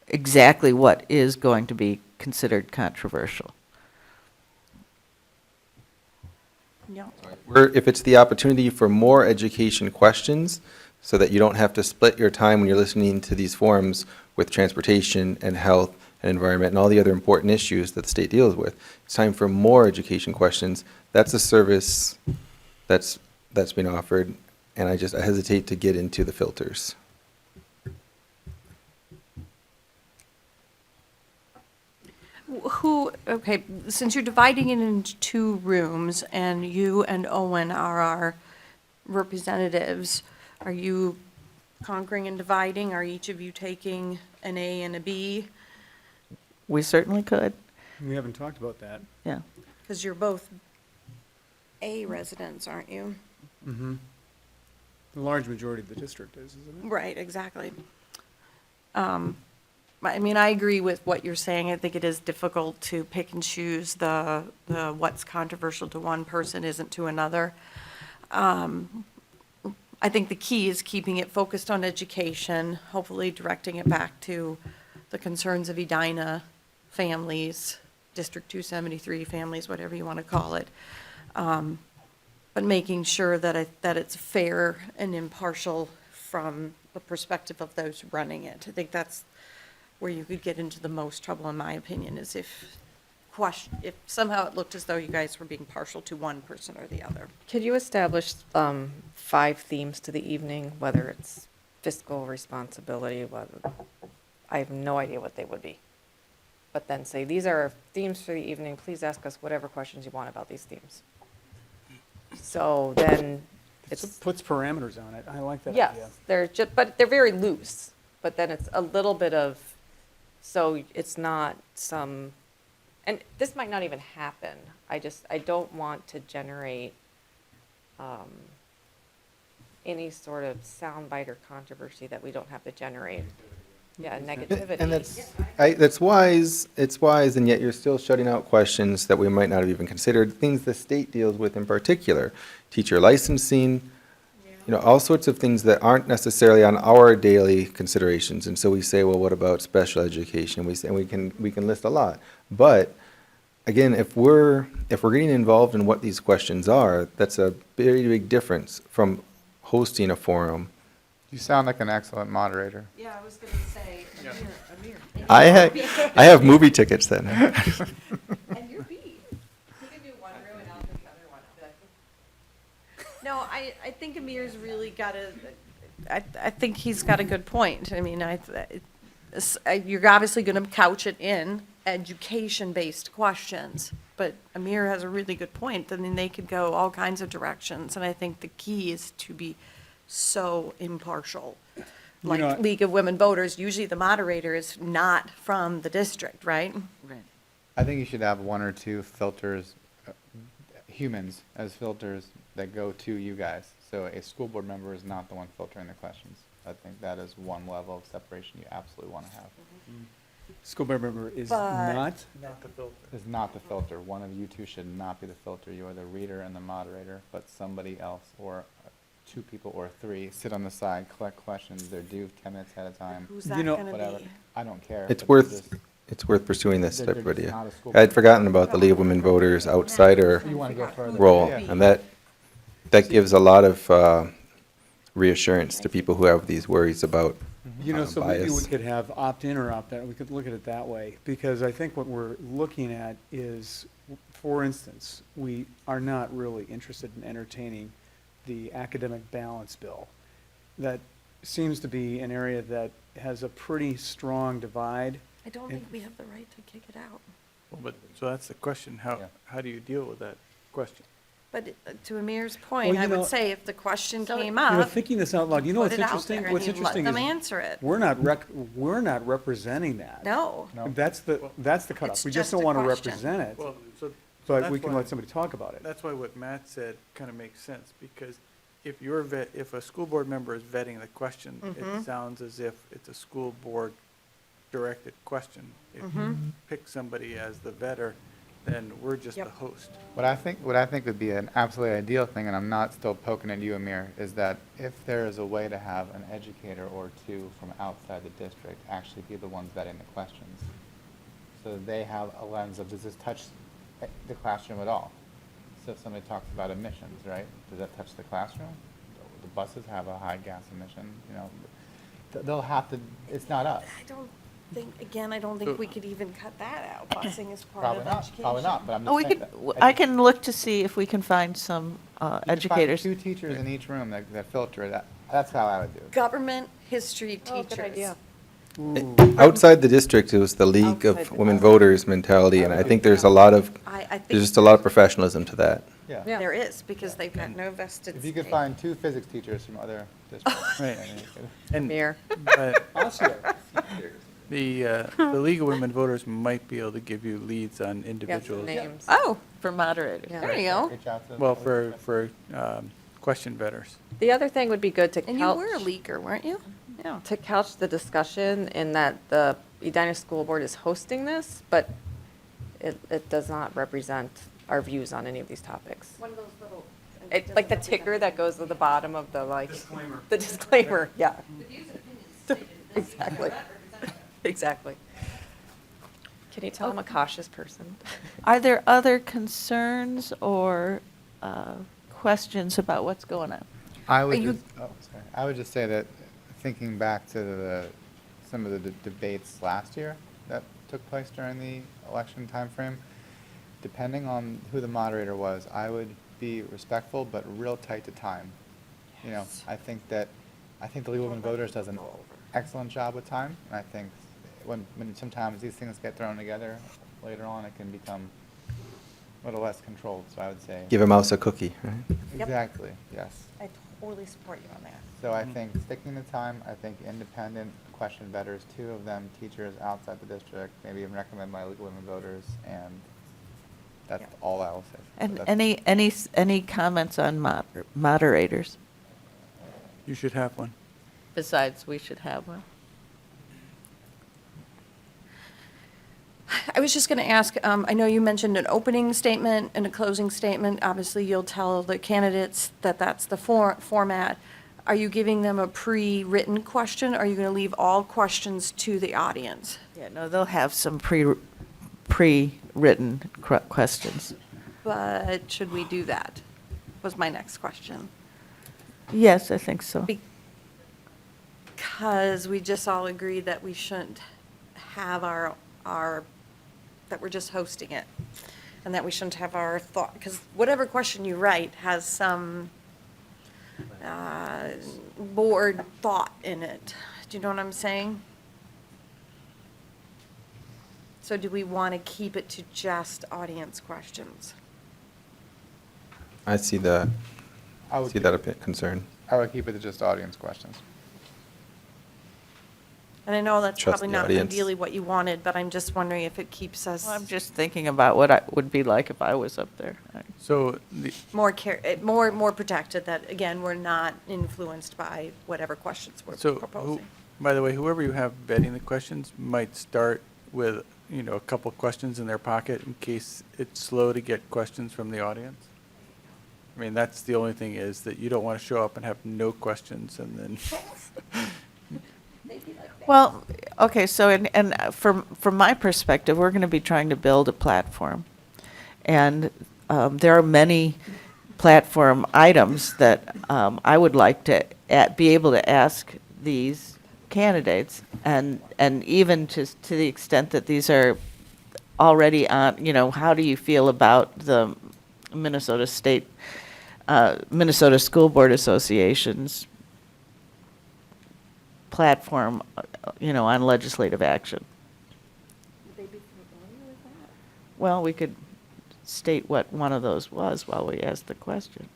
exactly what is going to be considered controversial. Yeah. If it's the opportunity for more education questions, so that you don't have to split your time when you're listening to these forums with transportation and health and environment and all the other important issues that the state deals with. It's time for more education questions. That's a service that's been offered, and I hesitate to get into the filters. Okay, since you're dividing it into 2 rooms, and you and Owen are our representatives, are you conquering and dividing? Are each of you taking an A and a B? We certainly could, We haven't talked about that. yeah. Because you're both A residents, aren't you? Mm-hmm. The large majority of the district is, isn't it? Right, exactly. I mean, I agree with what you're saying. I think it is difficult to pick and choose the what's controversial to one person isn't to another. I think the key is keeping it focused on education, hopefully directing it back to the concerns of Edina families, District 273 families, whatever you want to call it. But making sure that it's fair and impartial from the perspective of those running it. I think that's where you could get into the most trouble, in my opinion, is if somehow it looked as though you guys were being partial to one person or the other. Could you establish 5 themes to the evening, whether it's fiscal responsibility, whether, I have no idea what they would be. But then say, these are our themes for the evening, please ask us whatever questions you want about these themes. So then It it's, puts parameters on it. I like that yes, idea. they're just, but they're very loose. But then it's a little bit of, so it's not some, and this might not even happen. I don't want to generate any sort of soundbite or controversy that we don't have to generate. Yeah, negativity. And that's wise, it's wise, and yet you're still shutting out questions that we might not have even considered, things the state deals with in particular, teacher licensing, you know, all sorts of things that aren't necessarily on our daily considerations. And so we say, well, what about special education? We say, and we can list a lot. But again, if we're getting involved in what these questions are, that's a very big difference from hosting a forum. You sound like an excellent moderator. Yeah, I was going to say, Amir. I have movie tickets then. And you're B. You can do one room and I'll do the other one. No, I think Amir's really got I think he's got a good point. I mean, you're obviously going to couch it in education-based questions, but Amir has a really good point. I mean, they could go all kinds of directions, and I think the key is to be so impartial. Like know, League of Women Voters, usually the moderator is not from the district, right? Right. I think you should have 1 or 2 filters, humans as filters that go to you guys. So a school board member is not the one filtering the questions. I think that is one level of separation you absolutely want to have. School board member is But- not the filter. Is not the filter. One of you two should not be the filter. You are the reader and the moderator, but somebody else or 2 people or 3 sit on the side, collect questions. They're due 10 minutes at a time. Who's that You know- going to Whatever. be? I don't care. It's but they're worth, just- it's worth pursuing this they're type of just idea. not a school I'd board forgotten about the League of Women Voters outsider You want to go further? role, Yeah. and that gives a lot of reassurance to people who have these worries about You know, so maybe we bias. could have opt-in or opt-out, we could look at it that way, because I think what we're looking at is, for instance, we are not really interested in entertaining the academic balance bill. That seems to be an area that has a pretty strong divide. I don't think we have the right to kick it out. Well, but, so that's the question, how do you deal with that question? But to Amir's Well, point, you I know- would say if the question came You know, up, thinking this out loud, you know put what's it out interesting? there What's and you let interesting is them answer it. we're not representing that. No. That's the cutoff. It's We just just don't a want to question. represent it, Well, so but that's we can why- let somebody talk about it. That's why what Matt said kind of makes sense, because if if a school board member is vetting the question, Mhm. it sounds as if it's a school board directed question. If you Mhm. pick somebody as the vetter, then we're just the Yep. host. What I think would be an absolutely ideal thing, and I'm not still poking at you, Amir, is that if there is a way to have an educator or two from outside the district actually be the ones vetting the questions, so that they have a lens of, does this touch the classroom at all? So if somebody talks about emissions, right? Does that touch the classroom? The buses have a high gas emission, they'll have to, it's not us. I don't think we could even cut that out. Busing is part Probably of not, education. probably not, but I'm Oh, we just saying could, that. I can look to see if we can find some You could find educators. 2 teachers in each room that filter it. That's how I would do it. Government history Oh, teachers. good idea. Outside the district, it was the League Outside of the Women district. Voters mentality, and I think there's a lot of, I think there's just a lot of professionalism to that. Yeah. there is, because they've got no vested If you could stake. find 2 physics teachers from other districts. Right. then you could- And Mayor. but I'll share. the League of Women Voters might be able to give you leads on individuals. Names. Oh, for moderators. Yeah. There you go. Reach out to them. Well, for question vetters. The other thing would be good to And you couch, were a leaker, weren't you? Yeah. to couch the discussion in that the Edina School Board is hosting this, but it does not represent our views on any of these topics. One of those little. Like the ticker that goes at the bottom of the Disclaimer. The disclaimer, yeah. Exactly. Exactly. Can you tell I'm a cautious person? Are there other concerns or questions about what's going on? I would you- just, sorry. I would just say that, thinking back to some of the debates last year that took place during the election timeframe, depending on who the moderator was, I would be respectful but real tight to time. I think the League of Women Voters does an excellent job with time, and I think when sometimes these things get thrown together, later on it can become a little less controlled, so I would say. Give a mouse a cookie, right? Yep. Exactly, yes. I totally support you on that. So I think sticking to time, I think independent question vetters, 2 of them teachers outside the district, maybe even recommended by League of Women Voters, and that's Yeah. all I will say. So And that's- any comments on moderators? You should have one. Besides, we should have one. I was just going to ask, I know you mentioned an opening statement and a closing statement. Obviously, you'll tell the candidates that that's the format. Are you giving them a pre-written question? Or are you going to leave all questions to the audience? Yeah, no, they'll have some pre-written questions. But should we do that? Was my next question. Yes, I think so. Because we just all agreed that we shouldn't have our, that we're just hosting it. And that we shouldn't have our thought, because whatever question you write has some board thought in it. Do you know what I'm saying? So do we want to keep it to just audience questions? I see that, I would see that a bit concern. I would keep it to just audience questions. And I know that's Trust probably the not audience. ideally what you wanted, but I'm just wondering if it keeps us Well, I'm just thinking about what I would be like if I was up there. So more protected, that, again, we're not influenced by whatever questions we're So, proposing. by the way, whoever you have vetting the questions might start with, a couple questions in their pocket in case it's slow to get questions from the audience. I mean, that's the only thing, is that you don't want to show up and have no questions and then. Well, okay, so, and from my perspective, we're going to be trying to build a platform. And there are many platform items that I would like to be able to ask these candidates. And even to the extent that these are already on, how do you feel about the Minnesota School Board Association's platform, on legislative action? Well, we could state what one of those was while we ask the question.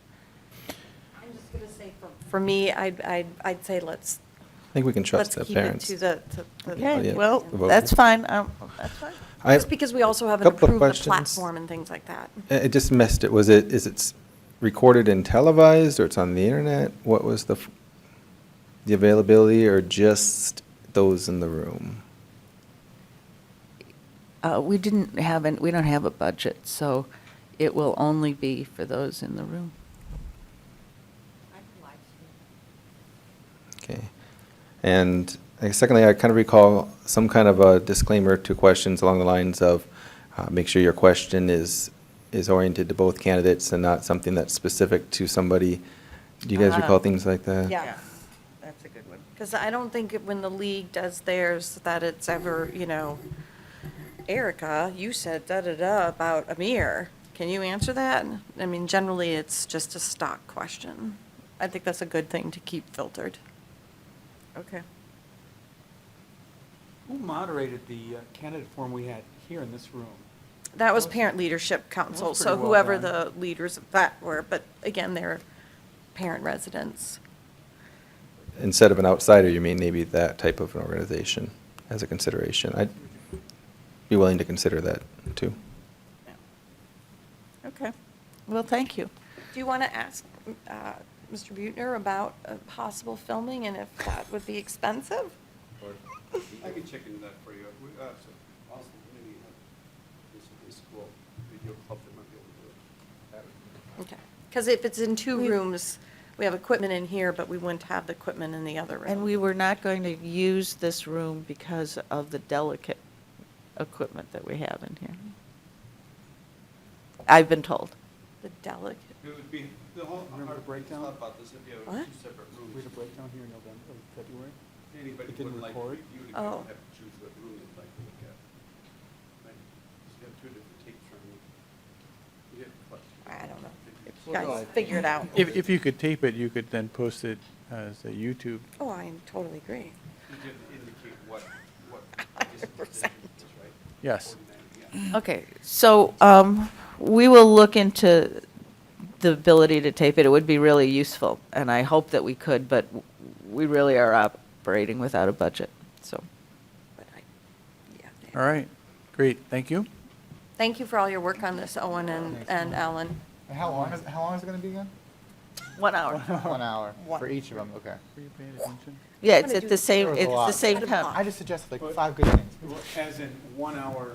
I'm just going to say, for me, I'd say let's I think we can trust the parents. keep it to the. Okay, yeah, well, the vote. that's fine, that's fine. Just because we also haven't Couple of approved the questions. platform and things like that. I just missed it. Is it recorded and televised, or it's on the internet? What was the availability, or just those in the room? We don't have a budget, so it will only be for those in the room. Okay. And secondly, I kind of recall some kind of a disclaimer to questions along the lines of, make sure your question is oriented to both candidates and not something that's specific to somebody. Do you guys recall things like that? Yeah. That's a good one. Because I don't think when the league does theirs, that it's ever, Erica, you said da-da-da about Amir. Can you answer that? I mean, generally, it's just a stock question. I think that's a good thing to keep filtered. Okay. Who moderated the candidate forum we had here in this room? That was Parent Leadership Council, was so pretty well whoever done. the leaders of that were, but again, they're parent residents. Instead of an outsider, you mean maybe that type of an organization as a consideration? I'd be willing to consider that, too. Okay. Well, thank you. Do you want to ask Mr. Butner about possible filming and if that would be expensive? I can check into that for you. Also, maybe this school video club that might be able to do it. Okay. Because if it's in two rooms, we have equipment in here, but we wouldn't have the equipment in the other room. And we were not going to use this room because of the delicate equipment that we have in here. I've been told. The delicate. It would be, the whole, Remember the breakdown? thought about this, if you have What? two separate rooms. We had a breakdown here in November, February. Anybody It didn't would like, record? you would Oh. have to choose what room you'd like to look at. Right? So you have two different tapes from you. You get what? I don't know. You guys figure it out. If you could tape it, you could then post it as a YouTube. Oh, I totally agree. You did indicate what 100%. is, right? Yes. 49, yeah. Okay, so we will look into the ability to tape it. It would be really useful, and I hope that we could, but we really are operating without a budget, so. But yeah. All right, great, thank you. Thank you for all your work on this, Owen and Ellen. How long is it going to be again? 1 hour. 1 hour for each of them, okay. Were you paying attention? Yeah, I'm it's gonna at do the same, There was a it's the lot. same time. I just suggested like 5 good things. As in 1 hour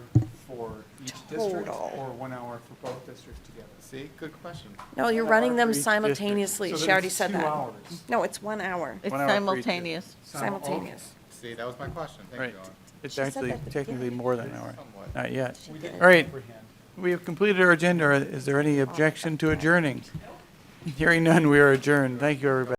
for each district, Total. or 1 hour for both districts together? See, good question. No, you're One running hour them for each simultaneously. So She then already it's said 2 that. hours. No, it's 1 hour. It's 1 hour for each simultaneous. Simultaneous. See, that was my question. Thank Right. you, Owen. It's She said actually that at the technically beginning. more than an hour. Somewhat. Not yet. She did. All right, Comprehend. we have completed our agenda. Is there any objection to adjourning? Hearing none, we are adjourned. Thank you, everybody.